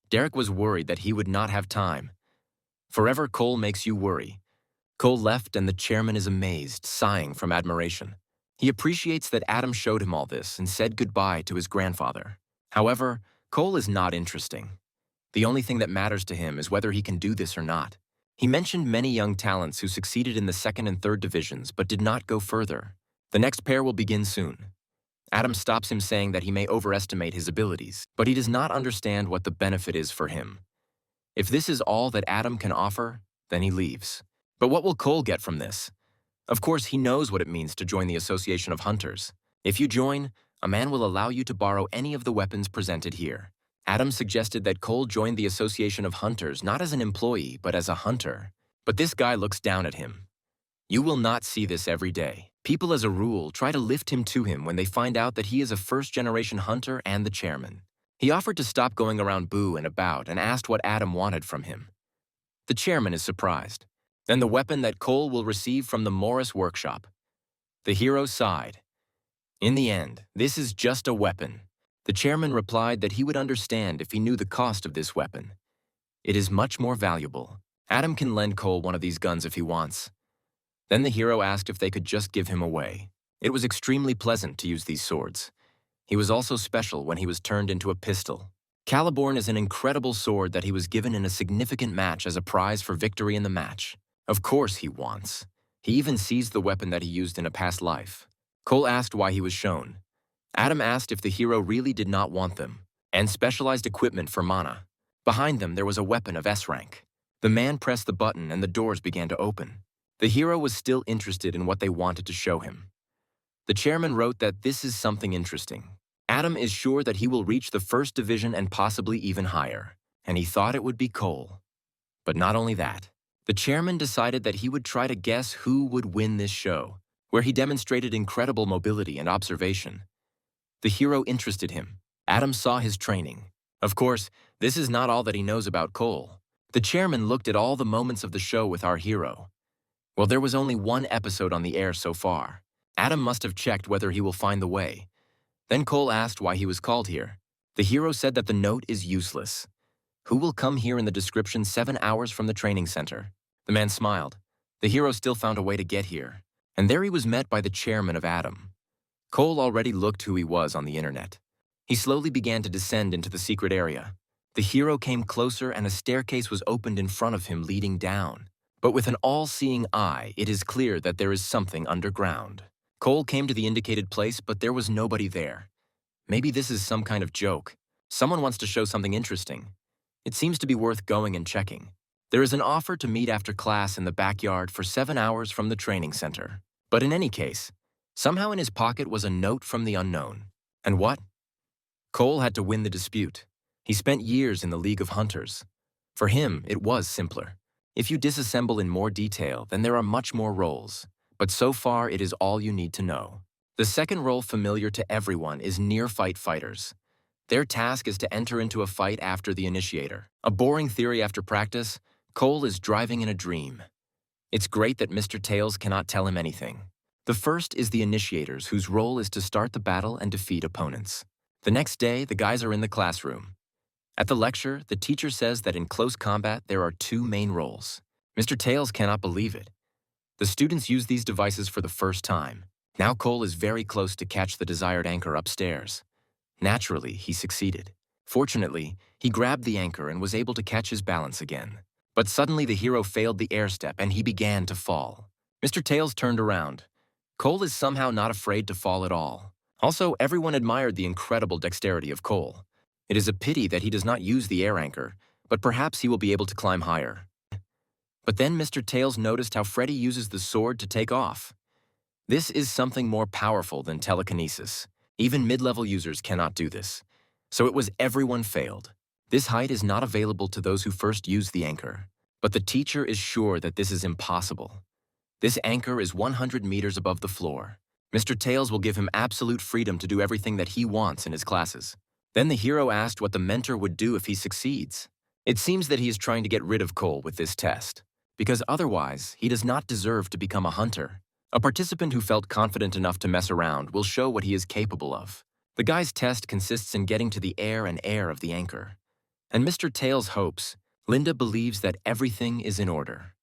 A: Derek was worried that he would not have time. Forever Cole makes you worry. Cole left and the chairman is amazed, sighing from admiration. He appreciates that Adam showed him all this and said goodbye to his grandfather. However, Cole is not interesting. The only thing that matters to him is whether he can do this or not. He mentioned many young talents who succeeded in the second and third divisions but did not go further. The next pair will begin soon. Adam stops him saying that he may overestimate his abilities, but he does not understand what the benefit is for him. If this is all that Adam can offer, then he leaves. But what will Cole get from this? Of course, he knows what it means to join the Association of Hunters. If you join, a man will allow you to borrow any of the weapons presented here. Adam suggested that Cole join the Association of Hunters not as an employee, but as a hunter. But this guy looks down at him. You will not see this every day. People, as a rule, try to lift him to him when they find out that he is a first-generation hunter and the chairman. He offered to stop going around boo and about and asked what Adam wanted from him. The chairman is surprised. Then the weapon that Cole will receive from the Morris workshop. The hero sighed. In the end, this is just a weapon. The chairman replied that he would understand if he knew the cost of this weapon. It is much more valuable. Adam can lend Cole one of these guns if he wants. Then the hero asked if they could just give him away. It was extremely pleasant to use these swords. He was also special when he was turned into a pistol. Caliborn is an incredible sword that he was given in a significant match as a prize for victory in the match. Of course he wants. He even seized the weapon that he used in a past life. Cole asked why he was shown. Adam asked if the hero really did not want them, and specialized equipment for mana. Behind them there was a weapon of S rank. The man pressed the button and the doors began to open. The hero was still interested in what they wanted to show him. The chairman wrote that this is something interesting. Adam is sure that he will reach the first division and possibly even higher, and he thought it would be Cole. But not only that. The chairman decided that he would try to guess who would win this show, where he demonstrated incredible mobility and observation. The hero interested him. Adam saw his training. Of course, this is not all that he knows about Cole. The chairman looked at all the moments of the show with our hero. Well, there was only one episode on the air so far. Adam must have checked whether he will find the way. Then Cole asked why he was called here. The hero said that the note is useless. Who will come here in the description 7 hours from the training center? The man smiled. The hero still found a way to get here. And there he was met by the chairman of Adam. Cole already looked who he was on the internet. He slowly began to descend into the secret area. The hero came closer and a staircase was opened in front of him leading down. But with an all-seeing eye, it is clear that there is something underground. Cole came to the indicated place, but there was nobody there. Maybe this is some kind of joke. Someone wants to show something interesting. It seems to be worth going and checking. There is an offer to meet after class in the backyard for 7 hours from the training center. But in any case, somehow in his pocket was a note from the unknown. And what? Cole had to win the dispute. He spent years in the League of Hunters. For him, it was simpler. If you disassemble in more detail, then there are much more roles. But so far, it is all you need to know. The second role familiar to everyone is near-fight fighters. Their task is to enter into a fight after the initiator. A boring theory after practice, Cole is driving in a dream. It's great that Mr. Tails cannot tell him anything. The first is the initiators, whose role is to start the battle and defeat opponents. The next day, the guys are in the classroom. At the lecture, the teacher says that in close combat, there are 2 main roles. Mr. Tails cannot believe it. The students use these devices for the first time. Now Cole is very close to catch the desired anchor upstairs. Naturally, he succeeded. Fortunately, he grabbed the anchor and was able to catch his balance again. But suddenly the hero failed the air step and he began to fall. Mr. Tails turned around. Cole is somehow not afraid to fall at all. Also, everyone admired the incredible dexterity of Cole. It is a pity that he does not use the air anchor, but perhaps he will be able to climb higher. But then Mr. Tails noticed how Freddy uses the sword to take off. This is something more powerful than telekinesis. Even mid-level users cannot do this. So it was everyone failed. This height is not available to those who first use the anchor. But the teacher is sure that this is impossible. This anchor is 100 meters above the floor. Mr. Tails will give him absolute freedom to do everything that he wants in his classes. Then the hero asked what the mentor would do if he succeeds. It seems that he is trying to get rid of Cole with this test, because otherwise he does not deserve to become a hunter. A participant who felt confident enough to mess around will show what he is capable of. The guy's test consists in getting to the air and air of the anchor. And Mr. Tails hopes, Linda believes that everything is in order.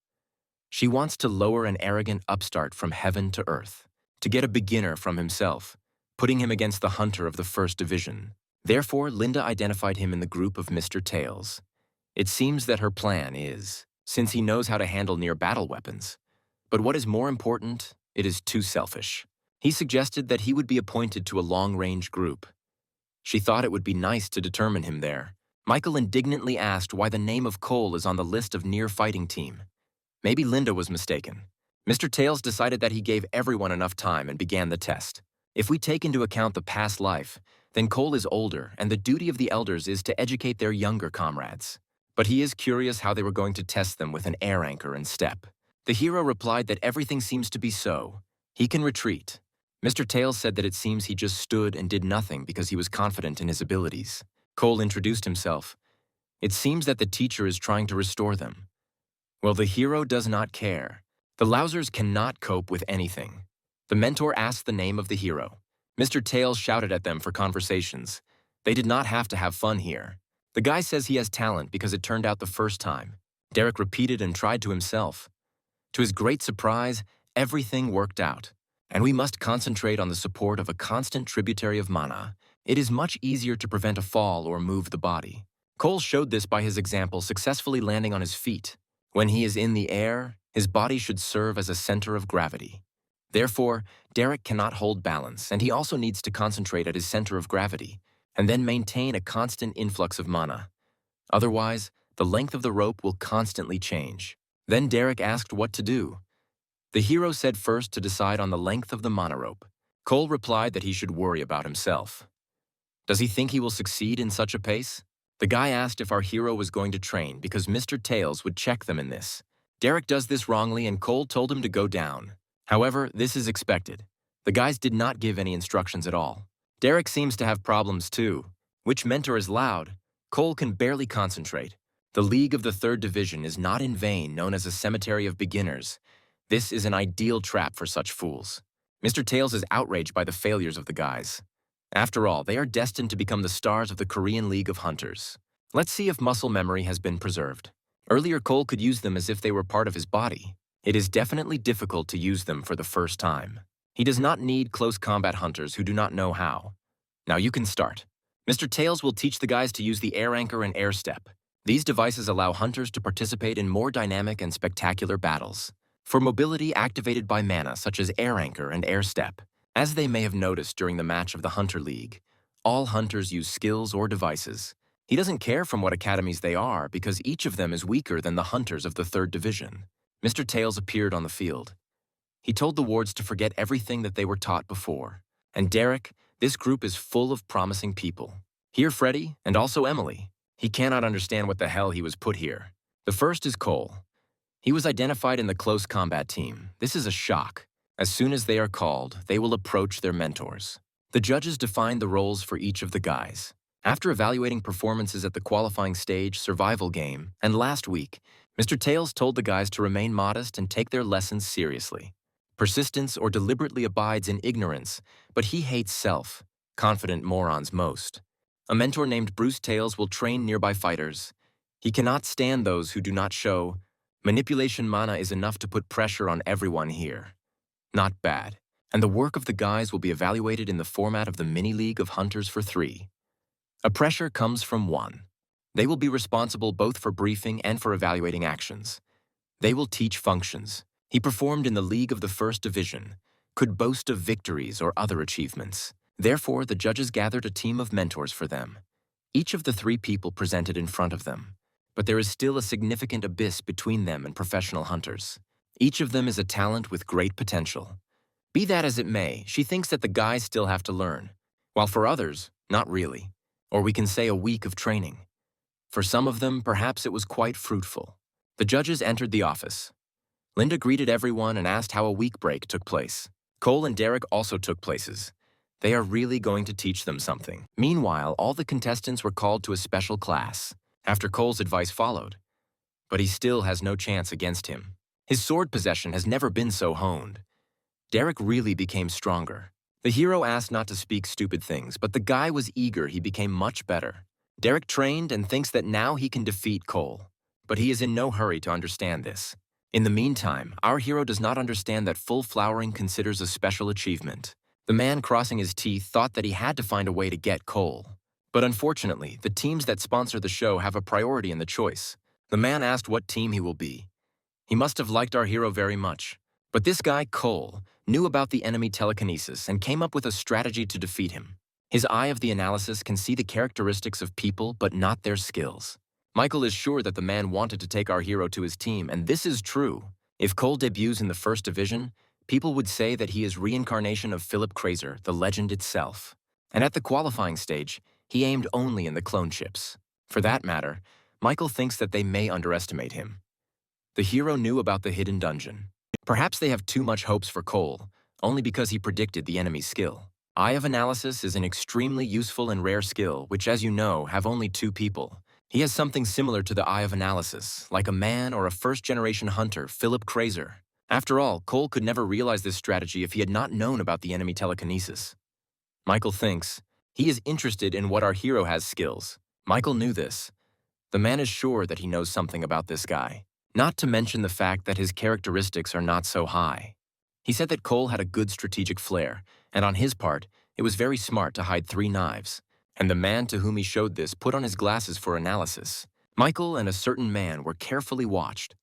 A: She wants to lower an arrogant upstart from heaven to earth, to get a beginner from himself, putting him against the hunter of the first division. Therefore, Linda identified him in the group of Mr. Tails. It seems that her plan is, since he knows how to handle near-battle weapons. But what is more important, it is too selfish. He suggested that he would be appointed to a long-range group. She thought it would be nice to determine him there. Michael indignantly asked why the name of Cole is on the list of near-fighting team. Maybe Linda was mistaken. Mr. Tails decided that he gave everyone enough time and began the test. If we take into account the past life, then Cole is older, and the duty of the elders is to educate their younger comrades. But he is curious how they were going to test them with an air anchor and step. The hero replied that everything seems to be so. He can retreat. Mr. Tails said that it seems he just stood and did nothing because he was confident in his abilities. Cole introduced himself. It seems that the teacher is trying to restore them. Well, the hero does not care. The Lousers cannot cope with anything. The mentor asked the name of the hero. Mr. Tails shouted at them for conversations. They did not have to have fun here. The guy says he has talent because it turned out the first time. Derek repeated and tried to himself. To his great surprise, everything worked out. And we must concentrate on the support of a constant tributary of mana. It is much easier to prevent a fall or move the body. Cole showed this by his example successfully landing on his feet. When he is in the air, his body should serve as a center of gravity. Therefore, Derek cannot hold balance, and he also needs to concentrate at his center of gravity, and then maintain a constant influx of mana. Otherwise, the length of the rope will constantly change. Then Derek asked what to do. The hero said first to decide on the length of the mana rope. Cole replied that he should worry about himself. Does he think he will succeed in such a pace? The guy asked if our hero was going to train because Mr. Tails would check them in this. Derek does this wrongly and Cole told him to go down. However, this is expected. The guys did not give any instructions at all. Derek seems to have problems too. Which mentor is loud? Cole can barely concentrate. The League of the Third Division is not in vain known as a cemetery of beginners. This is an ideal trap for such fools. Mr. Tails is outraged by the failures of the guys. After all, they are destined to become the stars of the Korean League of Hunters. Let's see if muscle memory has been preserved. Earlier, Cole could use them as if they were part of his body. It is definitely difficult to use them for the first time. He does not need close combat hunters who do not know how. Now you can start. Mr. Tails will teach the guys to use the air anchor and air step. These devices allow hunters to participate in more dynamic and spectacular battles. For mobility activated by mana such as air anchor and air step. As they may have noticed during the match of the Hunter League, all hunters use skills or devices. He doesn't care from what academies they are because each of them is weaker than the hunters of the third division. Mr. Tails appeared on the field. He told the wards to forget everything that they were taught before. And Derek, this group is full of promising people. Here Freddy, and also Emily. He cannot understand what the hell he was put here. The first is Cole. He was identified in the close combat team. This is a shock. As soon as they are called, they will approach their mentors. The judges defined the roles for each of the guys. After evaluating performances at the qualifying stage, survival game, and last week, Mr. Tails told the guys to remain modest and take their lessons seriously. Persistence or deliberately abides in ignorance, but he hates self-confident morons most. A mentor named Bruce Tails will train nearby fighters. He cannot stand those who do not show. Manipulation mana is enough to put pressure on everyone here. Not bad. And the work of the guys will be evaluated in the format of the mini-league of Hunters for 3. A pressure comes from 1. They will be responsible both for briefing and for evaluating actions. They will teach functions. He performed in the League of the First Division, could boast of victories or other achievements. Therefore, the judges gathered a team of mentors for them. Each of the 3 people presented in front of them. But there is still a significant abyss between them and professional hunters. Each of them is a talent with great potential. Be that as it may, she thinks that the guys still have to learn, while for others, not really. Or we can say a week of training. For some of them, perhaps it was quite fruitful. The judges entered the office. Linda greeted everyone and asked how a week break took place. Cole and Derek also took places. They are really going to teach them something. Meanwhile, all the contestants were called to a special class, after Cole's advice followed. But he still has no chance against him. His sword possession has never been so honed. Derek really became stronger. The hero asked not to speak stupid things, but the guy was eager. He became much better. Derek trained and thinks that now he can defeat Cole, but he is in no hurry to understand this. In the meantime, our hero does not understand that full flowering considers a special achievement. The man crossing his teeth thought that he had to find a way to get Cole. But unfortunately, the teams that sponsor the show have a priority in the choice. The man asked what team he will be. He must have liked our hero very much. But this guy, Cole, knew about the enemy telekinesis and came up with a strategy to defeat him. His eye of the analysis can see the characteristics of people but not their skills. Michael is sure that the man wanted to take our hero to his team, and this is true. If Cole debuts in the first division, people would say that he is reincarnation of Philip Kraser, the legend itself. And at the qualifying stage, he aimed only in the clone chips. For that matter, Michael thinks that they may underestimate him. The hero knew about the hidden dungeon. Perhaps they have too much hopes for Cole, only because he predicted the enemy's skill. Eye of Analysis is an extremely useful and rare skill, which, as you know, have only 2 people. He has something similar to the Eye of Analysis, like a man or a first-generation hunter, Philip Kraser. After all, Cole could never realize this strategy if he had not known about the enemy telekinesis. Michael thinks he is interested in what our hero has skills. Michael knew this. The man is sure that he knows something about this guy. Not to mention the fact that his characteristics are not so high. He said that Cole had a good strategic flair, and on his part, it was very smart to hide 3 knives. And the man to whom he showed this put on his glasses for analysis. Michael and a certain man were carefully watched.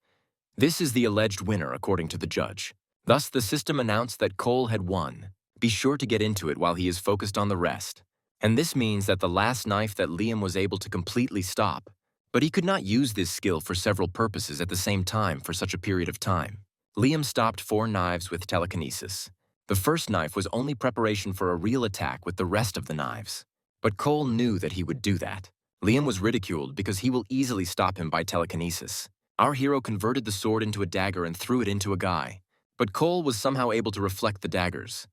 A: This is the alleged winner, according to the judge. Thus, the system announced that Cole had won. Be sure to get into it while he is focused on the rest. And this means that the last knife that Liam was able to completely stop. But he could not use this skill for several purposes at the same time for such a period of time. Liam stopped 4 knives with telekinesis. The first knife was only preparation for a real attack with the rest of the knives. But Cole knew that he would do that. Liam was ridiculed because he will easily stop him by telekinesis. Our hero converted the sword into a dagger and threw it into a guy. But Cole was somehow able to reflect the daggers.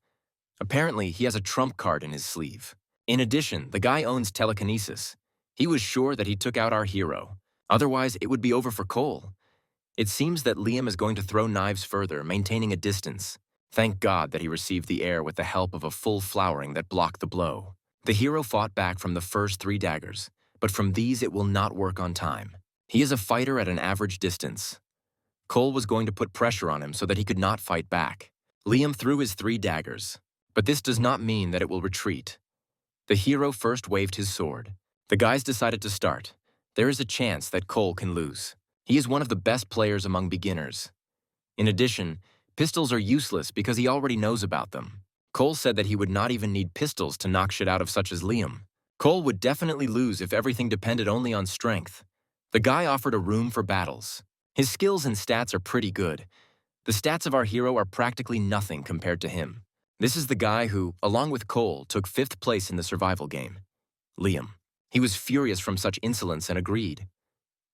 A: Apparently, he has a trump card in his sleeve. In addition, the guy owns telekinesis. He was sure that he took out our hero. Otherwise, it would be over for Cole. It seems that Liam is going to throw knives further, maintaining a distance. Thank God that he received the air with the help of a full flowering that blocked the blow. The hero fought back from the first 3 daggers, but from these it will not work on time. He is a fighter at an average distance. Cole was going to put pressure on him so that he could not fight back. Liam threw his 3 daggers, but this does not mean that it will retreat. The hero first waved his sword. The guys decided to start. There is a chance that Cole can lose. He is one of the best players among beginners. In addition, pistols are useless because he already knows about them. Cole said that he would not even need pistols to knock shit out of such as Liam. Cole would definitely lose if everything depended only on strength. The guy offered a room for battles. His skills and stats are pretty good. The stats of our hero are practically nothing compared to him. This is the guy who, along with Cole, took 5th place in the survival game. Liam. He was furious from such insolence and agreed.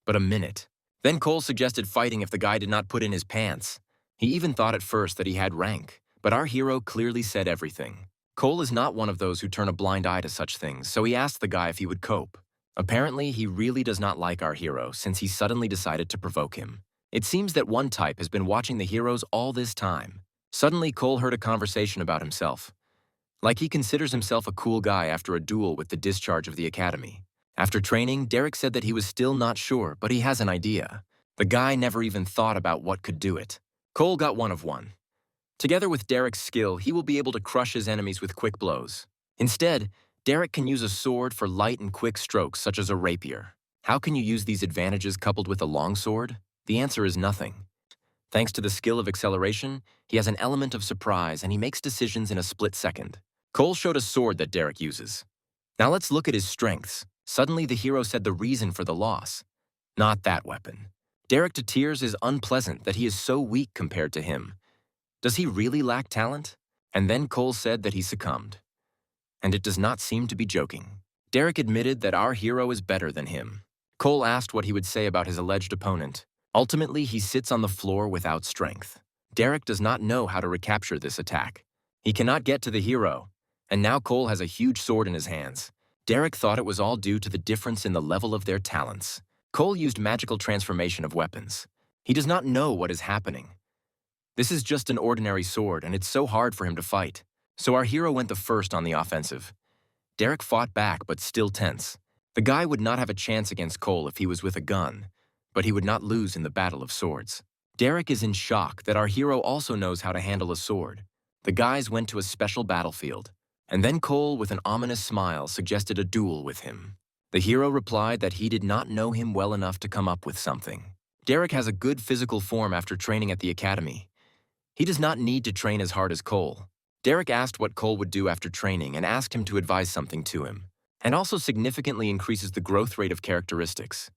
A: But a minute. Then Cole suggested fighting if the guy did not put in his pants. He even thought at first that he had rank, but our hero clearly said everything. Cole is not one of those who turn a blind eye to such things, so he asked the guy if he would cope. Apparently, he really does not like our hero since he suddenly decided to provoke him. It seems that one type has been watching the heroes all this time. Suddenly, Cole heard a conversation about himself. Like he considers himself a cool guy after a duel with the discharge of the academy. After training, Derek said that he was still not sure, but he has an idea. The guy never even thought about what could do it. Cole got 1 of 1. Together with Derek's skill, he will be able to crush his enemies with quick blows. Instead, Derek can use a sword for light and quick strokes such as a rapier. How can you use these advantages coupled with a longsword? The answer is nothing. Thanks to the skill of acceleration, he has an element of surprise and he makes decisions in a split second. Cole showed a sword that Derek uses. Now let's look at his strengths. Suddenly the hero said the reason for the loss. Not that weapon. Derek to tears is unpleasant that he is so weak compared to him. Does he really lack talent? And then Cole said that he succumbed. And it does not seem to be joking. Derek admitted that our hero is better than him. Cole asked what he would say about his alleged opponent. Ultimately, he sits on the floor without strength. Derek does not know how to recapture this attack. He cannot get to the hero, and now Cole has a huge sword in his hands. Derek thought it was all due to the difference in the level of their talents. Cole used magical transformation of weapons. He does not know what is happening. This is just an ordinary sword, and it's so hard for him to fight. So our hero went the first on the offensive. Derek fought back, but still tense. The guy would not have a chance against Cole if he was with a gun, but he would not lose in the battle of swords. Derek is in shock that our hero also knows how to handle a sword. The guys went to a special battlefield, and then Cole, with an ominous smile, suggested a duel with him. The hero replied that he did not know him well enough to come up with something. Derek has a good physical form after training at the academy. He does not need to train as hard as Cole. Derek asked what Cole would do after training and asked him to advise something to him, and also significantly increases the growth rate of characteristics.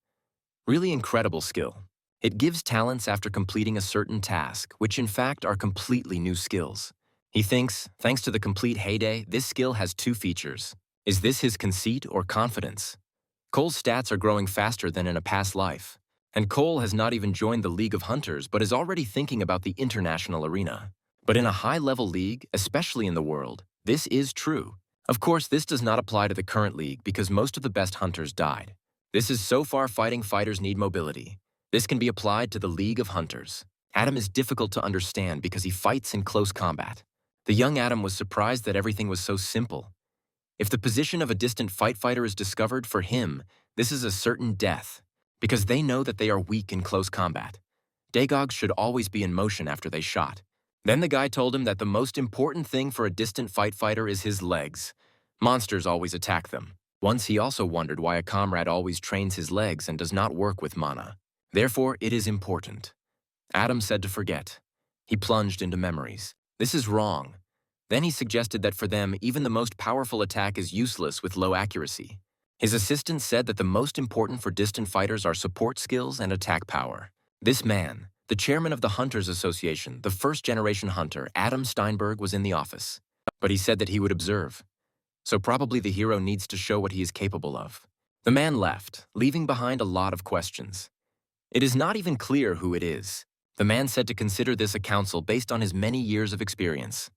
A: Really incredible skill. It gives talents after completing a certain task, which in fact are completely new skills. He thinks, thanks to the complete heyday, this skill has two features. Is this his conceit or confidence? Cole's stats are growing faster than in a past life, and Cole has not even joined the League of Hunters but is already thinking about the international arena. But in a high-level league, especially in the world, this is true. Of course, this does not apply to the current league because most of the best hunters died. This is so far fighting fighters need mobility. This can be applied to the League of Hunters. Adam is difficult to understand because he fights in close combat. The young Adam was surprised that everything was so simple. If the position of a distant fighter is discovered, for him, this is a certain death, because they know that they are weak in close combat. Dagogs should always be in motion after they shot. Then the guy told him that the most important thing for a distant fighter is his legs. Monsters always attack them. Once he also wondered why a comrade always trains his legs and does not work with mana. Therefore, it is important. Adam said to forget. He plunged into memories. This is wrong. Then he suggested that for them, even the most powerful attack is useless with low accuracy. His assistant said that the most important for distant fighters are support skills and attack power. This man, the chairman of the Hunters Association, the first-generation hunter, Adam Steinberg, was in the office. But he said that he would observe. So probably the hero needs to show what he is capable of. The man left, leaving behind a lot of questions. It is not even clear who it is. The man said to consider this a counsel based on his many years of experience.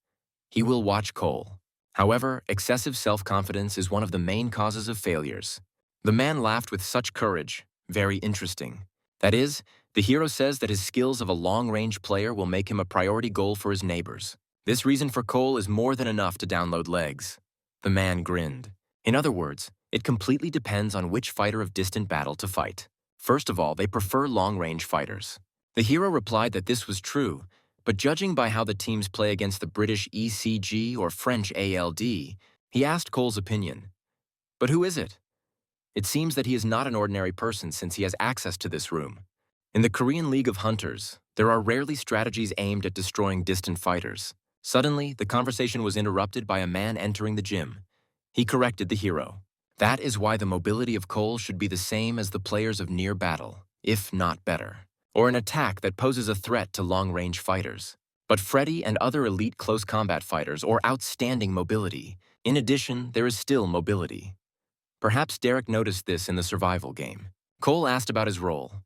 A: He will watch Cole. However, excessive self-confidence is one of the main causes of failures. The man laughed with such courage. Very interesting. That is, the hero says that his skills of a long-range player will make him a priority goal for his neighbors. This reason for Cole is more than enough to download legs. The man grinned. In other words, it completely depends on which fighter of distant battle to fight. First of all, they prefer long-range fighters. The hero replied that this was true, but judging by how the teams play against the British ECG or French ALD, he asked Cole's opinion. But who is it? It seems that he is not an ordinary person since he has access to this room. In the Korean League of Hunters, there are rarely strategies aimed at destroying distant fighters. Suddenly, the conversation was interrupted by a man entering the gym. He corrected the hero. That is why the mobility of Cole should be the same as the players of near battle, if not better, or an attack that poses a threat to long-range fighters. But Freddy and other elite close combat fighters or outstanding mobility. In addition, there is still mobility. Perhaps Derek noticed this in the survival game. Cole asked about his role.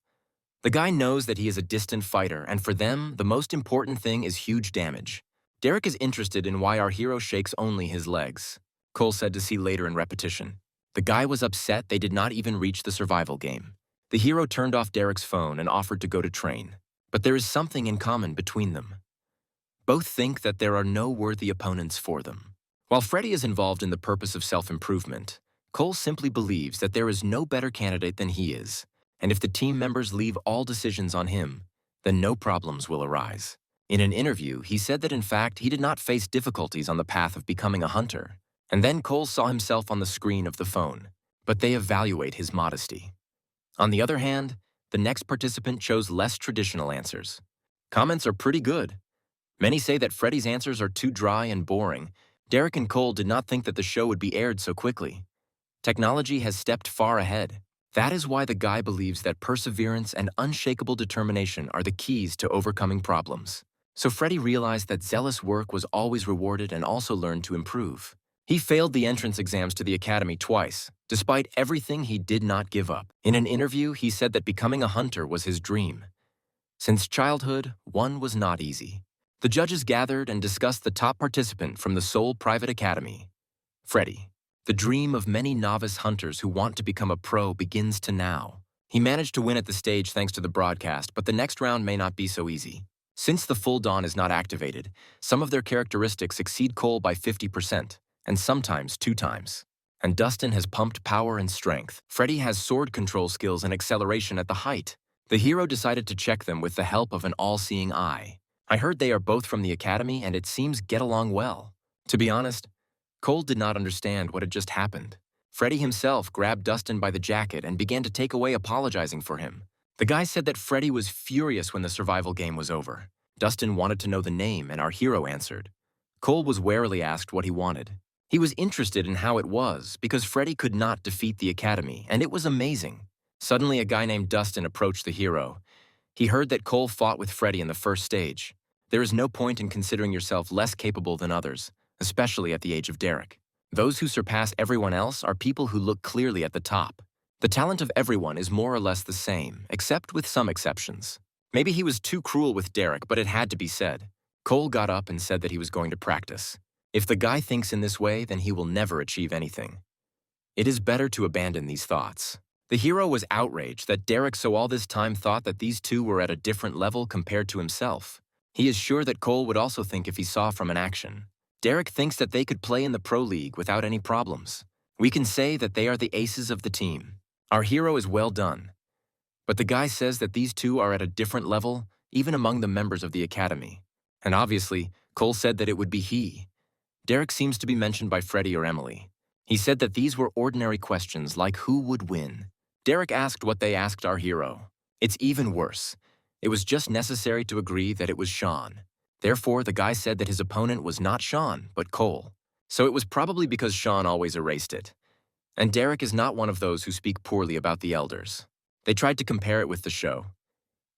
A: The guy knows that he is a distant fighter, and for them, the most important thing is huge damage. Derek is interested in why our hero shakes only his legs. Cole said to see later in repetition. The guy was upset they did not even reach the survival game. The hero turned off Derek's phone and offered to go to train. But there is something in common between them. Both think that there are no worthy opponents for them. While Freddy is involved in the purpose of self-improvement, Cole simply believes that there is no better candidate than he is. And if the team members leave all decisions on him, then no problems will arise. In an interview, he said that in fact he did not face difficulties on the path of becoming a hunter. And then Cole saw himself on the screen of the phone, but they evaluate his modesty. On the other hand, the next participant chose less traditional answers. Comments are pretty good. Many say that Freddy's answers are too dry and boring. Derek and Cole did not think that the show would be aired so quickly. Technology has stepped far ahead. That is why the guy believes that perseverance and unshakable determination are the keys to overcoming problems. So Freddy realized that zealous work was always rewarded and also learned to improve. He failed the entrance exams to the academy twice. Despite everything, he did not give up. In an interview, he said that becoming a hunter was his dream. Since childhood, one was not easy. The judges gathered and discussed the top participant from the Seoul Private Academy, Freddy. The dream of many novice hunters who want to become a pro begins to now. He managed to win at the stage thanks to the broadcast, but the next round may not be so easy. Since the full dawn is not activated, some of their characteristics exceed Cole by 50%, and sometimes 2 times. And Dustin has pumped power and strength. Freddy has sword control skills and acceleration at the height. The hero decided to check them with the help of an all-seeing eye. I heard they are both from the academy and it seems get along well. To be honest, Cole did not understand what had just happened. Freddy himself grabbed Dustin by the jacket and began to take away apologizing for him. The guy said that Freddy was furious when the survival game was over. Dustin wanted to know the name and our hero answered. Cole was warily asked what he wanted. He was interested in how it was because Freddy could not defeat the academy and it was amazing. Suddenly a guy named Dustin approached the hero. He heard that Cole fought with Freddy in the first stage. There is no point in considering yourself less capable than others, especially at the age of Derek. Those who surpass everyone else are people who look clearly at the top. The talent of everyone is more or less the same, except with some exceptions. Maybe he was too cruel with Derek, but it had to be said. Cole got up and said that he was going to practice. If the guy thinks in this way, then he will never achieve anything. It is better to abandon these thoughts. The hero was outraged that Derek so all this time thought that these two were at a different level compared to himself. He is sure that Cole would also think if he saw from an action. Derek thinks that they could play in the Pro League without any problems. We can say that they are the aces of the team. Our hero is well done. But the guy says that these two are at a different level, even among the members of the academy. And obviously, Cole said that it would be he. Derek seems to be mentioned by Freddy or Emily. He said that these were ordinary questions like who would win. Derek asked what they asked our hero. It's even worse. It was just necessary to agree that it was Sean. Therefore, the guy said that his opponent was not Sean, but Cole. So it was probably because Sean always erased it. And Derek is not one of those who speak poorly about the elders. They tried to compare it with the show.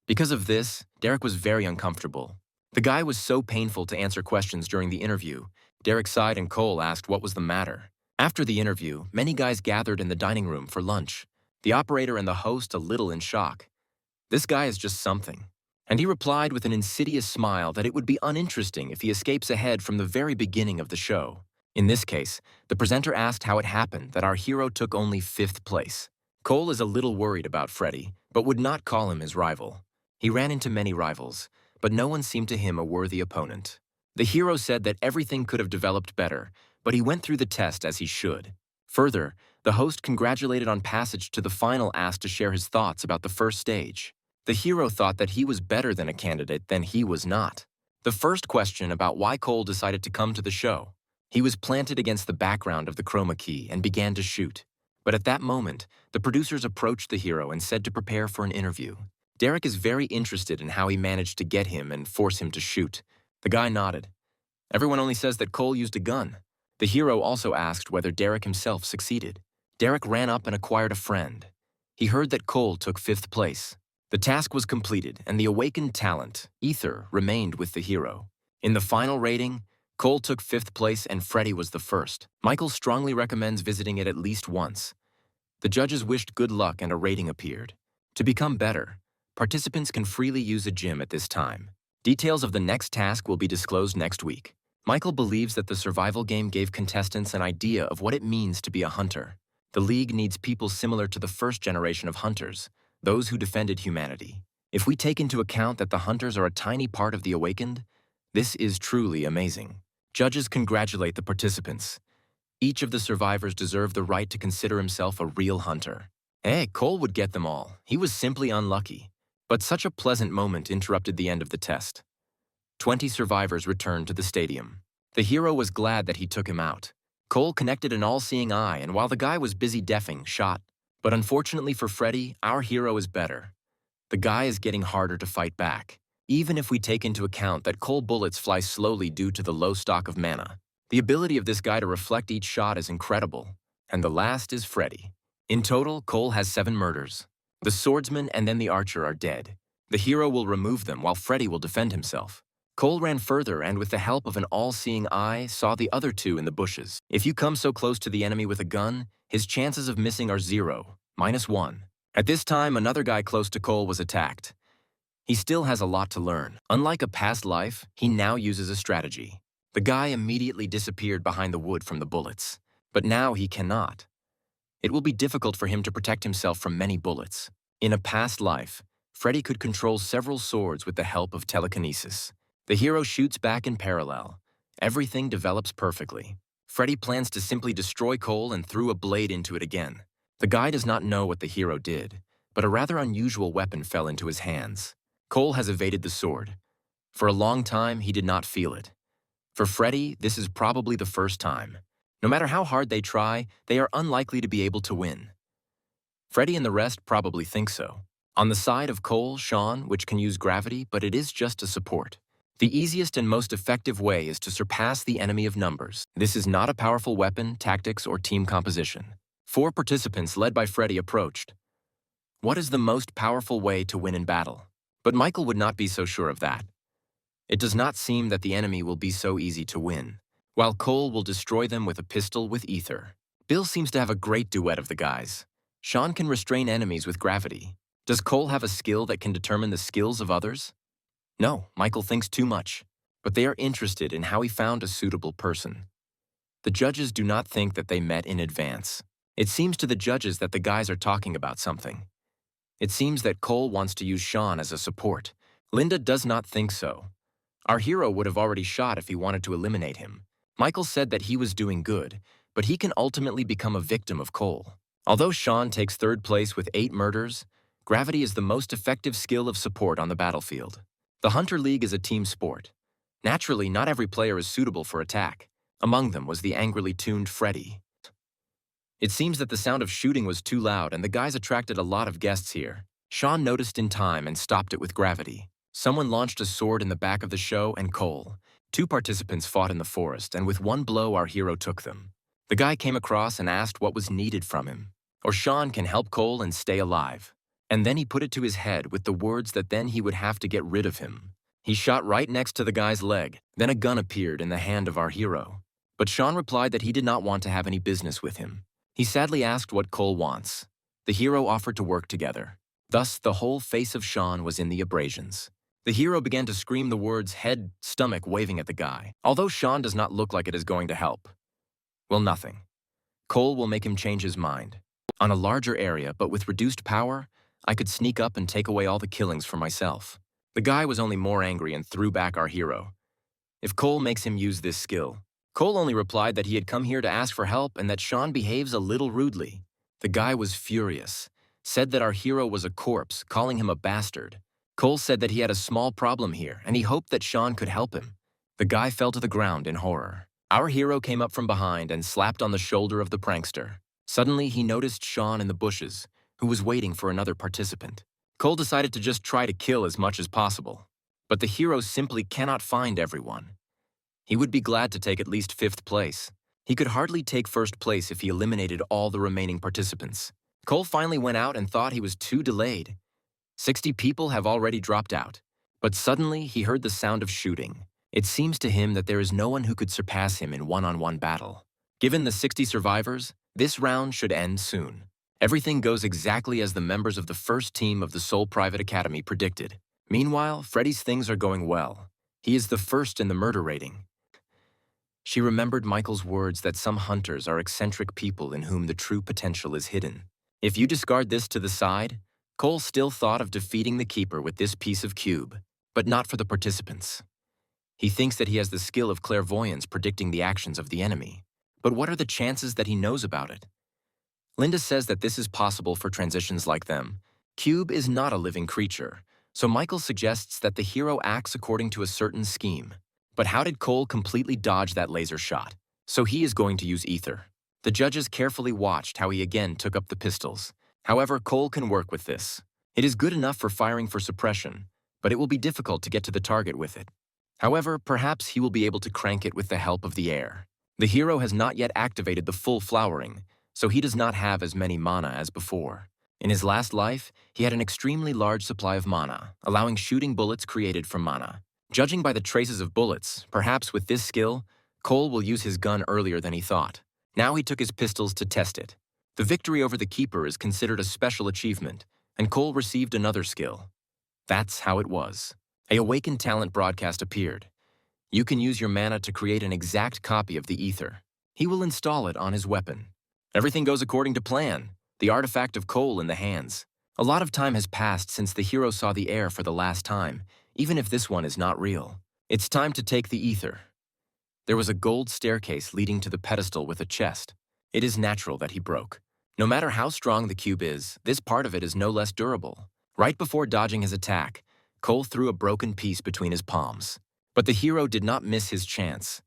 A: Because of this, Derek was very uncomfortable. The guy was so painful to answer questions during the interview. Derek sighed and Cole asked what was the matter. After the interview, many guys gathered in the dining room for lunch. The operator and the host a little in shock. This guy is just something. And he replied with an insidious smile that it would be uninteresting if he escapes ahead from the very beginning of the show. In this case, the presenter asked how it happened that our hero took only 5th place. Cole is a little worried about Freddy, but would not call him his rival. He ran into many rivals, but no one seemed to him a worthy opponent. The hero said that everything could have developed better, but he went through the test as he should. Further, the host congratulated on passage to the final asked to share his thoughts about the first stage. The hero thought that he was better than a candidate than he was not. The first question about why Cole decided to come to the show. He was planted against the background of the chroma key and began to shoot. But at that moment, the producers approached the hero and said to prepare for an interview. Derek is very interested in how he managed to get him and force him to shoot. The guy nodded. Everyone only says that Cole used a gun. The hero also asked whether Derek himself succeeded. Derek ran up and acquired a friend. He heard that Cole took 5th place. The task was completed, and the awakened talent, Ether, remained with the hero. In the final rating, Cole took 5th place and Freddy was the first. Michael strongly recommends visiting it at least once. The judges wished good luck and a rating appeared. To become better, participants can freely use a gym at this time. Details of the next task will be disclosed next week. Michael believes that the survival game gave contestants an idea of what it means to be a hunter. The League needs people similar to the first generation of hunters, those who defended humanity. If we take into account that the hunters are a tiny part of the awakened, this is truly amazing. Judges congratulate the participants. Each of the survivors deserved the right to consider himself a real hunter. Hey, Cole would get them all. He was simply unlucky. But such a pleasant moment interrupted the end of the test. 20 survivors returned to the stadium. The hero was glad that he took him out. Cole connected an all-seeing eye, and while the guy was busy deafing, shot. But unfortunately for Freddy, our hero is better. The guy is getting harder to fight back. Even if we take into account that Cole bullets fly slowly due to the low stock of mana. The ability of this guy to reflect each shot is incredible. And the last is Freddy. In total, Cole has 7 murders. The swordsman and then the archer are dead. The hero will remove them while Freddy will defend himself. Cole ran further and with the help of an all-seeing eye saw the other 2 in the bushes. If you come so close to the enemy with a gun, his chances of missing are 0, -1. At this time, another guy close to Cole was attacked. He still has a lot to learn. Unlike a past life, he now uses a strategy. The guy immediately disappeared behind the wood from the bullets, but now he cannot. It will be difficult for him to protect himself from many bullets. In a past life, Freddy could control several swords with the help of telekinesis. The hero shoots back in parallel. Everything develops perfectly. Freddy plans to simply destroy Cole and threw a blade into it again. The guy does not know what the hero did, but a rather unusual weapon fell into his hands. Cole has evaded the sword. For a long time, he did not feel it. For Freddy, this is probably the first time. No matter how hard they try, they are unlikely to be able to win. Freddy and the rest probably think so. On the side of Cole, Sean, which can use gravity, but it is just a support. The easiest and most effective way is to surpass the enemy of numbers. This is not a powerful weapon, tactics, or team composition. 4 participants led by Freddy approached. What is the most powerful way to win in battle? But Michael would not be so sure of that. It does not seem that the enemy will be so easy to win, while Cole will destroy them with a pistol with ether. Bill seems to have a great duet of the guys. Sean can restrain enemies with gravity. Does Cole have a skill that can determine the skills of others? No, Michael thinks too much, but they are interested in how he found a suitable person. The judges do not think that they met in advance. It seems to the judges that the guys are talking about something. It seems that Cole wants to use Sean as a support. Linda does not think so. Our hero would have already shot if he wanted to eliminate him. Michael said that he was doing good, but he can ultimately become a victim of Cole. Although Sean takes 3rd place with 8 murders, gravity is the most effective skill of support on the battlefield. The Hunter League is a team sport. Naturally, not every player is suitable for attack. Among them was the angrily tuned Freddy. It seems that the sound of shooting was too loud and the guys attracted a lot of guests here. Sean noticed in time and stopped it with gravity. Someone launched a sword in the back of the show and Cole. 2 participants fought in the forest, and with one blow our hero took them. The guy came across and asked what was needed from him. Or Sean can help Cole and stay alive. And then he put it to his head with the words that then he would have to get rid of him. He shot right next to the guy's leg. Then a gun appeared in the hand of our hero. But Sean replied that he did not want to have any business with him. He sadly asked what Cole wants. The hero offered to work together. Thus, the whole face of Sean was in the abrasions. The hero began to scream the words head, stomach, waving at the guy. Although Sean does not look like it is going to help. Well, nothing. Cole will make him change his mind. On a larger area, but with reduced power, I could sneak up and take away all the killings for myself. The guy was only more angry and threw back our hero. If Cole makes him use this skill. Cole only replied that he had come here to ask for help and that Sean behaves a little rudely. The guy was furious, said that our hero was a corpse, calling him a bastard. Cole said that he had a small problem here and he hoped that Sean could help him. The guy fell to the ground in horror. Our hero came up from behind and slapped on the shoulder of the prankster. Suddenly, he noticed Sean in the bushes, who was waiting for another participant. Cole decided to just try to kill as much as possible. But the hero simply cannot find everyone. He would be glad to take at least 5th place. He could hardly take 1st place if he eliminated all the remaining participants. Cole finally went out and thought he was too delayed. 60 people have already dropped out. But suddenly, he heard the sound of shooting. It seems to him that there is no one who could surpass him in one-on-one battle. Given the 60 survivors, this round should end soon. Everything goes exactly as the members of the first team of the Seoul Private Academy predicted. Meanwhile, Freddy's things are going well. He is the first in the murder rating. She remembered Michael's words that some hunters are eccentric people in whom the true potential is hidden. If you discard this to the side, Cole still thought of defeating the keeper with this piece of cube, but not for the participants. He thinks that he has the skill of clairvoyance predicting the actions of the enemy. But what are the chances that he knows about it? Linda says that this is possible for transitions like them. Cube is not a living creature, so Michael suggests that the hero acts according to a certain scheme. But how did Cole completely dodge that laser shot? So he is going to use ether. The judges carefully watched how he again took up the pistols. However, Cole can work with this. It is good enough for firing for suppression, but it will be difficult to get to the target with it. However, perhaps he will be able to crank it with the help of the air. The hero has not yet activated the full flowering, so he does not have as many mana as before. In his last life, he had an extremely large supply of mana, allowing shooting bullets created from mana. Judging by the traces of bullets, perhaps with this skill, Cole will use his gun earlier than he thought. Now he took his pistols to test it. The victory over the keeper is considered a special achievement, and Cole received another skill. That's how it was. A awakened talent broadcast appeared. You can use your mana to create an exact copy of the ether. He will install it on his weapon. Everything goes according to plan. The artifact of Cole in the hands. A lot of time has passed since the hero saw the air for the last time, even if this one is not real. It's time to take the ether. There was a gold staircase leading to the pedestal with a chest. It is natural that he broke. No matter how strong the cube is, this part of it is no less durable. Right before dodging his attack, Cole threw a broken piece between his palms. But the hero did not miss his chance.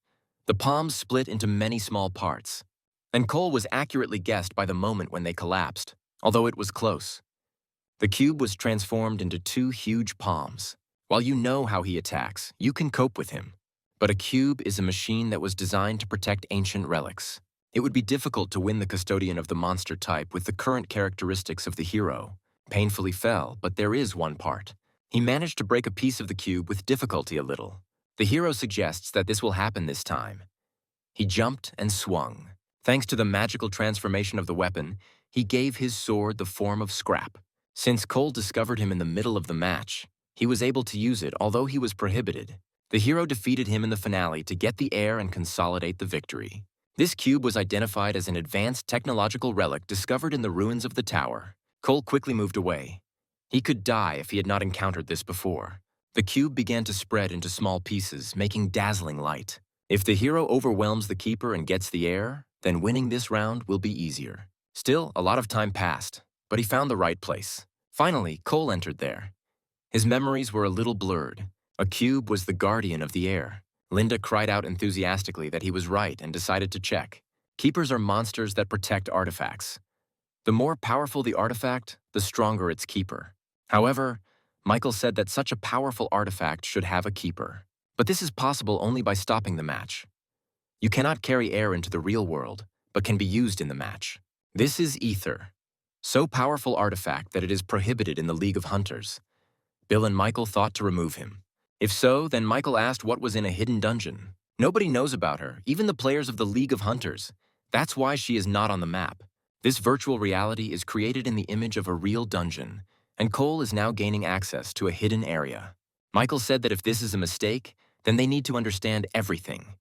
A: The palms split into many small parts, and Cole was accurately guessed by the moment when they collapsed, although it was close. The cube was transformed into two huge palms. While you know how he attacks, you can cope with him. But a cube is a machine that was designed to protect ancient relics. It would be difficult to win the custodian of the monster type with the current characteristics of the hero. Painfully fell, but there is one part. He managed to break a piece of the cube with difficulty a little. The hero suggests that this will happen this time. He jumped and swung. Thanks to the magical transformation of the weapon, he gave his sword the form of scrap. Since Cole discovered him in the middle of the match, he was able to use it, although he was prohibited. The hero defeated him in the finale to get the air and consolidate the victory. This cube was identified as an advanced technological relic discovered in the ruins of the tower. Cole quickly moved away. He could die if he had not encountered this before. The cube began to spread into small pieces, making dazzling light. If the hero overwhelms the keeper and gets the air, then winning this round will be easier. Still, a lot of time passed, but he found the right place. Finally, Cole entered there. His memories were a little blurred. A cube was the guardian of the air. Linda cried out enthusiastically that he was right and decided to check. Keepers are monsters that protect artifacts. The more powerful the artifact, the stronger its keeper. However, Michael said that such a powerful artifact should have a keeper. But this is possible only by stopping the match. You cannot carry air into the real world, but can be used in the match. This is ether. So powerful artifact that it is prohibited in the League of Hunters. Bill and Michael thought to remove him. If so, then Michael asked what was in a hidden dungeon. Nobody knows about her, even the players of the League of Hunters. That's why she is not on the map. This virtual reality is created in the image of a real dungeon, and Cole is now gaining access to a hidden area. Michael said that if this is a mistake, then they need to understand everything.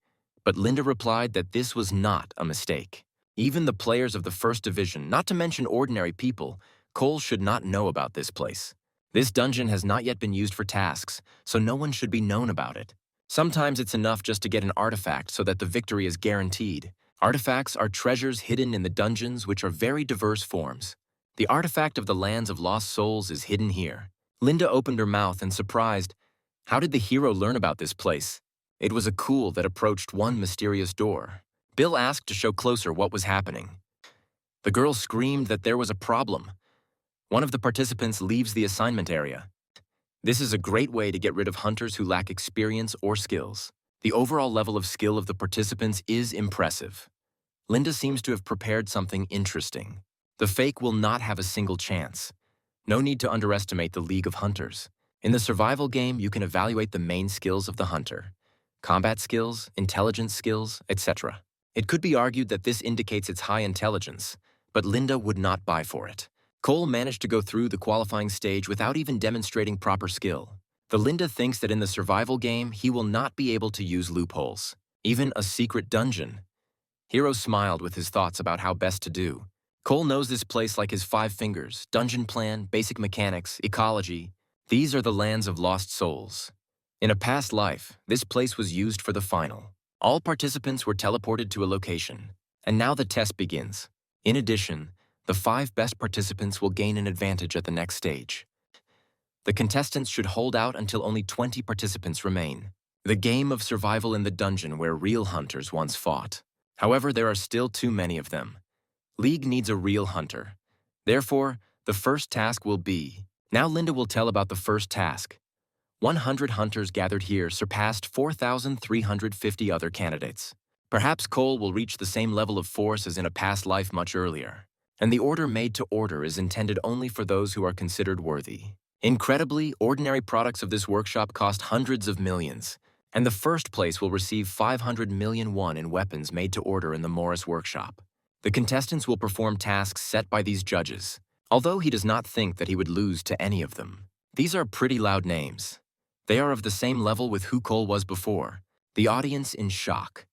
A: But Linda replied that this was not a mistake. Even the players of the First Division, not to mention ordinary people, Cole should not know about this place. This dungeon has not yet been used for tasks, so no one should be known about it. Sometimes it's enough just to get an artifact so that the victory is guaranteed. Artifacts are treasures hidden in the dungeons, which are very diverse forms. The artifact of the Lands of Lost Souls is hidden here. Linda opened her mouth and surprised. How did the hero learn about this place? It was a cool that approached one mysterious door. Bill asked to show closer what was happening. The girl screamed that there was a problem. One of the participants leaves the assignment area. This is a great way to get rid of hunters who lack experience or skills. The overall level of skill of the participants is impressive. Linda seems to have prepared something interesting. The fake will not have a single chance. No need to underestimate the League of Hunters. In the survival game, you can evaluate the main skills of the hunter. Combat skills, intelligence skills, etc. It could be argued that this indicates its high intelligence, but Linda would not buy for it. Cole managed to go through the qualifying stage without even demonstrating proper skill. The Linda thinks that in the survival game, he will not be able to use loopholes, even a secret dungeon. Hero smiled with his thoughts about how best to do. Cole knows this place like his 5 fingers: dungeon plan, basic mechanics, ecology. These are the Lands of Lost Souls. In a past life, this place was used for the final. All participants were teleported to a location, and now the test begins. In addition, the 5 best participants will gain an advantage at the next stage. The contestants should hold out until only 20 participants remain. The game of survival in the dungeon where real hunters once fought. However, there are still too many of them. League needs a real hunter. Therefore, the first task will be... Now Linda will tell about the first task. 100 hunters gathered here surpassed 4,350 other candidates. Perhaps Cole will reach the same level of force as in a past life much earlier. And the order made to order is intended only for those who are considered worthy. Incredibly, ordinary products of this workshop cost hundreds of millions, and the first place will receive 500 million won in weapons made to order in the Morris workshop. The contestants will perform tasks set by these judges, although he does not think that he would lose to any of them. These are pretty loud names. They are of the same level with who Cole was before. The audience in shock.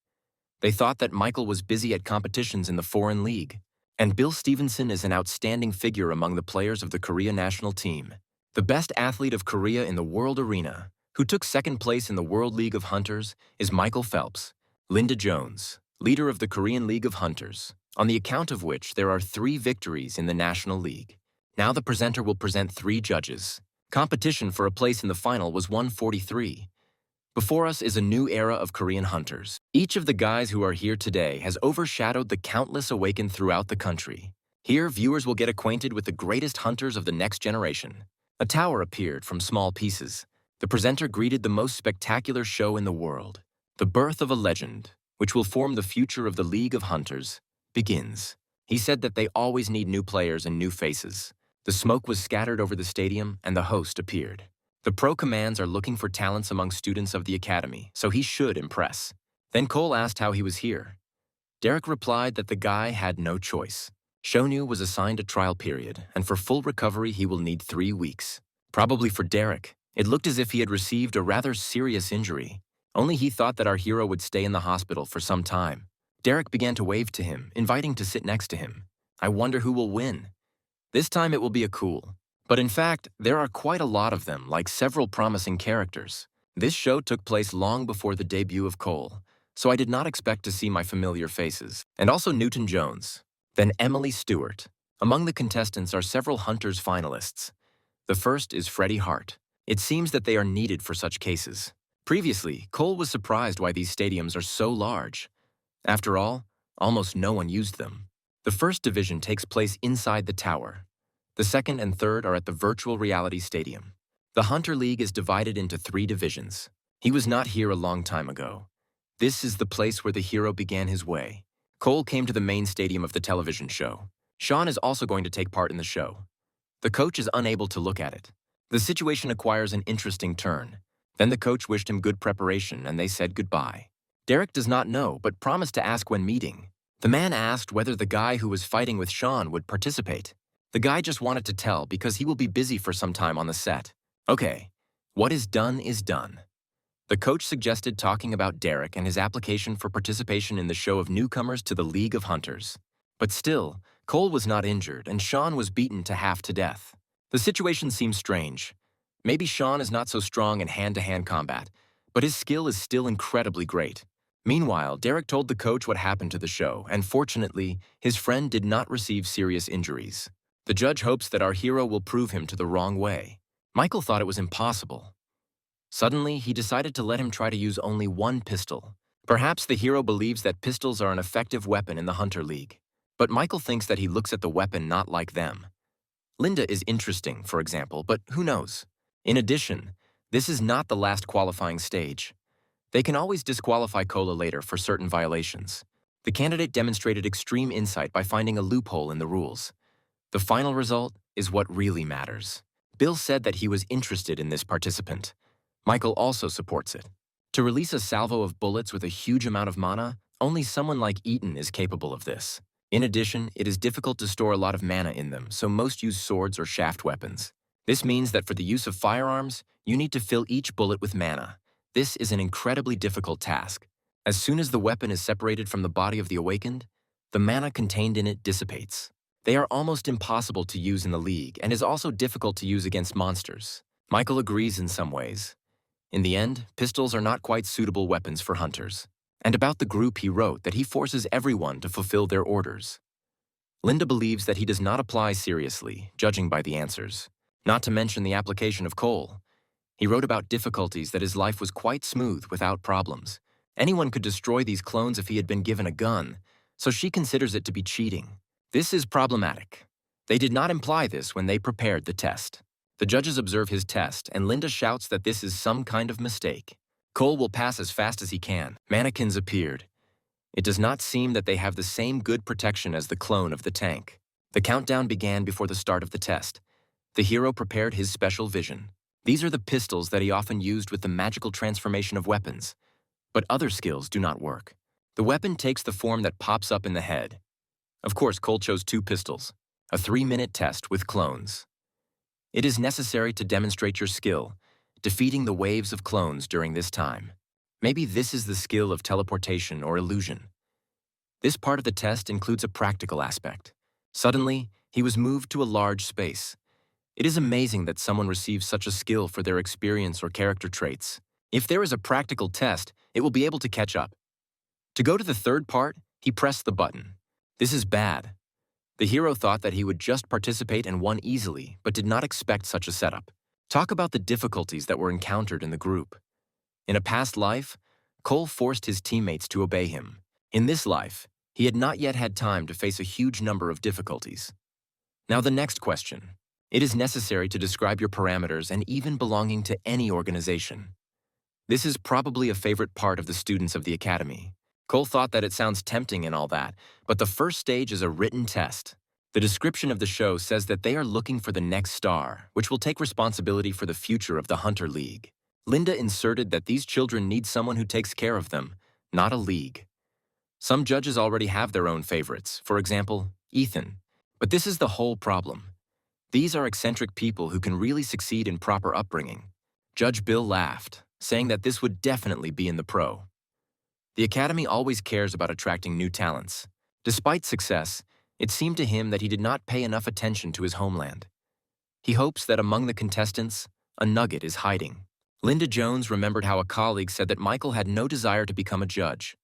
A: They thought that Michael was busy at competitions in the foreign league. And Bill Stevenson is an outstanding figure among the players of the Korea national team. The best athlete of Korea in the world arena, who took second place in the World League of Hunters, is Michael Phelps. Linda Jones, leader of the Korean League of Hunters, on the account of which there are 3 victories in the National League. Now the presenter will present 3 judges. Competition for a place in the final was 143. Before us is a new era of Korean hunters. Each of the guys who are here today has overshadowed the countless awakened throughout the country. Here, viewers will get acquainted with the greatest hunters of the next generation. A tower appeared from small pieces. The presenter greeted the most spectacular show in the world. The birth of a legend, which will form the future of the League of Hunters, begins. He said that they always need new players and new faces. The smoke was scattered over the stadium, and the host appeared. The pro commands are looking for talents among students of the academy, so he should impress. Then Cole asked how he was here. Derek replied that the guy had no choice. Shonu was assigned a trial period, and for full recovery he will need 3 weeks. Probably for Derek, it looked as if he had received a rather serious injury. Only he thought that our hero would stay in the hospital for some time. Derek began to wave to him, inviting to sit next to him. I wonder who will win. This time it will be a cool. But in fact, there are quite a lot of them, like several promising characters. This show took place long before the debut of Cole, so I did not expect to see my familiar faces. And also Newton Jones. Then Emily Stewart. Among the contestants are several Hunters finalists. The first is Freddie Hart. It seems that they are needed for such cases. Previously, Cole was surprised why these stadiums are so large. After all, almost no one used them. The first division takes place inside the tower. The second and third are at the virtual reality stadium. The Hunter League is divided into 3 divisions. He was not here a long time ago. This is the place where the hero began his way. Cole came to the main stadium of the television show. Sean is also going to take part in the show. The coach is unable to look at it. The situation acquires an interesting turn. Then the coach wished him good preparation and they said goodbye. Derek does not know but promised to ask when meeting. The man asked whether the guy who was fighting with Sean would participate. The guy just wanted to tell because he will be busy for some time on the set. Okay, what is done is done. The coach suggested talking about Derek and his application for participation in the show of newcomers to the League of Hunters. But still, Cole was not injured and Sean was beaten to half to death. The situation seems strange. Maybe Sean is not so strong in hand-to-hand combat, but his skill is still incredibly great. Meanwhile, Derek told the coach what happened to the show, and fortunately, his friend did not receive serious injuries. The judge hopes that our hero will prove him to the wrong way. Michael thought it was impossible. Suddenly, he decided to let him try to use only 1 pistol. Perhaps the hero believes that pistols are an effective weapon in the Hunter League. But Michael thinks that he looks at the weapon not like them. Linda is interesting, for example, but who knows? In addition, this is not the last qualifying stage. They can always disqualify Cola later for certain violations. The candidate demonstrated extreme insight by finding a loophole in the rules. The final result is what really matters. Bill said that he was interested in this participant. Michael also supports it. To release a salvo of bullets with a huge amount of mana, only someone like Eaton is capable of this. In addition, it is difficult to store a lot of mana in them, so most use swords or shaft weapons. This means that for the use of firearms, you need to fill each bullet with mana. This is an incredibly difficult task. As soon as the weapon is separated from the body of the awakened, the mana contained in it dissipates. They are almost impossible to use in the League and is also difficult to use against monsters. Michael agrees in some ways. In the end, pistols are not quite suitable weapons for hunters. And about the group, he wrote that he forces everyone to fulfill their orders. Linda believes that he does not apply seriously, judging by the answers. Not to mention the application of Cole. He wrote about difficulties that his life was quite smooth without problems. Anyone could destroy these clones if he had been given a gun, so she considers it to be cheating. This is problematic. They did not imply this when they prepared the test. The judges observe his test, and Linda shouts that this is some kind of mistake. Cole will pass as fast as he can. Mannequins appeared. It does not seem that they have the same good protection as the clone of the tank. The countdown began before the start of the test. The hero prepared his special vision. These are the pistols that he often used with the magical transformation of weapons. But other skills do not work. The weapon takes the form that pops up in the head. Of course, Cole chose 2 pistols. A 3-minute test with clones. It is necessary to demonstrate your skill, defeating the waves of clones during this time. Maybe this is the skill of teleportation or illusion. This part of the test includes a practical aspect. Suddenly, he was moved to a large space. It is amazing that someone receives such a skill for their experience or character traits. If there is a practical test, it will be able to catch up. To go to the third part, he pressed the button. This is bad. The hero thought that he would just participate and won easily, but did not expect such a setup. Talk about the difficulties that were encountered in the group. In a past life, Cole forced his teammates to obey him. In this life, he had not yet had time to face a huge number of difficulties. Now the next question. It is necessary to describe your parameters and even belonging to any organization. This is probably a favorite part of the students of the academy. Cole thought that it sounds tempting and all that, but the first stage is a written test. The description of the show says that they are looking for the next star, which will take responsibility for the future of the Hunter League. Linda inserted that these children need someone who takes care of them, not a league. Some judges already have their own favorites, for example, Ethan. But this is the whole problem. These are eccentric people who can really succeed in proper upbringing. Judge Bill laughed, saying that this would definitely be in the pro. The Academy always cares about attracting new talents. Despite success, it seemed to him that he did not pay enough attention to his homeland. He hopes that among the contestants, a nugget is hiding. Linda Jones remembered how a colleague said that Michael had no desire to become a judge.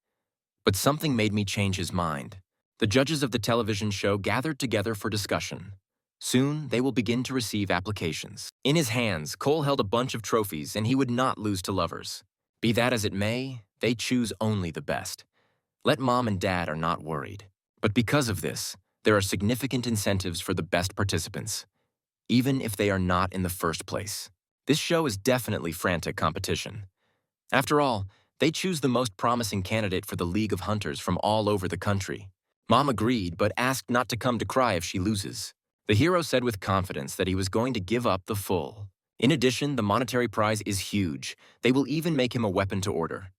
A: But something made me change his mind. The judges of the television show gathered together for discussion. Soon, they will begin to receive applications. In his hands, Cole held a bunch of trophies, and he would not lose to lovers. Be that as it may, they choose only the best. Let Mom and Dad are not worried. But because of this, there are significant incentives for the best participants, even if they are not in the first place. This show is definitely frantic competition. After all, they choose the most promising candidate for the League of Hunters from all over the country. Mom agreed, but asked not to come to cry if she loses. The hero said with confidence that he was going to give up the full. In addition, the monetary prize is huge. They will even make him a weapon to order.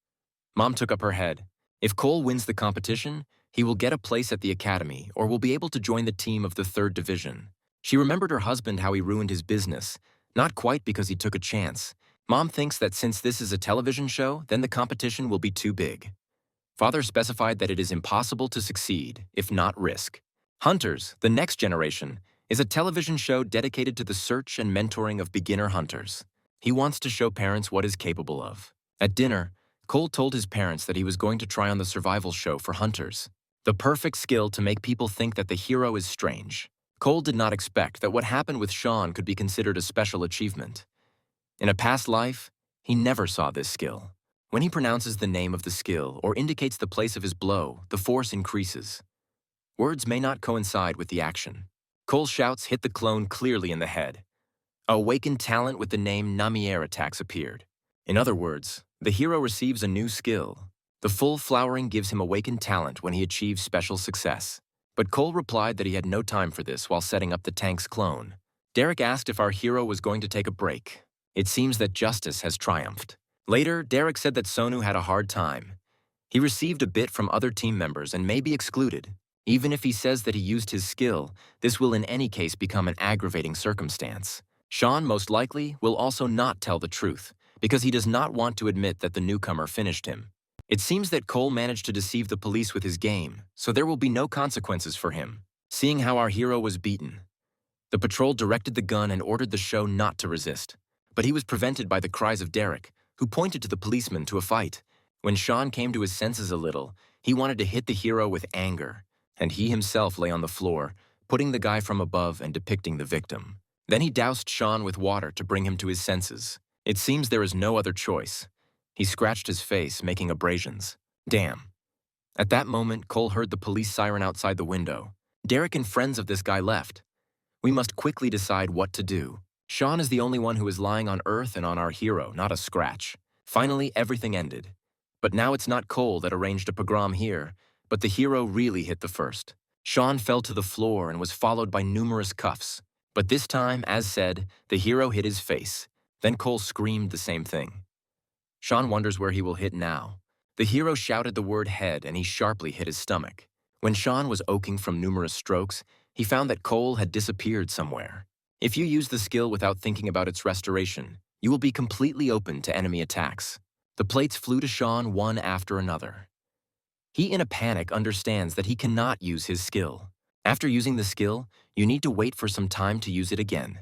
A: Mom took up her head. If Cole wins the competition, he will get a place at the academy or will be able to join the team of the 3rd Division. She remembered her husband how he ruined his business, not quite because he took a chance. Mom thinks that since this is a television show, then the competition will be too big. Father specified that it is impossible to succeed, if not risk. Hunters, the Next Generation, is a television show dedicated to the search and mentoring of beginner hunters. He wants to show parents what is capable of. At dinner, Cole told his parents that he was going to try on the survival show for hunters. The perfect skill to make people think that the hero is strange. Cole did not expect that what happened with Sean could be considered a special achievement. In a past life, he never saw this skill. When he pronounces the name of the skill or indicates the place of his blow, the force increases. Words may not coincide with the action. Cole's shouts hit the clone clearly in the head. A awakened talent with the name Namiere attacks appeared. In other words, the hero receives a new skill. The full flowering gives him awakened talent when he achieves special success. But Cole replied that he had no time for this while setting up the tank's clone. Derek asked if our hero was going to take a break. It seems that justice has triumphed. Later, Derek said that Sonu had a hard time. He received a bit from other team members and may be excluded. Even if he says that he used his skill, this will in any case become an aggravating circumstance. Sean most likely will also not tell the truth, because he does not want to admit that the newcomer finished him. It seems that Cole managed to deceive the police with his game, so there will be no consequences for him. Seeing how our hero was beaten, the patrol directed the gun and ordered the show not to resist. But he was prevented by the cries of Derek, who pointed to the policeman to a fight. When Sean came to his senses a little, he wanted to hit the hero with anger, and he himself lay on the floor, putting the guy from above and depicting the victim. Then he doused Sean with water to bring him to his senses. It seems there is no other choice. He scratched his face, making abrasions. Damn. At that moment, Cole heard the police siren outside the window. Derek and friends of this guy left. We must quickly decide what to do. Sean is the only one who is lying on Earth and on our hero, not a scratch. Finally, everything ended. But now it's not Cole that arranged a pogrom here, but the hero really hit the first. Sean fell to the floor and was followed by numerous cuffs. But this time, as said, the hero hit his face. Then Cole screamed the same thing. Sean wonders where he will hit now. The hero shouted the word head and he sharply hit his stomach. When Sean was oaking from numerous strokes, he found that Cole had disappeared somewhere. If you use the skill without thinking about its restoration, you will be completely open to enemy attacks. The plates flew to Sean one after another. He, in a panic, understands that he cannot use his skill. After using the skill, you need to wait for some time to use it again.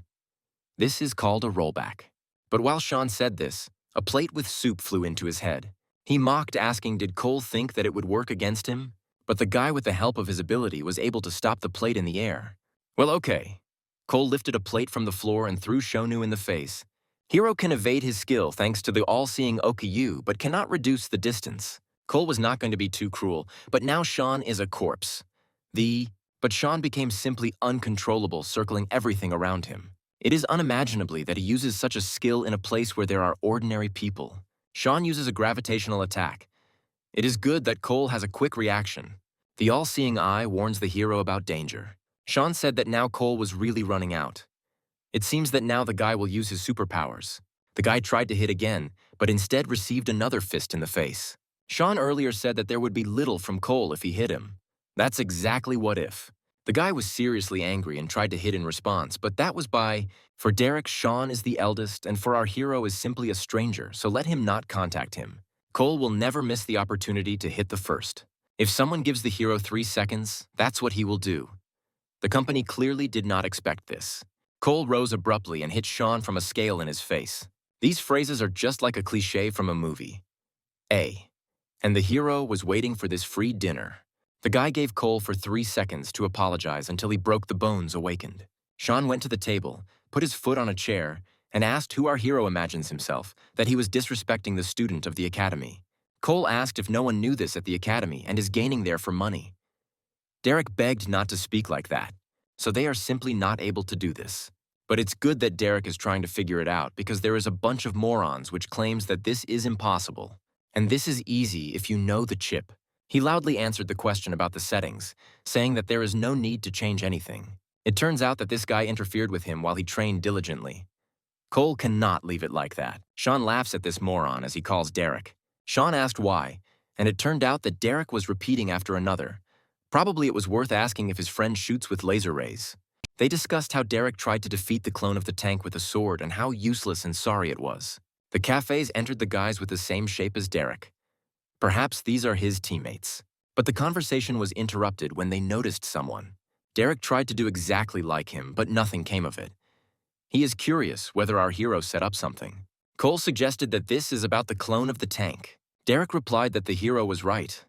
A: This is called a rollback. But while Sean said this, a plate with soup flew into his head. He mocked, asking, did Cole think that it would work against him? But the guy, with the help of his ability, was able to stop the plate in the air. Well, okay. Cole lifted a plate from the floor and threw Shonu in the face. Hero can evade his skill thanks to the all-seeing Okyu, but cannot reduce the distance. Cole was not going to be too cruel, but now Sean is a corpse. But Sean became simply uncontrollable, circling everything around him. It is unimaginably that he uses such a skill in a place where there are ordinary people. Sean uses a gravitational attack. It is good that Cole has a quick reaction. The all-seeing eye warns the hero about danger. Sean said that now Cole was really running out. It seems that now the guy will use his superpowers. The guy tried to hit again, but instead received another fist in the face. Sean earlier said that there would be little from Cole if he hit him. That's exactly what if. The guy was seriously angry and tried to hit in response, but that was for Derek, Sean is the eldest, and for our hero is simply a stranger, so let him not contact him. Cole will never miss the opportunity to hit the first. If someone gives the hero 3 seconds, that's what he will do. The company clearly did not expect this. Cole rose abruptly and hit Sean from a scale in his face. These phrases are just like a cliché from a movie. And the hero was waiting for this free dinner. The guy gave Cole for 3 seconds to apologize until he broke the bones awakened. Sean went to the table, put his foot on a chair, and asked who our hero imagines himself, that he was disrespecting the student of the academy. Cole asked if no one knew this at the academy and is gaining there for money. Derek begged not to speak like that, so they are simply not able to do this. But it's good that Derek is trying to figure it out because there is a bunch of morons which claims that this is impossible. And this is easy if you know the chip. He loudly answered the question about the settings, saying that there is no need to change anything. It turns out that this guy interfered with him while he trained diligently. Cole cannot leave it like that. Sean laughs at this moron as he calls Derek. Sean asked why, and it turned out that Derek was repeating after another. Probably it was worth asking if his friend shoots with laser rays. They discussed how Derek tried to defeat the clone of the tank with a sword and how useless and sorry it was. The cafes entered the guys with the same shape as Derek. Perhaps these are his teammates. But the conversation was interrupted when they noticed someone. Derek tried to do exactly like him, but nothing came of it. He is curious whether our hero set up something. Cole suggested that this is about the clone of the tank. Derek replied that the hero was right.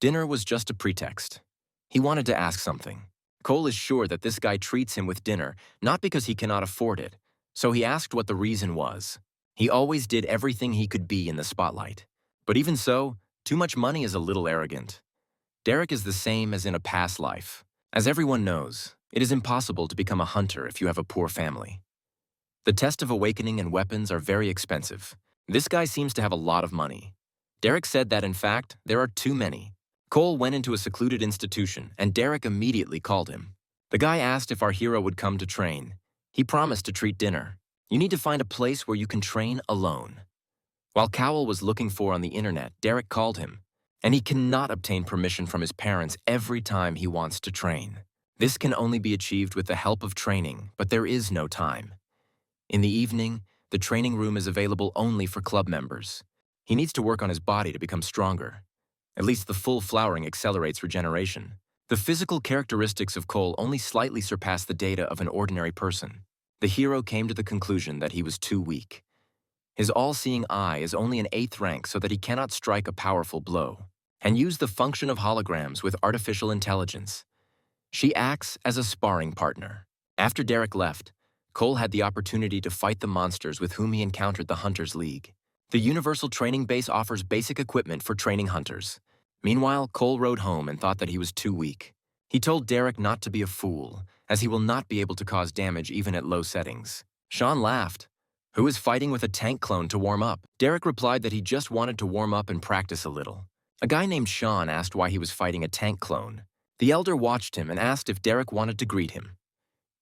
A: Dinner was just a pretext. He wanted to ask something. Cole is sure that this guy treats him with dinner, not because he cannot afford it, so he asked what the reason was. He always did everything he could be in the spotlight. But even so, too much money is a little arrogant. Derek is the same as in a past life. As everyone knows, it is impossible to become a hunter if you have a poor family. The test of awakening and weapons are very expensive. This guy seems to have a lot of money. Derek said that, in fact, there are too many. Cole went into a secluded institution, and Derek immediately called him. The guy asked if our hero would come to train. He promised to treat dinner. You need to find a place where you can train alone. While Cowell was looking for on the internet, Derek called him, and he cannot obtain permission from his parents every time he wants to train. This can only be achieved with the help of training, but there is no time. In the evening, the training room is available only for club members. He needs to work on his body to become stronger. At least the full flowering accelerates regeneration. The physical characteristics of Cole only slightly surpass the data of an ordinary person. The hero came to the conclusion that he was too weak. His all-seeing eye is only an 8th rank so that he cannot strike a powerful blow, and use the function of holograms with artificial intelligence. She acts as a sparring partner. After Derek left, Cole had the opportunity to fight the monsters with whom he encountered the Hunters League. The Universal Training Base offers basic equipment for training hunters. Meanwhile, Cole rode home and thought that he was too weak. He told Derek not to be a fool, as he will not be able to cause damage even at low settings. Sean laughed. Who is fighting with a tank clone to warm up? Derek replied that he just wanted to warm up and practice a little. A guy named Sean asked why he was fighting a tank clone. The elder watched him and asked if Derek wanted to greet him.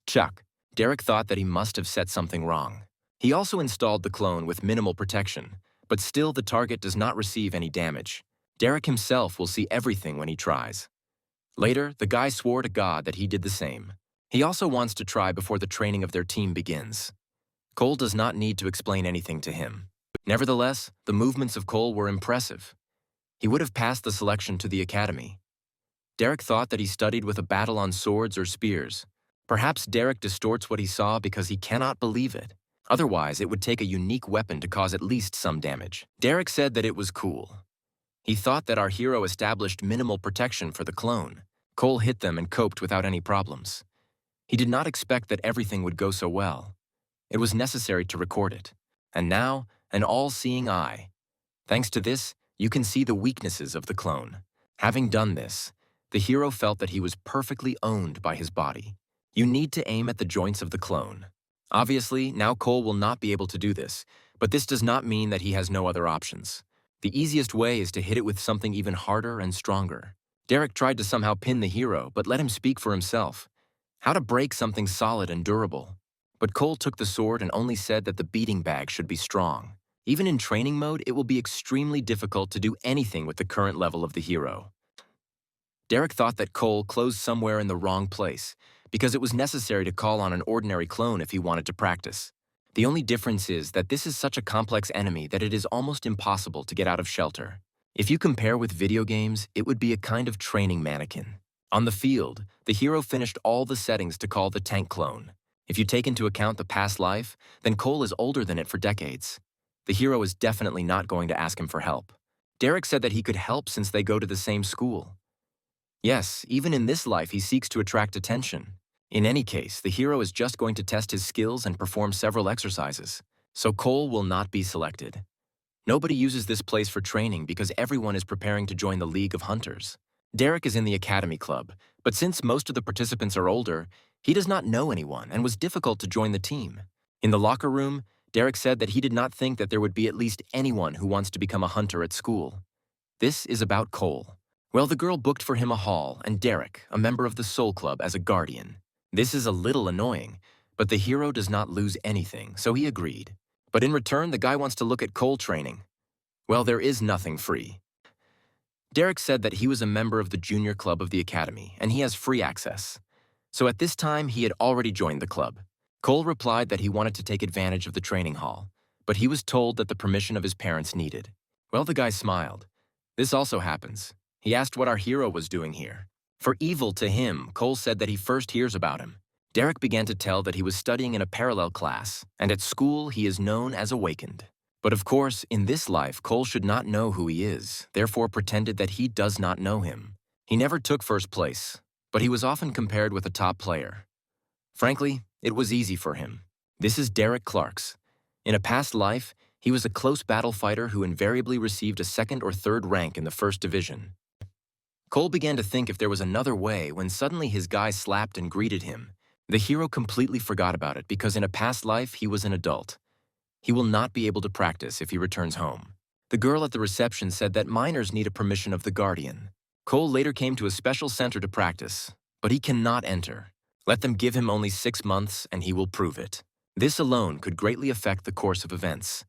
A: Chuck. Derek thought that he must have said something wrong. He also installed the clone with minimal protection, but still the target does not receive any damage. Derek himself will see everything when he tries. Later, the guy swore to God that he did the same. He also wants to try before the training of their team begins. Cole does not need to explain anything to him. Nevertheless, the movements of Cole were impressive. He would have passed the selection to the academy. Derek thought that he studied with a battle on swords or spears. Perhaps Derek distorts what he saw because he cannot believe it. Otherwise, it would take a unique weapon to cause at least some damage. Derek said that it was cool. He thought that our hero established minimal protection for the clone. Cole hit them and coped without any problems. He did not expect that everything would go so well. It was necessary to record it. And now, an all-seeing eye. Thanks to this, you can see the weaknesses of the clone. Having done this, the hero felt that he was perfectly owned by his body. You need to aim at the joints of the clone. Obviously, now Cole will not be able to do this, but this does not mean that he has no other options. The easiest way is to hit it with something even harder and stronger. Derek tried to somehow pin the hero, but let him speak for himself. How to break something solid and durable. But Cole took the sword and only said that the beating bag should be strong. Even in training mode, it will be extremely difficult to do anything with the current level of the hero. Derek thought that Cole closed somewhere in the wrong place, because it was necessary to call on an ordinary clone if he wanted to practice. The only difference is that this is such a complex enemy that it is almost impossible to get out of shelter. If you compare with video games, it would be a kind of training mannequin. On the field, the hero finished all the settings to call the tank clone. If you take into account the past life, then Cole is older than it for decades. The hero is definitely not going to ask him for help. Derek said that he could help since they go to the same school. Yes, even in this life he seeks to attract attention. In any case, the hero is just going to test his skills and perform several exercises, so Cole will not be selected. Nobody uses this place for training because everyone is preparing to join the League of Hunters. Derek is in the Academy Club, but since most of the participants are older, he does not know anyone and was difficult to join the team. In the locker room, Derek said that he did not think that there would be at least anyone who wants to become a hunter at school. This is about Cole. Well, the girl booked for him a hall, and Derek, a member of the Soul Club, as a guardian. This is a little annoying, but the hero does not lose anything, so he agreed. But in return, the guy wants to look at Cole training. Well, there is nothing free. Derek said that he was a member of the junior club of the academy, and he has free access. So at this time, he had already joined the club. Cole replied that he wanted to take advantage of the training hall, but he was told that the permission of his parents needed. Well, the guy smiled. This also happens. He asked what our hero was doing here. For evil to him, Cole said that he first hears about him. Derek began to tell that he was studying in a parallel class, and at school he is known as Awakened. But of course, in this life, Cole should not know who he is, therefore pretended that he does not know him. He never took first place, but he was often compared with a top player. Frankly, it was easy for him. This is Derek Clark's. In a past life, he was a close battle fighter who invariably received a second or third rank in the first division. Cole began to think if there was another way when suddenly his guy slapped and greeted him. The hero completely forgot about it because in a past life he was an adult. He will not be able to practice if he returns home. The girl at the reception said that minors need a permission of the guardian. Cole later came to a special center to practice, but he cannot enter. Let them give him only 6 months and he will prove it. This alone could greatly affect the course of events.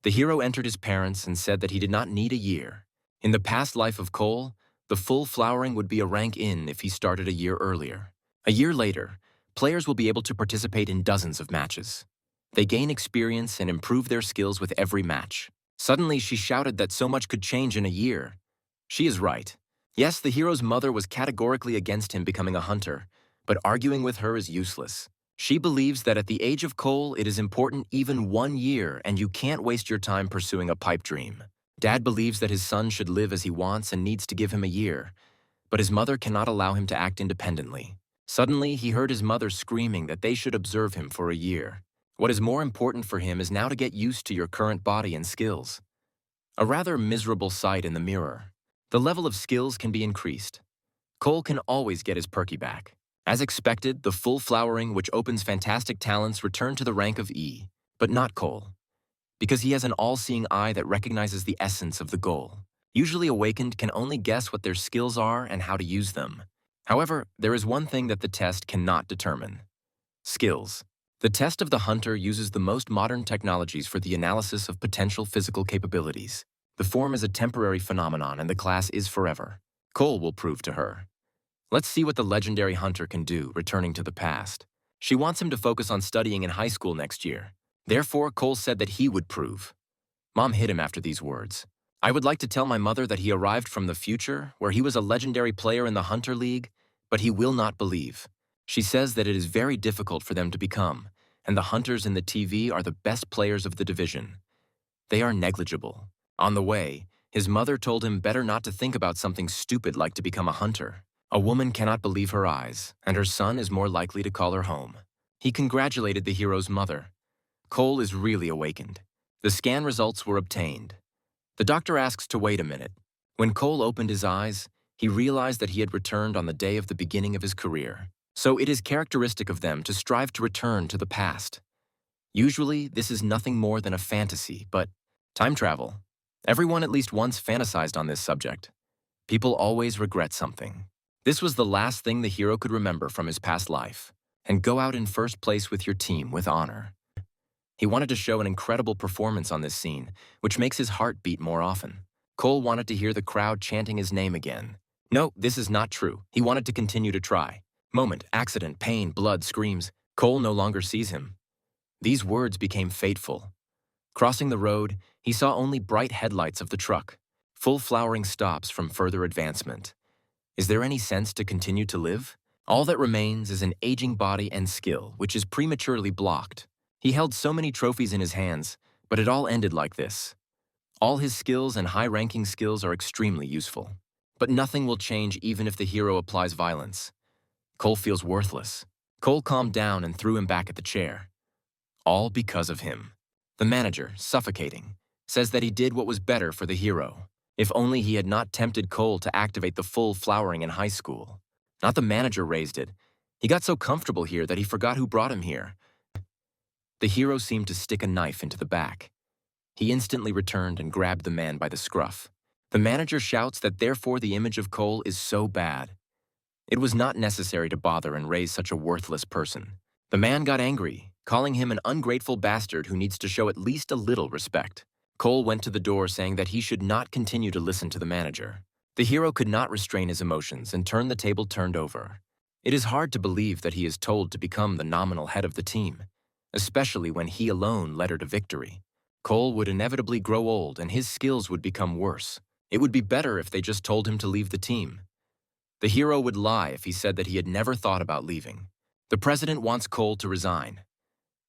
A: The hero entered his parents and said that he did not need a year. In the past life of Cole, the full flowering would be a rank in if he started a year earlier. A year later, players will be able to participate in dozens of matches. They gain experience and improve their skills with every match. Suddenly, she shouted that so much could change in a year. She is right. Yes, the hero's mother was categorically against him becoming a hunter, but arguing with her is useless. She believes that at the age of Cole, it is important even 1 year and you can't waste your time pursuing a pipe dream. Dad believes that his son should live as he wants and needs to give him a year, but his mother cannot allow him to act independently. Suddenly, he heard his mother screaming that they should observe him for a year. What is more important for him is now to get used to your current body and skills. A rather miserable sight in the mirror. The level of skills can be increased. Cole can always get his perky back. As expected, the full flowering which opens fantastic talents returned to the rank of E, but not Cole, because he has an all-seeing eye that recognizes the essence of the goal. Usually Awakened can only guess what their skills are and how to use them. However, there is one thing that the test cannot determine. Skills. The test of the hunter uses the most modern technologies for the analysis of potential physical capabilities. The form is a temporary phenomenon and the class is forever. Cole will prove to her. Let's see what the legendary hunter can do, returning to the past. She wants him to focus on studying in high school next year. Therefore, Cole said that he would prove. Mom hit him after these words. I would like to tell my mother that he arrived from the future, where he was a legendary player in the Hunter League, but he will not believe. She says that it is very difficult for them to become, and the hunters in the TV are the best players of the division. They are negligible. On the way, his mother told him better not to think about something stupid like to become a hunter. A woman cannot believe her eyes, and her son is more likely to call her home. He congratulated the hero's mother. Cole is really awakened. The scan results were obtained. The doctor asks to wait a minute. When Cole opened his eyes, he realized that he had returned on the day of the beginning of his career. So it is characteristic of them to strive to return to the past. Usually, this is nothing more than a fantasy, but time travel. Everyone at least once fantasized on this subject. People always regret something. This was the last thing the hero could remember from his past life, and go out in first place with your team with honor. He wanted to show an incredible performance on this scene, which makes his heart beat more often. Cole wanted to hear the crowd chanting his name again. No, this is not true. He wanted to continue to try. Moment, accident, pain, blood, screams. Cole no longer sees him. These words became fateful. Crossing the road, he saw only bright headlights of the truck, full flowering stops from further advancement. Is there any sense to continue to live? All that remains is an aging body and skill, which is prematurely blocked. He held so many trophies in his hands, but it all ended like this. All his skills and high-ranking skills are extremely useful. But nothing will change even if the hero applies violence. Cole feels worthless. Cole calmed down and threw him back at the chair. All because of him. The manager, suffocating, says that he did what was better for the hero. If only he had not tempted Cole to activate the full flowering in high school. Not the manager raised it. He got so comfortable here that he forgot who brought him here. The hero seemed to stick a knife into the back. He instantly returned and grabbed the man by the scruff. The manager shouts that therefore the image of Cole is so bad. It was not necessary to bother and raise such a worthless person. The man got angry, calling him an ungrateful bastard who needs to show at least a little respect. Cole went to the door saying that he should not continue to listen to the manager. The hero could not restrain his emotions and turned the table turned over. It is hard to believe that he is told to become the nominal head of the team, especially when he alone led her to victory. Cole would inevitably grow old and his skills would become worse. It would be better if they just told him to leave the team. The hero would lie if he said that he had never thought about leaving. The president wants Cole to resign.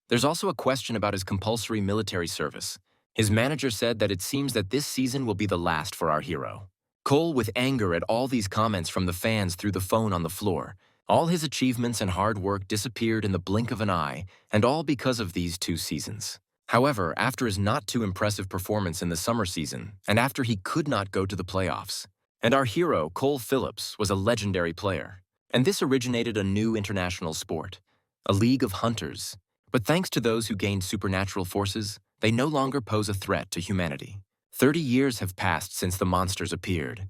A: There's also a question about his compulsory military service. His manager said that it seems that this season will be the last for our hero. Cole, with anger at all these comments from the fans, threw the phone on the floor. All his achievements and hard work disappeared in the blink of an eye, and all because of these 2 seasons. However, after his not too impressive performance in the summer season, and after he could not go to the playoffs, and our hero, Cole Phillips, was a legendary player. And this originated a new international sport, a league of hunters. But thanks to those who gained supernatural forces, they no longer pose a threat to humanity. 30 years have passed since the monsters appeared.